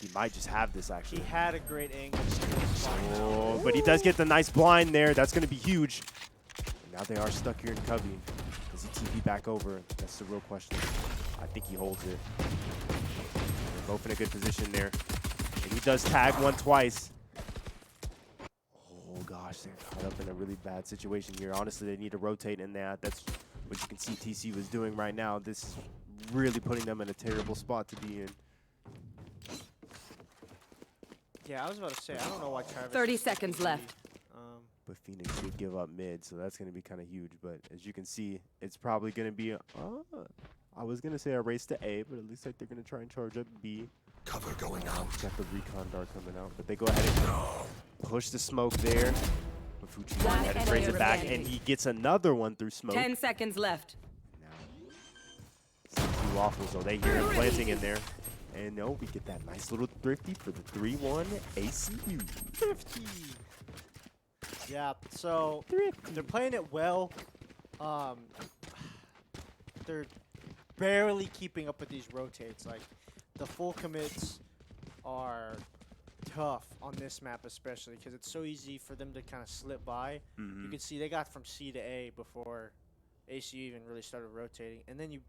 He might just have this He actually. had a great angle. Oh, but he does get the nice blind there. That's going to be huge. And now they are stuck here in Cubby. Does he TP back over? That's the real question. I think he holds it. They're both in a good position there. And he does tag one twice. Oh gosh, they're caught up in a really bad situation here. Honestly, they need to rotate in that. That's what you can see TC was doing right now. This is really putting them in a terrible spot to be in. Yeah, I was about to say, I don't know why Travis. 30 is seconds TP. left. But Phoenix did give up mid, so that's going to be kind of huge. But as you can see, it's probably going to be, I was going to say a race to A, but it looks like they're going to try and charge up B. Cover going out. Got the recon dart coming out, but they go ahead and push the smoke there. But Fuchi goes ahead and trades it back, and he gets another one through smoke. 10 seconds left. Now, CQ waffles, so they hear him planting in there. And no, we get that nice little thrifty for the 3-1 ACU. Thrifty. Yeah, so they're playing it well. They're barely keeping up with these rotates. Like, the full commits are tough on this map especially because it's so easy for them to kind of slip by. You can see they got from C to A before ACU even really started rotating. And then you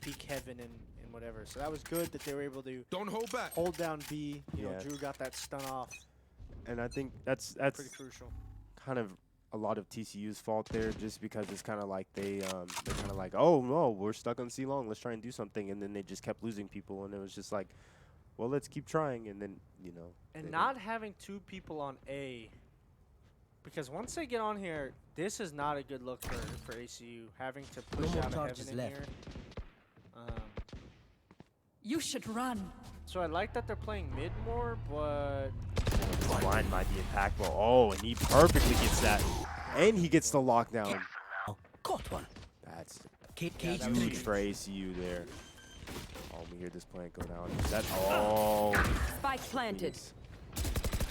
peek heaven and whatever. So that was good that they were able to Don't hold back. hold down B. You know, Yeah. Drew got that stun off. And I think that's Pretty crucial. kind of a lot of TCU's fault there, just because it's kind of like they're kind of like, oh no, we're stuck on C long, let's try and do something, and then they just kept losing people, and it was just like, well, let's keep trying, and then And not having two people on A, because once they get on here, this is not a good look for ACU having to push more out a charges heaven in left. here. You should run. So I like that they're playing mid more, but this blind might be impactful. Oh, and he perfectly gets that, and he gets the lockdown. Oh, caught one. That's Cage that was huge huge. for ACU there. Oh, we hear this plant go down. That Spike planted. Phoenix.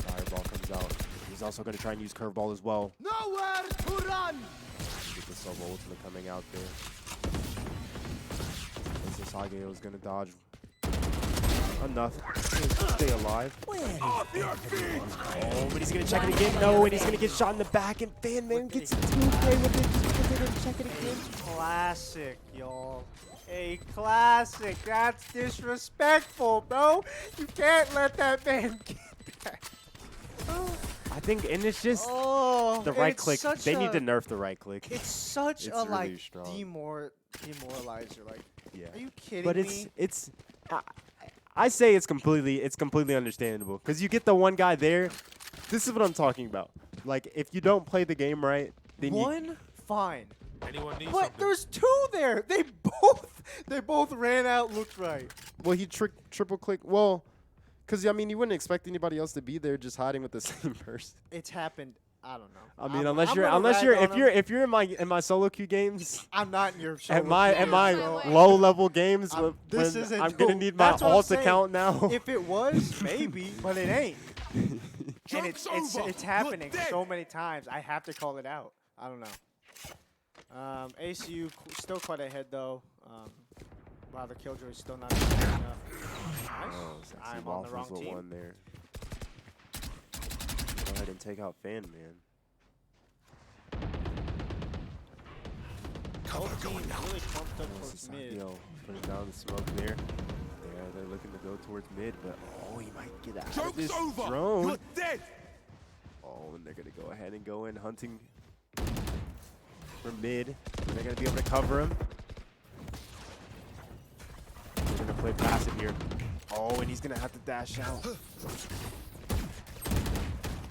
Fireball comes out. He's also going to try and use curveball as well. Nowhere to run. Get the solo ultimate coming out there. Sasage was going to dodge enough to stay alive. Off your feet. Oh, but he's going to check it again. No, and he's going to get shot in the back, and Fanman gets 2K with it just because they didn't check it again. classic, y'all. A classic. That's disrespectful, bro. You can't let that man get back. I think, and it's just Oh, the right it's click. such They a- need to nerf the right click. It's such It's a really like strong. demoralizer. Like, Yeah. are you kidding But me? I say it's completely understandable, because you get the one guy there. This is what I'm talking about. Like, if you don't play the game right, then One, fine. Anyone needs But something? there's two there. They both ran out, looked right. well, he triple click. Well, because I mean, you wouldn't expect anybody else to be there just hiding with the same person. It's happened. I don't know. I mean, I'm unless you're gonna rag on him. if you're in my solo queue games, I'm not in your show. at my so- low level games, this when isn't I'm gonna cool. need my That's what I'm alt saying. account now. If it was, maybe, but it ain't. And Joke's it's over. happening You're dead. so many times. I have to call it out. I don't know. ACU still quite ahead though. Wow, the killjoy's still not enough. Nice. Oh, Sexy I'm on the Waffles wrong with team. one there. Go ahead and take out Fan Man. Cover going out. Really pumped up Oh, towards mid. Sasagio putting down the smoke there. They're looking to go towards mid, but oh, he might get out of Joke's this over. drone. You're dead. Oh, and they're gonna go ahead and go in hunting for mid. They're gonna be able to cover him. They're gonna play passive here. Oh, and he's gonna have to dash out.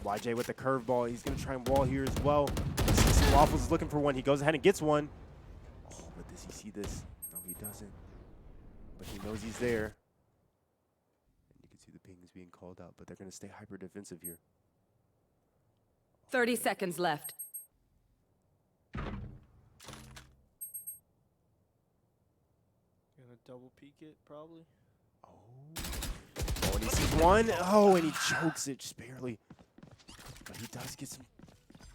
YJ with the curveball. He's gonna try and wall here as well. Sexy Waffles is looking for one. He goes ahead and gets one. Oh, but does he see this? No, he doesn't. But he knows he's there. And you can see the pings being called out, but they're gonna stay hyper defensive here. 30 seconds left. Gonna double peek it probably. Oh, and he sees one. Oh, and he chokes it just barely. But he does get some.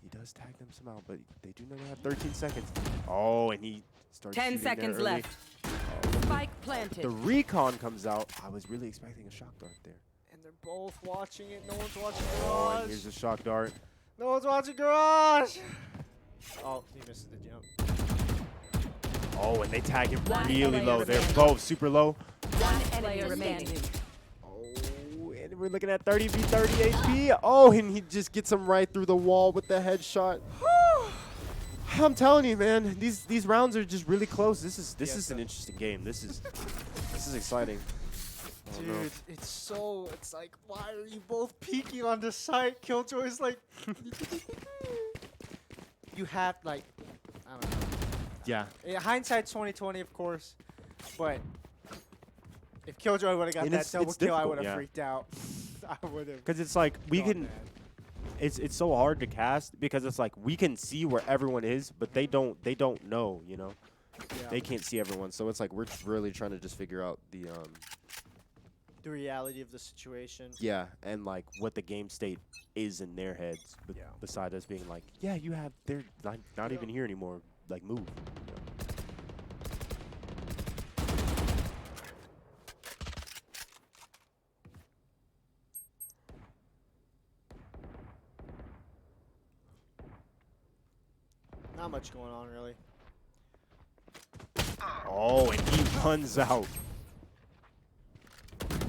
He does tag them somehow, but they do know they have 13 seconds. Oh, and he starts 10 shooting there seconds early. left. Spike planted. The recon comes out. I was really expecting a shock dart there. And they're both watching it. No one's watching Oh, and Garage. here's the shock dart. No one's watching Garage. Oh, he misses the jump. Oh, and they tag him One really player low. They're remaining. both super low. One enemy remaining. Oh, and we're looking at 30 v 30 HP. Oh, and he just gets him right through the wall with the headshot. I'm telling you, man, these rounds are just really close. This is an interesting game. This is exciting. Oh, no. Dude, it's like, why are you both peeking on the site? Killjoy's like, you have, like, I don't know. Yeah. Hindsight 2020, of course, but if Killjoy would have got And that double it's kill, I difficult, would have yeah. freaked out. I would have. Because it's like we gone can. mad. It's so hard to cast because it's like we can see where everyone is, but they don't know, you know. Yeah. They can't see everyone, so it's like we're really trying to just figure out the The reality of the situation. yeah, and like what the game state is in their heads. But Yeah. besides us being like, yeah, you have they're not even here anymore. Like move. You know? Not much going on, really. Oh, and he runs out.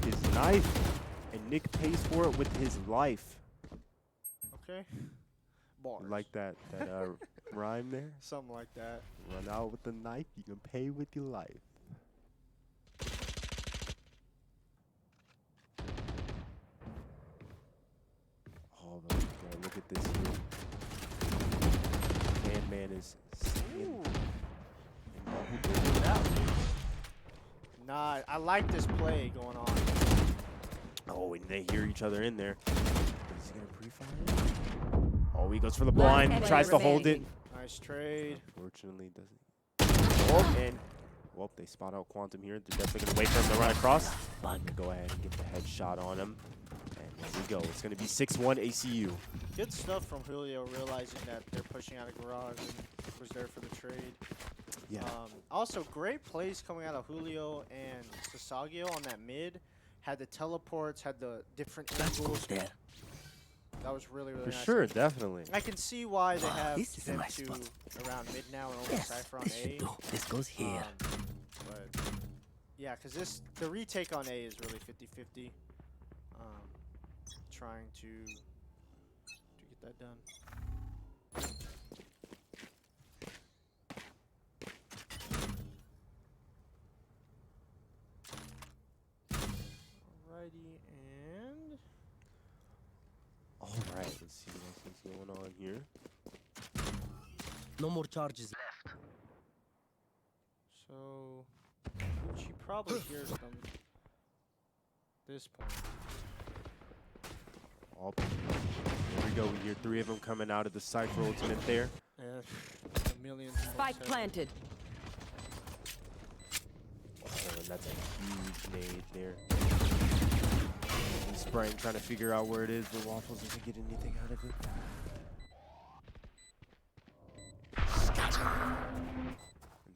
His knife, and Nick pays for it with his life. Okay. Bars. Like that rhyme there. Something like that. Run out with the knife, you can pay with your life. Oh, look at this here. Man is singing. Nah, I like this play going on. Oh, and they hear each other in there. Is he gonna pre-fire? Oh, he goes for the One blind, enemy tries to hold it. remaining. Nice trade. Unfortunately, doesn't. Oh, and well, they spot out Quantum here. They're definitely gonna wait for him to run across. Go ahead and get the headshot on him. And here we go. It's gonna be 6-1 ACU. Good stuff from Julio, realizing that they're pushing out of Garage and was there for the trade. Yeah. Also, great plays coming out of Julio and Sasagio on that mid. Had the teleports, had the different angles. there. That was really, really For nice. sure, definitely. I can see why they have this is a them nice two spot. around mid now and only Yes, Cypher on this A. should do. This goes here. But yeah, because the retake on A is really 50-50. Trying to get that done. Alrighty, and All right, let's see what else is going on here. No more charges left. so she probably hears them this point. Oh, here we go. We hear 3 of them coming out of the Cypher ultimate there. And a million. Spike planted. Oh, and that's a huge nade there. He's spraying, trying to figure out where it is, but Waffles doesn't get anything out of it. And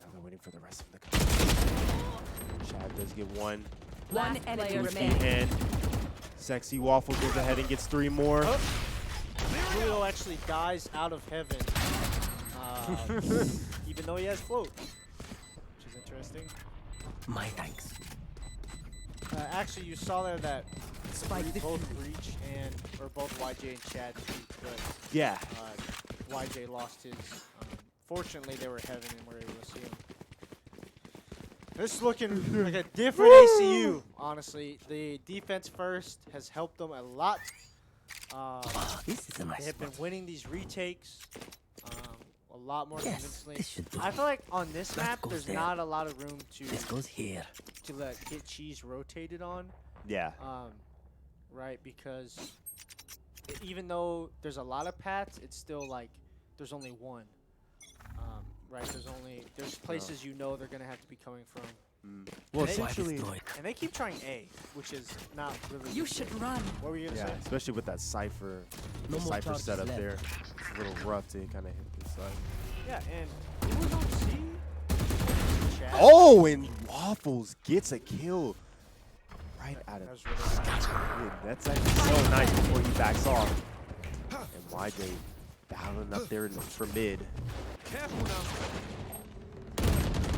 now they're waiting for the rest of them to come. Chad does get one. One enemy Goofy remaining. and Sexy Waffle goes ahead and gets 3 more. Julio actually dies out of heaven, even though he has float, which is interesting. My thanks. Actually, you saw there that Spike both Breach and or both YJ and Chad peaked, but Yeah. YJ lost his. Fortunately, they were heaven and were able to see him. This is looking like a different ACU, honestly. The defense first has helped them a lot. This is a nice They have been spot. winning these retakes a lot more Yes, convincingly. this should do. I feel like on this That map, goes there's there. not a lot of room This goes here. to get cheese rotated on. Yeah. Right, because even though there's a lot of paths, it's still like there's only one. Right, there's places you know they're gonna have to be coming from. Well, They- essentially, Destroyed. And they keep trying A, which is not really. You should run. What were you gonna yeah, say? especially with that Cypher, No the more Cypher charges setup left. there. It's a little rough to kind of hit this side. Yeah, and people don't see Oh, and Waffles gets a kill right out of That was really mid. That's actually so nice before he backs off. And YJ battling up there for mid. Careful now.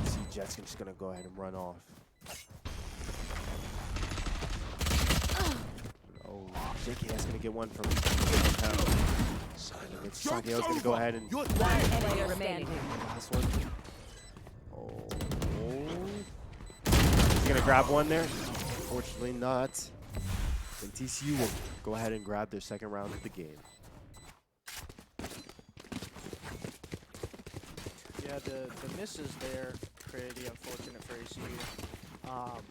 See, Jet's just gonna go ahead and run off. Oh, JK's gonna get one from Pound. Sageo's gonna go ahead and One player remaining. last one. Oh. He's gonna grab one there. Unfortunately not. And TCU will go ahead and grab their second round of the game. Yeah, the misses there pretty unfortunate for ACU.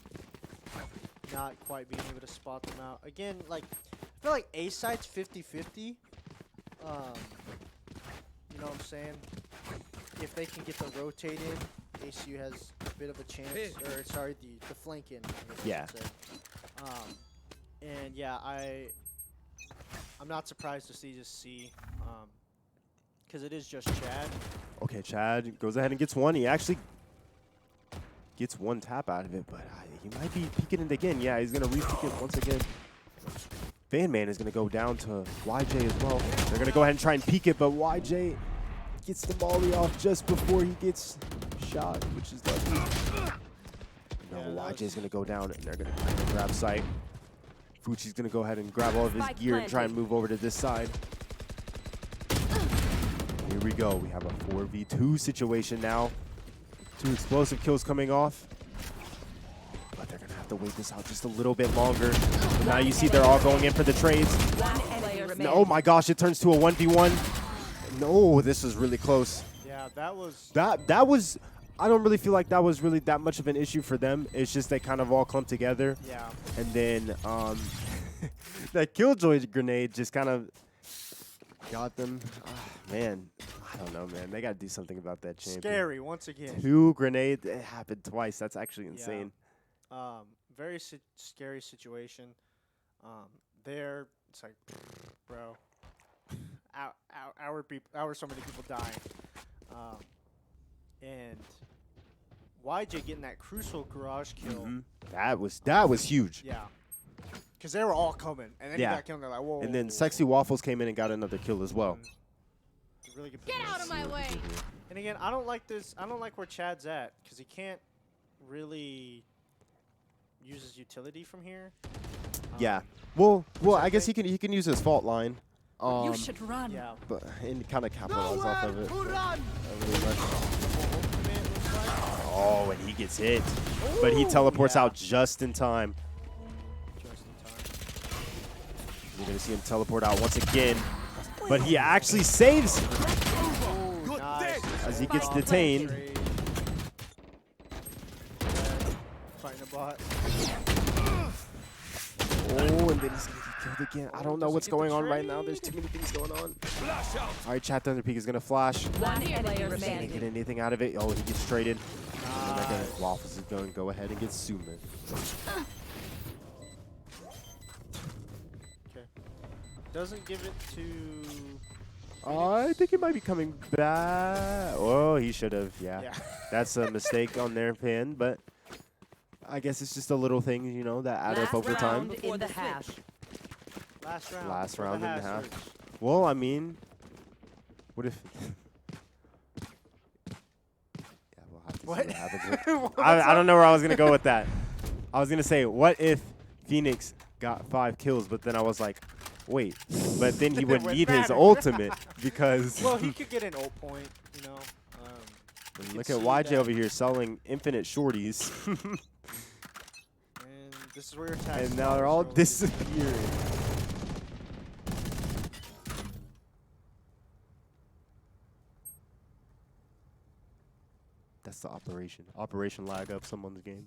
Not quite being able to spot them out. Again, like I feel like A side's 50-50. You know what I'm saying? If they can get the rotate in, ACU has a bit of a chance. Or sorry, the flank in. I guess I Yeah. should say. And yeah, I'm not surprised to see just C, because it is just Chad. Okay, Chad goes ahead and gets one. He actually gets one tap out of it, but he might be peeking it again. Yeah, he's going to re-peek it once again. Fan Man is going to go down to YJ as well. They're going to go ahead and try and peek it, but YJ gets the volley off just before he gets shot, which is lucky. No, Yeah, YJ is going to go down, and they're going to grab sight. Fuchi's going to go ahead and grab all of his gear and try and move over to this side. Here we go. We have a 4v2 situation now. 2 explosive kills coming off. But they're going to have to wait this out just a little bit longer. But now you see they're all going in for the trades. One player remaining. No, oh my gosh, it turns to a 1v1. No, this was really close. Yeah, that was. That was, I don't really feel like that was really that much of an issue for them. It's just they kind of all clumped together. Yeah. And then that Killjoy grenade just kind of got them. Man, I don't know, man. They got to do something about that champion. Scary once again. 2 grenades. It happened twice. That's actually insane. Very scary situation. There, it's like, bro, so many people dying. And YJ getting that crucial garage kill. That was huge. Yeah. Because they were all coming. And then Yeah. he got killed and they're like, whoa. And then Sexy Waffles came in and got another kill as well. Really good Get out of my way. And again, I don't like this. I don't like where Chad's at because he can't really use his utility from here. Yeah. Well, I guess he can use his fault line. You should run. Yeah. But and kind of capitalize off of it. To run. Really much. Oh, and he gets hit. But he teleports yeah. out just in time. Just in time. You're going to see him teleport out once again. But he actually saves Oh, nice. as he gets detained. Fighting a bot. Oh, and then he's going to get killed again. I don't know what's going on right now. There's too many things going on. All right, Chat Thunder Peak is going to flash. One player Can't get remaining. anything out of it. Oh, he gets traded. And they're gonna, Waffles is going to go ahead and get Suman. Okay. Doesn't give it to. I think he might be coming back. Oh, he should have. Yeah. Yeah. That's a mistake on their pin, but I guess it's just a little thing, you know, that add up over time. Round in the half. Last round. Last for the round and a half. hazards. Well, I mean, what if? Yeah, we'll have to see what happens. I don't know where I was gonna go with that. I was gonna say, what if Phoenix got 5 kills, but then I was like, wait, but then he would Wouldn't need his matter. ultimate because. Well, he could get an ult point, you know. And you look could at see YJ that. over here selling infinite shorties, And this is where your attacks. and now they're all slowly disappearing. That's the operation lag up someone's game.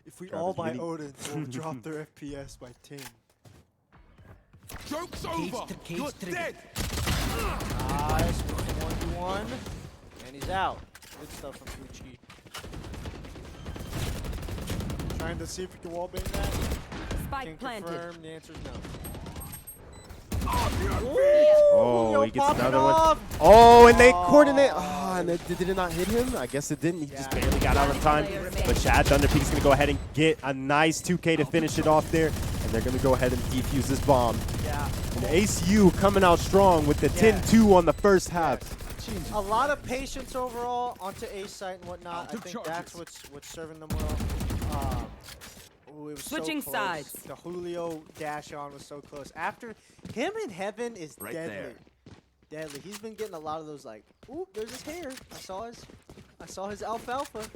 If we Travis, all buy you need- Odins, we'll drop their FPS by 10. Joke's over. cage You're trigger. dead. Nice. 1v1. And he's out. Good stuff from Fuchi. Trying to see if we can wallbang that. Spike Can planted. confirm. The answer is no. Oh, Yo, he gets popping another off. one. Oh, and they Oh. coordinate. Oh, and did it not hit him? I guess it didn't. He just Yeah. barely got out of time. But Chad Thunderpeak's going to go ahead and get a nice 2K to finish it off there. And they're going to go ahead and defuse this bomb. Yeah. And ACU coming out strong with the Yeah. 10-2 on the first half. A lot of patience overall onto A site and whatnot. Out I of think that's charges. what's serving them well. Ooh, it was Switching so close. sides. The Julio dash on was so close. After him in heaven is Right deadly. there. Deadly. He's been getting a lot of those like, ooh, there's his hair. I saw his alfalfa.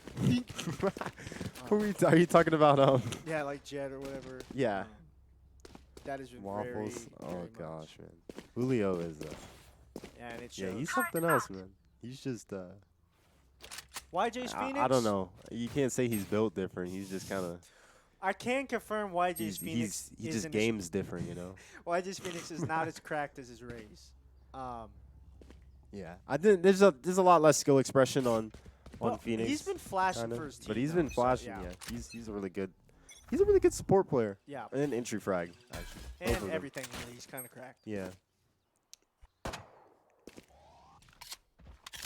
Are you talking about Yeah, like Jet or whatever. Yeah. That has been Waffles? very, Oh very much. gosh, man. Julio is Yeah, and it yeah, shows. he's something else, man. He's just YJ's Phoenix. I don't know. You can't say he's built different. He's just kind of I can confirm YJ's Phoenix he isn't just as- games different, you know. YJ's Phoenix is not as cracked as his Rays. Yeah, I didn't. There's a lot less skill expression on Well, Phoenix. He's been flashing kinda, for his team. but he's though, been so, flashing. yeah. Yeah, he's a really good support player Yeah. and entry frag actually. Both of And them. everything, really. He's kind of cracked. Yeah.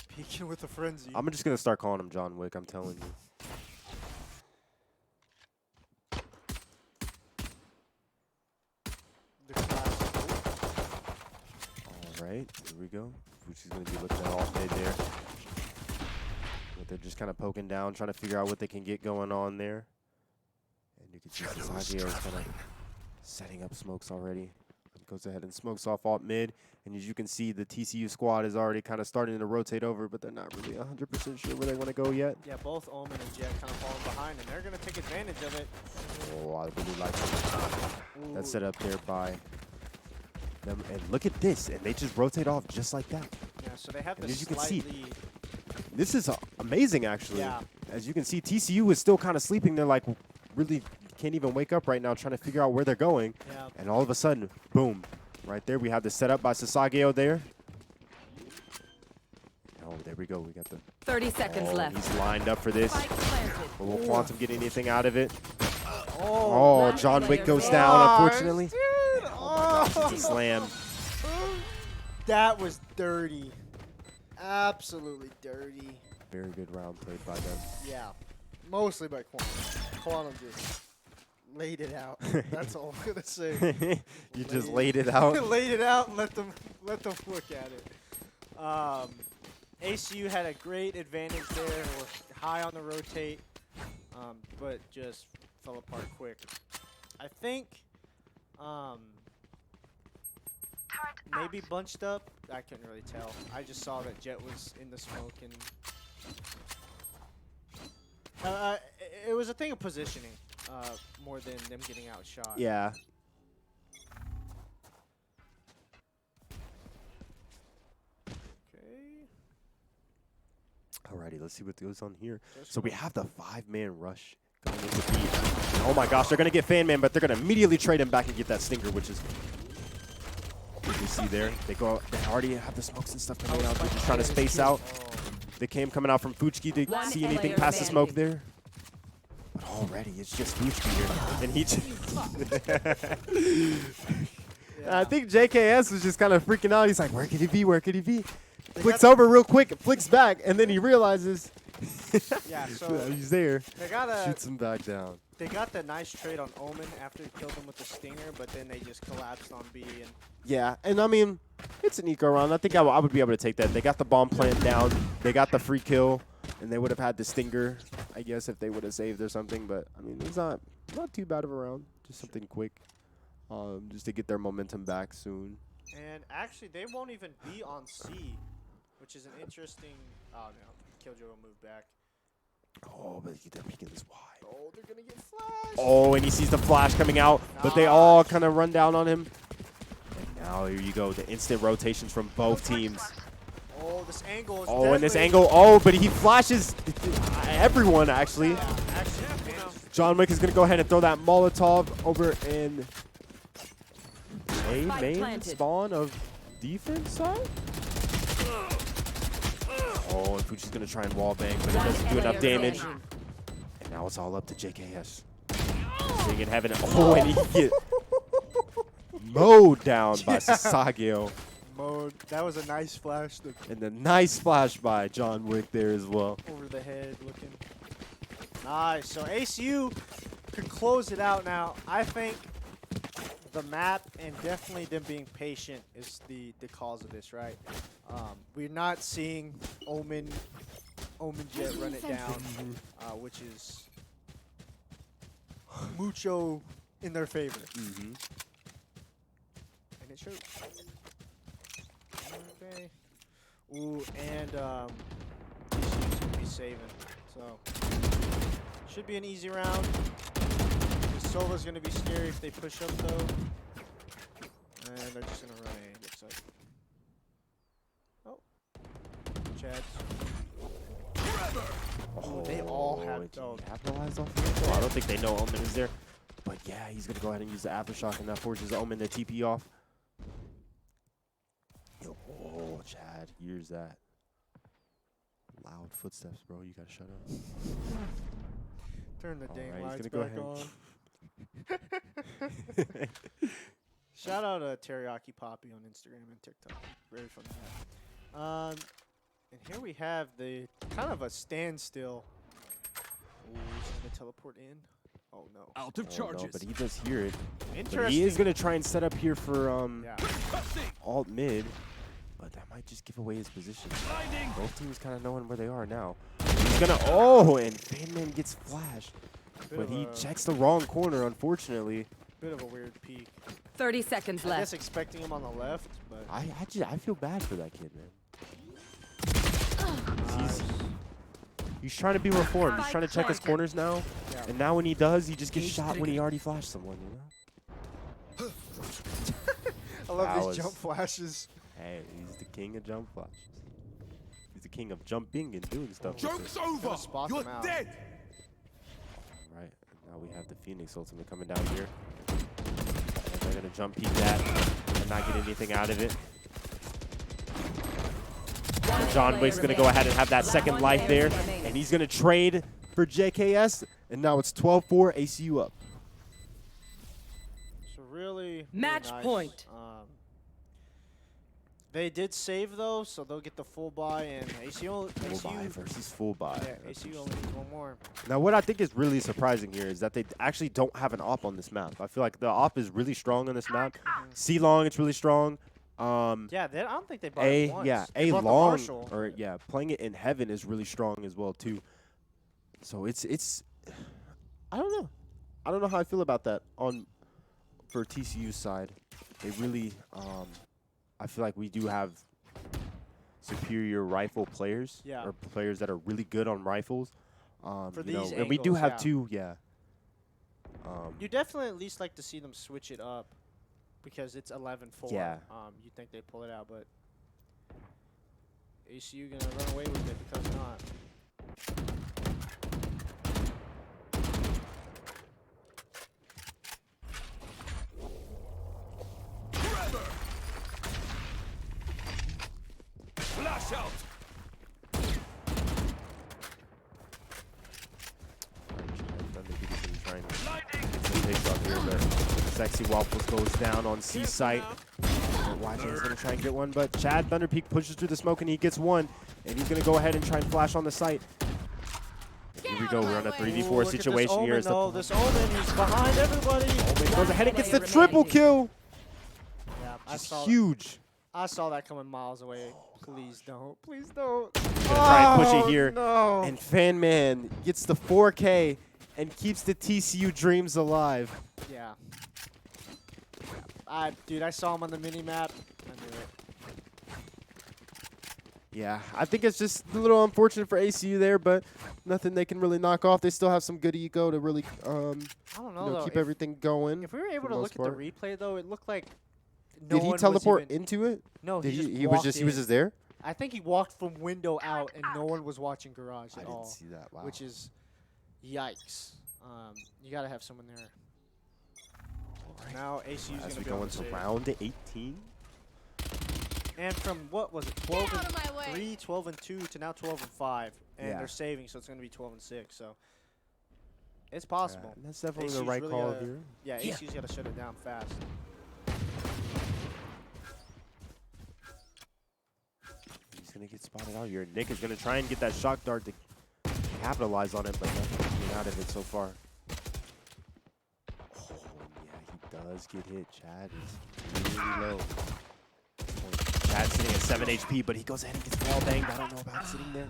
Peeking with a frenzy. I'm just gonna start calling him John Wick. I'm telling you. The classic. All right, here we go. Fuchi's gonna be looking at off mid there. But they're just kind of poking down, trying to figure out what they can get going on there. And you can see Sasagio kind of setting up smokes already. Goes ahead and smokes off alt mid. And as you can see, the TCU squad is already kind of starting to rotate over, but they're not really 100% sure where they want to go yet. Yeah, both Omen and Jet kind of falling behind, and they're going to take advantage of it. Oh, I really like that. That's Ooh. set up there by them. And look at this. And they just rotate off just like that. Yeah, so they have And the as you can slight see, lead. This is amazing, actually. Yeah. As you can see, TCU is still kind of sleeping. They're like, really can't even wake up right now, trying to figure out where they're going. Yeah. And all of a sudden, boom. Right there, we have the setup by Sasageo there. Oh, there we go. We got the 30 seconds left. He's lined up for this. Spike planted. But will Quantum get anything out of it? Oh, Oh, last John Wick player goes standing. down, unfortunately. Dude, Oh my gosh, it's a slam. That was dirty. Absolutely dirty. Very good round played by them. Yeah. Mostly by Quantum. Quantum just laid it out. That's all I'm going to say. You just laid it out. Laid it out and let them look at it. ACU had a great advantage there. Were high on the rotate, but just fell apart quick. I think maybe bunched up. I couldn't really tell. I just saw that Jet was in the smoke, and it was a thing of positioning more than them getting outshot. Yeah. Okay. Alrighty, let's see what goes on here. Just So we have the 5-man rush going into B. Oh my gosh, they're going to get Fan Man, but they're going to immediately trade him back and get that Stinger, which is... You see there, they already have the smokes and stuff coming out. They're just trying to space out. The came coming out from Fuchki. They One see anything player past the smoke standing. there. But already, it's just Fuchki here. And he I think JKS was just kind of freaking out. He's like, where could he be? Where could he be? Flicks over real quick, flicks back, and then he realizes Yeah, so he's there. they got Shoots him back down. They got the nice trade on Omen after he killed him with the Stinger, but then they just collapsed on B. And Yeah, and I mean, it's an eco round. I think I would be able to take that. They got the bomb plant down. They got the free kill, and they would have had the Stinger, I guess, if they would have saved or something. But, I mean, it's not too bad of a round. Just something quick, just to get their momentum back soon. And actually, they won't even be on C, which is an interesting. Oh no, Killjoy will move back. Oh, but they're peeking this wide. Oh, they're gonna get flashed. Oh, and he sees the flash coming out, but they all kind of run down on him. And now here you go, the instant rotations from both teams. Oh, this angle is. Oh, and this deadly. angle. Oh, but he flashes everyone, actually. Yeah, actually, John Wick is going to go ahead and throw that Molotov over in a Spike main planted. spawn of defense side. Oh, and Fuchi's going to try and wall bang, but it doesn't do enough damage. And now it's all up to JKS. Sing in heaven. Oh, and he get mowed down by Sasageo. mode. That was a nice flash. And the nice splash by John Wick there as well. Over the head looking. Nice. So ACU could close it out now. I think the map and definitely them being patient is the cause of this, right? We're not seeing Omen Jet run it down, which is mucho in their favor. And it shows. Okay. Ooh, and he's gonna be saving. So should be an easy round. The Sova's gonna be scary if they push up though. And they're just gonna run A, looks like. Oh. Chad. Oh, they all have to capitalize off of it. I don't think they know Omen is there. But yeah, he's gonna go ahead and use the aftershock, and that forces Omen to TP off. Oh, Chad, here's that. Loud footsteps, bro. You gotta shut up. Turn the dang Alright, lights he's gonna back on. Shout out to Teriyaki Poppy on Instagram and TikTok. Very funny app. And here we have the kind of a standstill. Ooh, he's gonna teleport in. Oh no. Out of charges. No, but he does hear it. But Interesting. he is gonna try and set up here for Yeah. alt mid. But that might just give away his position. Blinding. Both teams kind of knowing where they are now. He's gonna, oh, and Fanman gets flashed. Bit But of he a- checks the wrong corner, unfortunately. Bit of a weird peek. 30 seconds I guess left. expecting him on the left, but I feel bad for that kid, man. He's trying to be reformed. He's trying to check his corners now. yeah. And now when he does, he just gets shot when he already flashed someone, you know? I love That these was- jump flashes. Hey, he's the king of jump flashes. He's the king of jumping and doing stuff. with Joke's it. over. spot You're them out. dead. All right, and now we have the Phoenix ultimate coming down here. And they're gonna jump peek that and not get anything out of it. And John Wick's gonna go ahead and have that second life there, and he's gonna trade for JKS, and now it's 12-4, ACU up. So really Match nice. point. They did save though, so they'll get the full buy, and ACU, Full buy versus full buy. yeah, That's ACU only needs one more. Now, what I think is really surprising here is that they actually don't have an op on this map. I feel like the op is really strong on this map. C-Long, it's really strong. Yeah, I don't think they bought it once. They A bought the long, Marshall. or yeah, playing it in heaven is really strong as well too. So it's, I don't know. I don't know how I feel about that for TCU's side. They really, I feel like we do have superior rifle players, Yeah. or players that are really good on rifles. For you know, these and we do angles, have yeah. two, yeah. You definitely at least like to see them switch it up because it's 11-4. Yeah. You think they pull it out, but ACU gonna run away with it because not. Flash out. Sexy Waffles goes down on C site. YJ's gonna try and get one, but Chad Thunderpeak pushes through the smoke and he gets one. And he's gonna go ahead and try and flash on the site. Here we go, we're on a 3v4 Ooh, situation here. This Omen, this Omen, he's behind everybody. Omen goes ahead and gets the Player triple remaining. kill. Yeah, Just huge. I saw that coming miles away. Please don't. Please don't. Gonna try and push it here. No. And Fanman gets the 4K and keeps the TCU dreams alive. Yeah. Dude, I saw him on the mini map. I knew it. Yeah, I think it's just a little unfortunate for ACU there, but nothing they can really knock off. They still have some good ego to really I don't know, though. keep everything going. If we were able for to the look most at the replay, though, it looked like no Did he one was teleport even- into it? No, Did he just he walked was in. just there? I think he walked from window out, and no one was watching garage I at didn't all. see that. Wow. Which is, yikes. You gotta have someone there. Now ACU's as gonna we be go able into to save. round 18. And from what was it, 12 out of my way. and 3, 12 and 2 to now 12 and 5, and Yeah. they're saving, so it's gonna be 12 and 6. So it's possible. And that's definitely the ACU's right really call gotta- here. Yeah, ACU's gotta shut it down fast. gonna get spotted out here. Nick is gonna try and get that shock dart to capitalize on it, but nothing coming out of it so far. Oh, yeah, he does get hit. Chad is really low. Chad's sitting at 7 HP, but he goes ahead and gets wall banged. I don't know about sitting there.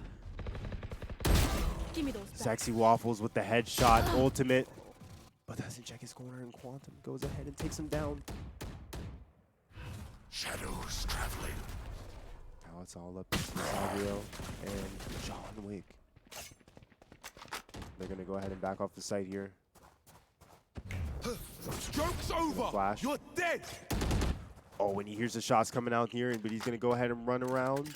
Give me those back. Sexy Waffles with the headshot ultimate, but doesn't check his corner, and Quantum goes ahead and takes him down. Shadows traveling. Now it's all up to Savio and John Wick. They're gonna go ahead and back off the site here. Joke's over. Flash. You're dead. Oh, and he hears the shots coming out here, but he's gonna go ahead and run around.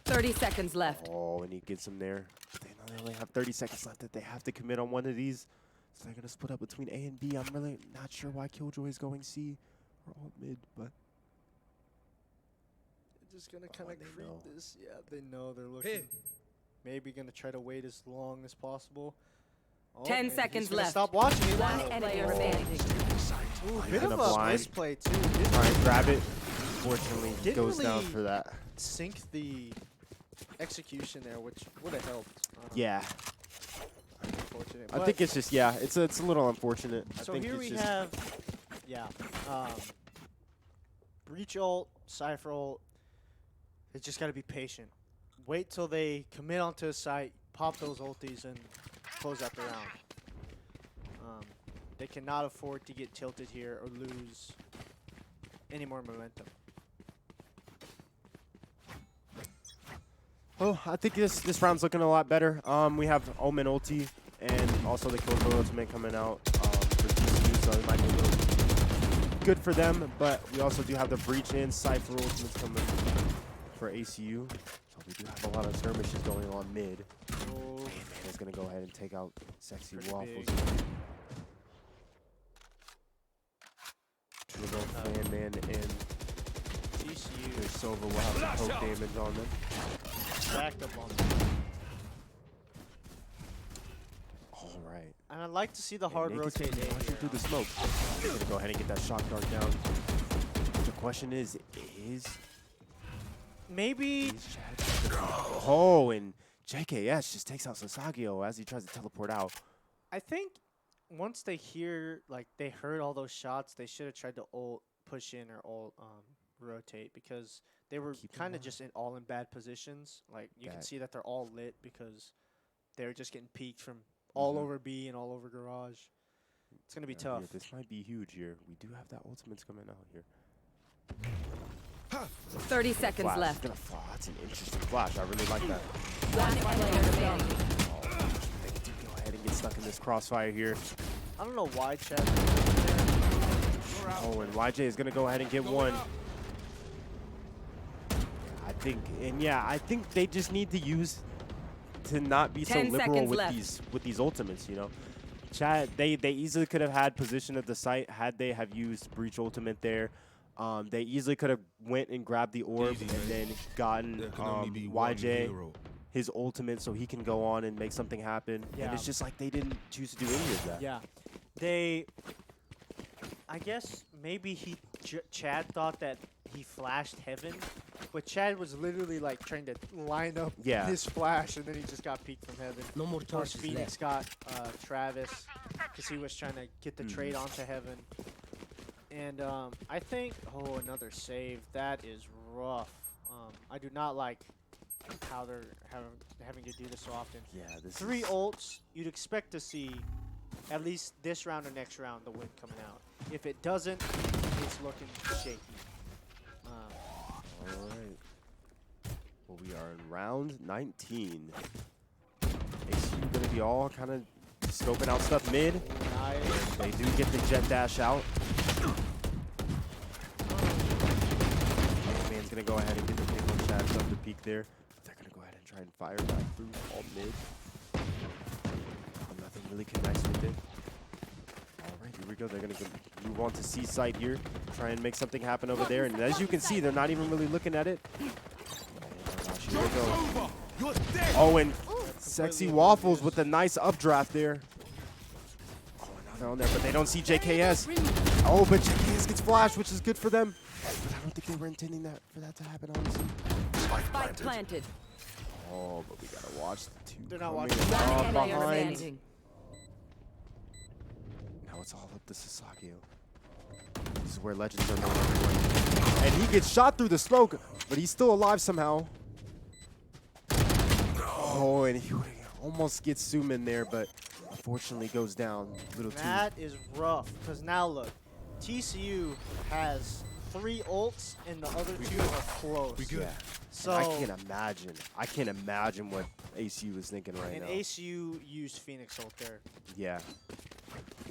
30 seconds left. Oh, and he gets him there. They only have 30 seconds left that they have to commit on one of these. So they're gonna split up between A and B. I'm really not sure why Killjoy is going C or alt mid, but They're just gonna Oh, kind of they creep know. this. Yeah, they know they're looking. Here. Maybe gonna try to wait as long as possible. Oh, 10 and he's seconds gonna left. Stop watching it. One Oh, player oh. standing. Ooh, He's bit of gonna a blind. misplay too. try and grab it. Unfortunately, he Didn't goes down really- for that. Sync the execution there, which would have helped. Yeah, Unfortunate. I But- think it's just it's a little unfortunate. I So think here it's we just have, Breach ult, Cypher ult. They just got to be patient. Wait till they commit onto a site, pop those ultis, and close out the round. They cannot afford to get tilted here or lose any more momentum. Oh, I think this round's looking a lot better. We have Omen ulti and also the Killjoy ultimate coming out for TCU, so it might be a little good for them. But we also do have the Breach and Cypher ultimates coming for ACU. So we do have a lot of skirmishes going on mid. Oh, Man is gonna go ahead and take out Sexy Pretty Waffles. big. Triple Man and TCU their Silva will have some poke damage on them. stacked up on them. All right. And I'd like to see the And hard Nick is rotate A punching here. through the smoke. He's gonna go ahead and get that shock dart down. The question is Maybe Chad? Oh, and JKS just takes out Sasagio as he tries to teleport out. I think once they hear, like, they heard all those shots, they should have tried to ult push in or ult rotate, because they were Keep in kind of mind just all in bad positions. Like, you can that- see that they're all lit because they're just getting peeked from all over B and all over garage. It's gonna be Yeah, tough. this might be huge here. We do have that ultimates coming out here. 30 seconds Flash. left. Gonna flash. That's an interesting flash. I really like that. One player standing. Oh, they do go ahead and get stuck in this crossfire here. I don't know why Chad. Oh, and YJ is gonna go ahead and get one. I think they just need to not be so 10 liberal seconds with left. these ultimates, you know. Chad, they easily could have had position at the site had they have used Breach ultimate there. They easily could have went and grabbed the orb Easy, and man. then gotten There can only be one YJ hero. his ultimate so he can go on and make something happen. Yeah. And it's just like they didn't choose to do any of that. Yeah, I guess maybe Chad thought that he flashed Heaven, but Chad was literally like trying to line up Yeah. his flash, and then he just got peeked from Heaven. No more Of course, choices Phoenix left. got Travis because he was trying to get the trade onto Heaven. And I think, another save. That is rough. I do not like how they're having to do this so often. Yeah, this 3 is, ults, you'd expect to see at least this round or next round the win coming out. If it doesn't, it's looking shaky. all right. Well, we are in round 19. ACU going to be all kind of scoping out stuff mid. Nice. They do get the jet dash out. Man's going to go ahead and get the pick on Chad up the peak there. They're going to go ahead and try and fire back through all mid. Nothing really connects with it. All right, here we go. They're going to move on to C site here. Try and make something happen over there. And as you can see, they're not even really looking at it. Oh my gosh, here we Joke's go. over. You're dead. Oh, and Sexy Waffles with a nice updraft there. Oh, and now They're on there, but they don't see JKS. Oh, but JKS gets flashed, which is good for them. But I don't think they were intending for that to happen, honestly. Spike planted. Oh, but we gotta watch the two. They're not coming watching. up One player behind. standing. Now it's all up to Sasagio. This is where legends are known, everyone. And he gets shot through the smoke, but he's still alive somehow. Oh, and he almost gets Sumin there, but unfortunately goes down a little too. That is rough, because now look, TCU has 3 ults, and the other 2 are close. We good. Yeah. So, I can't imagine what ACU is thinking right and now. ACU used Phoenix ult there. Yeah.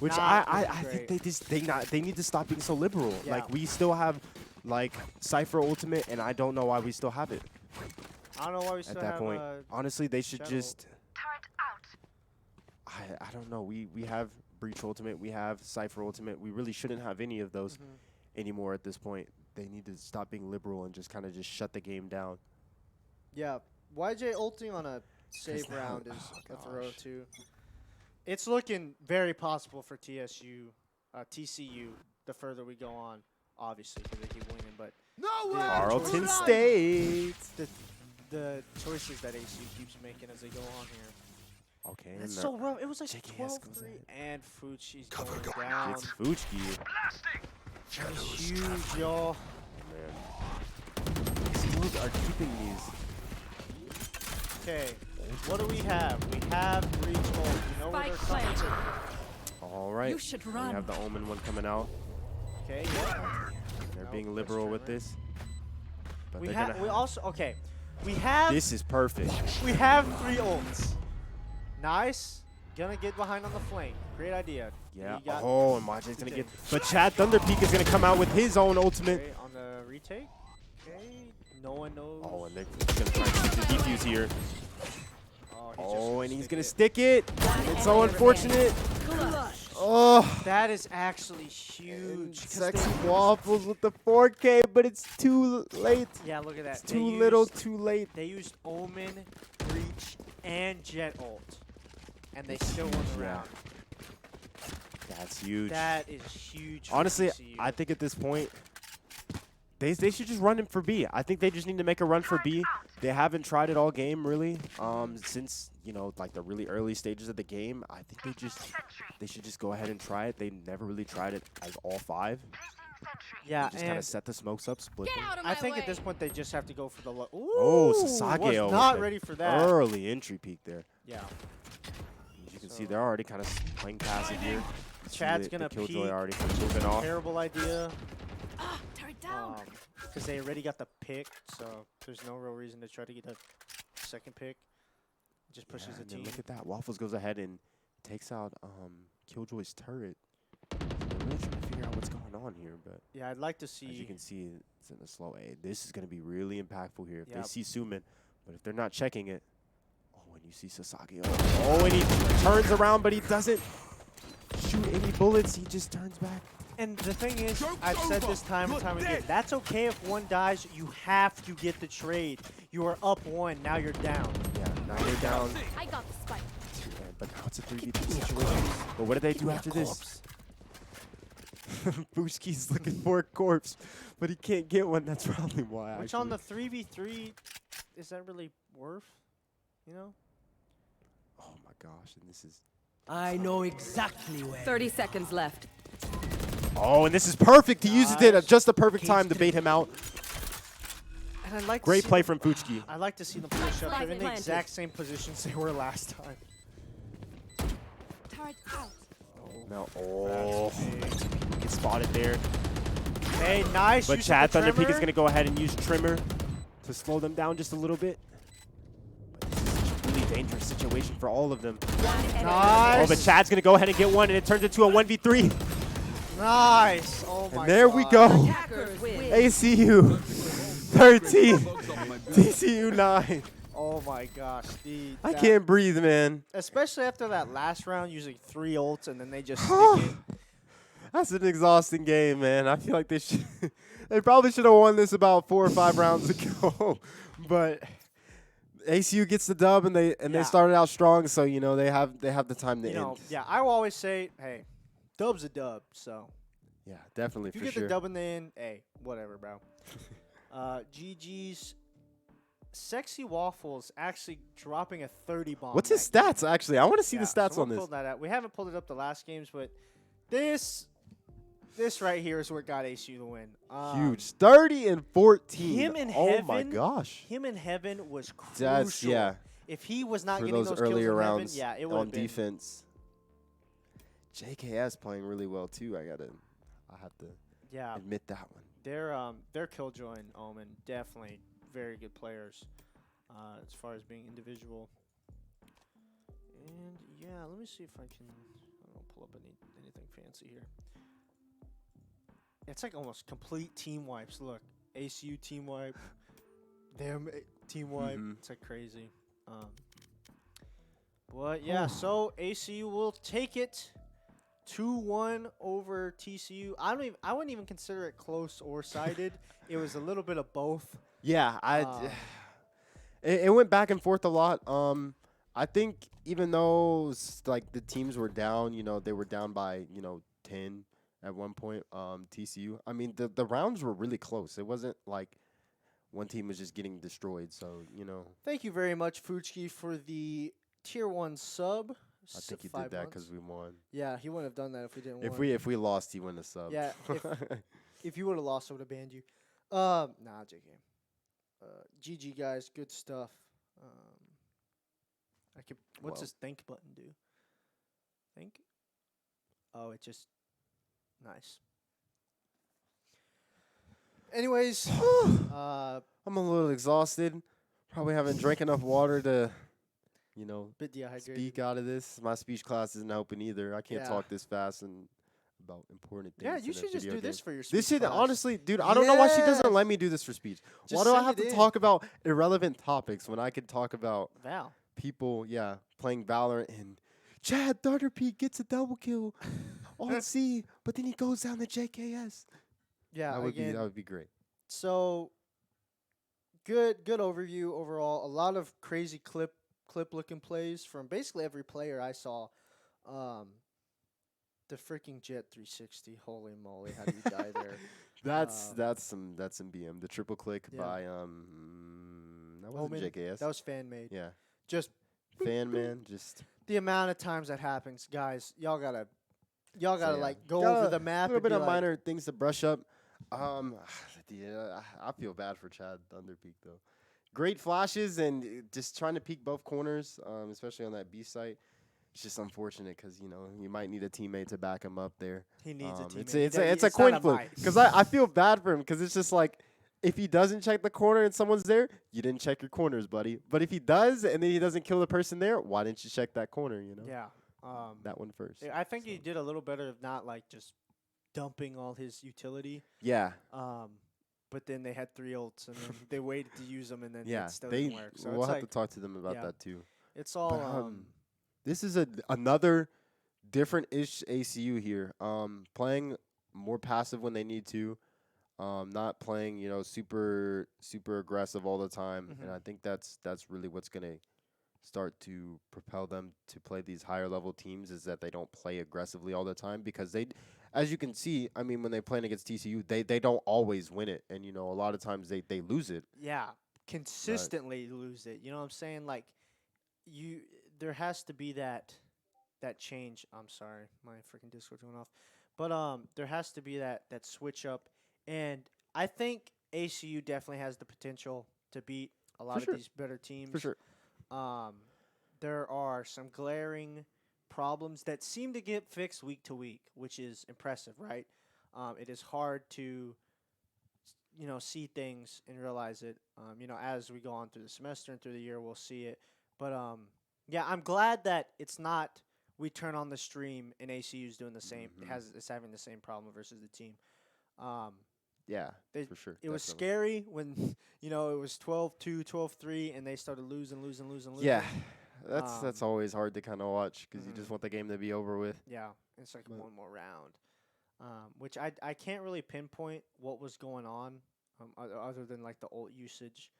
Which Not I looking think they need to stop being so liberal. Yeah. Like, we still have like Cypher Ultimate, and I don't know why we still have it I don't know why we still at that have point. Honestly, they should Shadow. just Turret out. I don't know. We have Breach Ultimate, we have Cypher Ultimate. We really shouldn't have any of those anymore at this point. They need to stop being liberal and just kind of just shut the game down. Yeah, YJ ulting on a save now- round is oh, a throw gosh. too. It's looking very possible for TCU the further we go on, obviously, because they keep winning. But No way! Carlton choices- State. the choices that ACU keeps making as they go on here. Okay, And and it's so rough. It was like JKS goes 12-3, ahead. and Fuchi's Cover going going down. it's Fuchki. Shadows It's huge, traveling. y'all. Man. ACU are keeping these. Okay, what do we have? We have Breach ult. You know where they're Spike coming planted. to. All right. You should We run. have the Omen one coming out. Okay, yeah. They're Oh, being that's liberal with Trevor. this. But We they're have. gonna We also. Okay, we have. This is perfect. We have 3 ults. Nice. Gonna get behind on the flank. Great idea. Yeah. You got Oh, and YJ's gonna two get. things. But Chad Thunderpeak is gonna come out with his own ultimate. Okay, on the retake. Okay. No one knows. Oh, and they're gonna try and shoot the defuse here. Oh, Oh, and he's gonna stick stick it. It's so unfortunate. Oh. That is actually huge. 'cause Sexy they- Waffles with the 4K, but it's too late. Yeah, look at that. It's They too little, used- too late. They used Omen, Breach, and Jet ult, and they still won the Yeah. round. That's huge. That is huge. for Honestly, TCU. I think at this point, they should just run him for B. I think they just need to make a run for B. They haven't tried it all game, really, since, you know, like the really early stages of the game. I think they should just go ahead and try it. They never really tried it as all 5. yeah, Just kind and of set the smokes up, split them. I think at this point they just have to go for the low. Oh, Ooh, Sasageo. was not with ready the for that. Early entry peek there. Yeah. As you can So- see, they're already kind of playing passive here. You see Chad's the gonna Killjoy peek. already kind of moving off. Terrible idea. Turret down. Because they already got the pick, so there's no real reason to try to get a second pick. Just pushes Yeah, the and then team. look at that. Waffles goes ahead and takes out Killjoy's turret. They're really trying to figure out what's going on here, but Yeah, I'd like to as you see. can see, it's in a slow A. This is going to be really impactful here if Yep. they see Sumin, but if they're not checking it. Oh, and you see Sasagio. Oh, and he turns around, but he doesn't shoot any bullets. He just turns back. And the thing is, Joke's I've said over. this time and You're time again, dead. that's okay if one dies. You have to get the trade. You are up 1, now you're down. Yeah, now they're down. I got the spike. But now it's a 3v3 situation. But what do they do after this? Bushki's looking for a corpse, but he can't get one. That's probably why. Which on the 3v3, is that really worth? You know? Oh my gosh, and this is. I know exactly where. 30 seconds left. Oh, and this is perfect. He used it at Nice. just the perfect time to bait him out. And I'd like to Great see play them- from Fuchki. I'd like to see them push up. They're in the Planted. exact same positions they were last time. Turret out. No, oh, gets spotted there. Hey, nice. But use of Chad the Thunderpeak is Tremor. going to go ahead and use Trimmer to slow them down just a little bit. But this is such a really dangerous situation for all of them. Nice. Oh, but Chad's going to go ahead and get one, and it turns into a 1v3. Nice. Oh my And there we go. Hackers win. ACU 13, TCU 9. Oh my gosh. I can't breathe, man. Especially after that last round using 3 ults and then they just stick it. That's an exhausting game, man. I feel like they should. They probably should have won this about 4 or 5 rounds ago, but ACU gets the dub, and they Yeah. started out strong, so you know they have the time to You end. know, yeah, I will always say, hey, dub's a dub. So Yeah, definitely if you for get sure. the dub in the end, hey, whatever, bro. GG's. Sexy Waffles actually dropping a 30 bomb. What's his that stats game. actually? I want to see the Yeah, stats so we'll on this. pull that out. We haven't pulled it up the last games, but this right here is what got ACU to win. Huge. 30 and 14. Him in oh heaven. my gosh. Him in heaven was crucial. That's yeah. If he was not For getting those those earlier kills in rounds heaven, yeah, it would on have been. defense. JKS playing really well too. I have to Yeah, admit that one. their Killjoy and Omen definitely very good players as far as being individual. And yeah, let me see if I can. I don't pull up anything fancy here. It's like almost complete team wipes. Look, ACU team wipe, them team wipe. Mhm. It's like crazy. But yeah, so ACU will take it 2-1 over TCU. I wouldn't even consider it close or sided. It was a little bit of both. Yeah, Um, it went back and forth a lot. I think even though like the teams were down, they were down by 10 at one point. TCU. I mean the rounds were really close. It wasn't like one team was just getting destroyed. So Thank you very much, Fuchski, for the tier 1 sub. I think he 5 did that months. because we won. Yeah, he wouldn't have done that if we didn't. If we lost, he wouldn't have subbed. Yeah, if you would have lost, I would have banned you. Nah, JK. GG guys, good stuff. What's Well. this think button do? Think? Oh, it just nice. Anyways, I'm a little exhausted. Probably haven't drank enough water to, bit dehydrated. speak out of this. My speech class isn't helping either. I can't Yeah. talk this fast and about important things. Yeah, in you a should just video do this game. for your speech This should class. honestly, dude. I don't know why she doesn't Yes. let me do this for speech. Just Why do I send have it to in. talk about irrelevant topics when I could talk about Val. people? Yeah, playing Valorant and Chad Thunderpeak gets a double kill on C, but then he goes down to JKS. Yeah, That again, would be great. so good overview overall. A lot of crazy clip looking plays from basically every player I saw. The freaking Jet 360. Holy moly, how do you die there? That's some BM. The triple click Yeah. by that wasn't Omen, JKS. That was fan made. yeah. Just Fan man, just the amount of times that happens, guys. Y'all gotta so, like go Got over the map. A little and bit be of like, minor things to brush up. I feel bad for Chad Thunderpeak though. Great flashes and just trying to peek both corners, especially on that B site. It's just unfortunate because you might need a teammate to back him up there. He needs a teammate. It's a not coin flip might. because I feel bad for him because it's just like if he doesn't check the corner and someone's there, you didn't check your corners, buddy. But if he does and then he doesn't kill the person there, why didn't you check that corner? Yeah. That one first. I think he did a little better of not like just dumping all his utility. Yeah. But then they had 3 ults and then they waited to use them and then Yeah, it still didn't work. So we'll it's have like to talk to them about yeah. that too. it's all But, this is another different-ish ACU here. Playing more passive when they need to, not playing super aggressive all the time. And I think that's really what's gonna start to propel them to play these higher level teams is that they don't play aggressively all the time because they, as you can see, I mean when they playing against TCU, they don't always win it, and a lot of times they lose it. yeah, consistently lose it. You know what I'm saying? Like there has to be that change. I'm sorry, my freaking Discord's going off. But there has to be that switch up, and I think ACU definitely has the potential to beat a lot sure. of these better teams. For sure. There are some glaring problems that seem to get fixed week to week, which is impressive, right? It is hard to see things and realize it. As we go on through the semester and through the year, we'll see it. But yeah, I'm glad that it's not we turn on the stream and ACU's doing the same. It's having the same problem versus the team. Yeah, They- for sure. It was definitely. scary when it was 12-2, 12-3, and they started losing. Yeah, that's Um, always hard to kind of watch because you just want the game to be over with. Yeah, it's like But- one more round, which I can't really pinpoint what was going on, other than like the ult usage,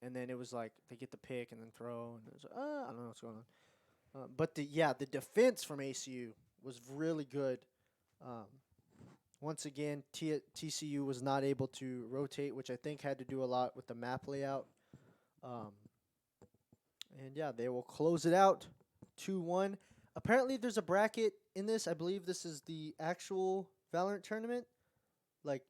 and then it was like they get the pick and then throw, and it was, I don't know what's going on, but the defense from ACU was really good. Um, once again, TCU was not able to rotate, which I think had to do a lot with the map layout. Um, and yeah, they will close it out 2-1. Apparently, there's a bracket in this. I believe this is the actual Valorant tournament. Like,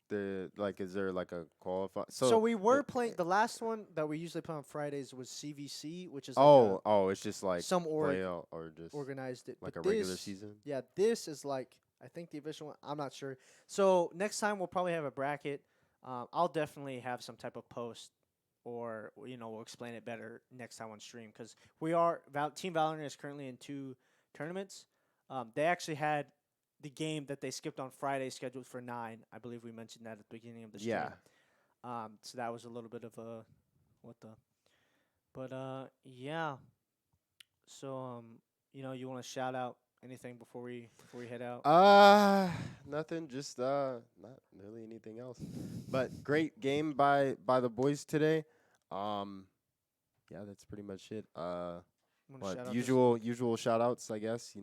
Is there like a qualify? so we were it- playing the last one that we usually play on Fridays was CVC, which is like it's just like some playout or just organized it. like But a regular this- season. Yeah, this is like I think the official one. I'm not sure. So next time we'll probably have a bracket. I'll definitely have some type of post, or we'll explain it better next time on stream because Team Valorant is currently in 2 tournaments. They actually had the game that they skipped on Friday scheduled for 9. I believe we mentioned that at the beginning of the stream. Yeah. So that was a little bit of a but yeah. So you want to shout out anything before we head out? Nothing. Just not really anything else. But great game by the boys today. Yeah, that's pretty much it. Wanna shout out Usual shout outs, I guess.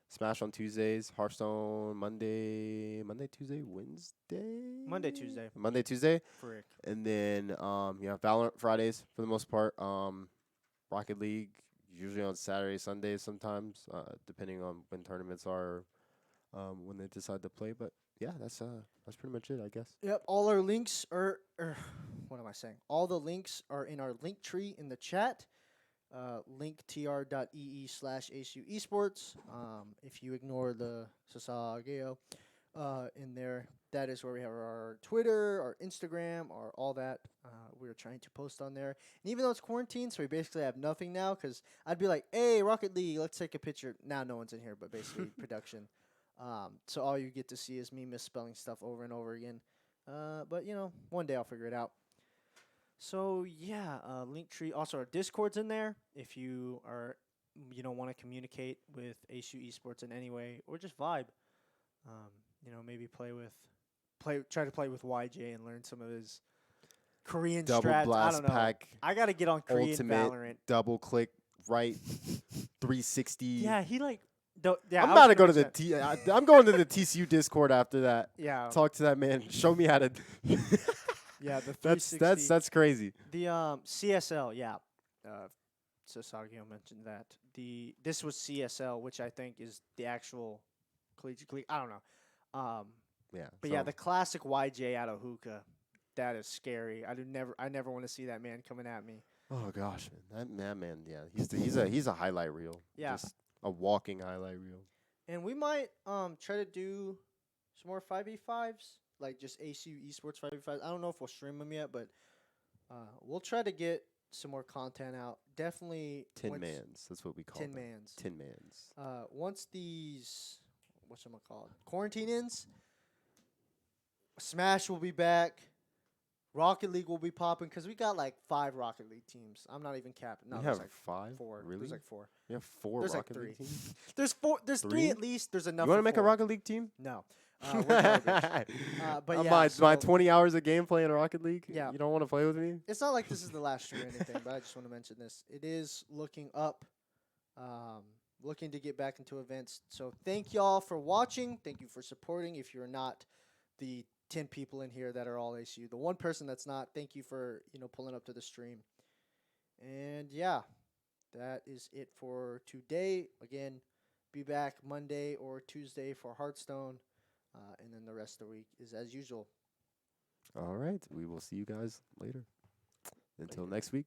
Smash on Tuesdays, Hearthstone Monday, Tuesday, Wednesday. Monday, Tuesday. Frick. And then Valorant Fridays for the most part. Rocket League usually on Saturdays, Sundays sometimes, depending on when tournaments are, when they decide to play. But yeah, that's pretty much it, I guess. Yep. All our links are what am I saying? All the links are in our link tree in the chat. linktr.ee/ACU esports. If you ignore the Sasageo in there, that is where we have our Twitter, our Instagram, or all that. We're trying to post on there. And even though it's quarantine, so we basically have nothing now because I'd be like, hey, Rocket League, let's take a picture. Now no one's in here, but basically production. So all you get to see is me misspelling stuff over and over again. But, one day I'll figure it out. So yeah, Linktree. Also, our Discord's in there. If you are, want to communicate with ACU Esports in any way, or just vibe, maybe try to play with YJ and learn some of his Korean Double strats. I blast don't know. pack, I gotta get on Korean ultimate, Valorant. double click, right, 360. Yeah, he like. I'm about to go to the I'm going to the TCU Discord after that. Yeah. Talk to that man. Show me how to. Yeah, the 360. That's crazy. The CSL, yeah. Sasagio mentioned that. This was CSL, which I think is the actual collegiate league. I don't know. Yeah. But yeah, the classic YJ out of hookah, that is scary. I never want to see that man coming at me. Oh gosh, man. That man, yeah. He's a highlight reel. Yeah. Just a walking highlight reel. And we might try to do some more 5v5s, like just ACU Esports 5v5s. I don't know if we'll stream them yet, but we'll try to get some more content out. Definitely. 10 mans. That's what we call 10 them. mans. 10 mans. Once these, whatchamacallit, quarantine ends, Smash will be back. Rocket League will be popping because we got like 5 Rocket League teams. I'm not even capping. No, We there's have like 5? 4. Really? There's like 4. We have 4 There's like Rocket 3. League teams? There's 4. There's 3 3 at least. There's enough. You want to for make a 4. Rocket League team? No. We're garbage. But yeah, my so 20 hours of game playing Rocket League? Yeah. You don't want to play with me? it's not like this is the last stream or anything, but I just want to mention this. It is looking up, looking to get back into events. So thank y'all for watching. Thank you for supporting. If you're not the 10 people in here that are all ACU, the one person that's not, thank you for pulling up to the stream. And yeah, that is it for today. Again, be back Monday or Tuesday for Hearthstone, and then the rest of the week is as usual. All right. We will see you guys later. Until next week.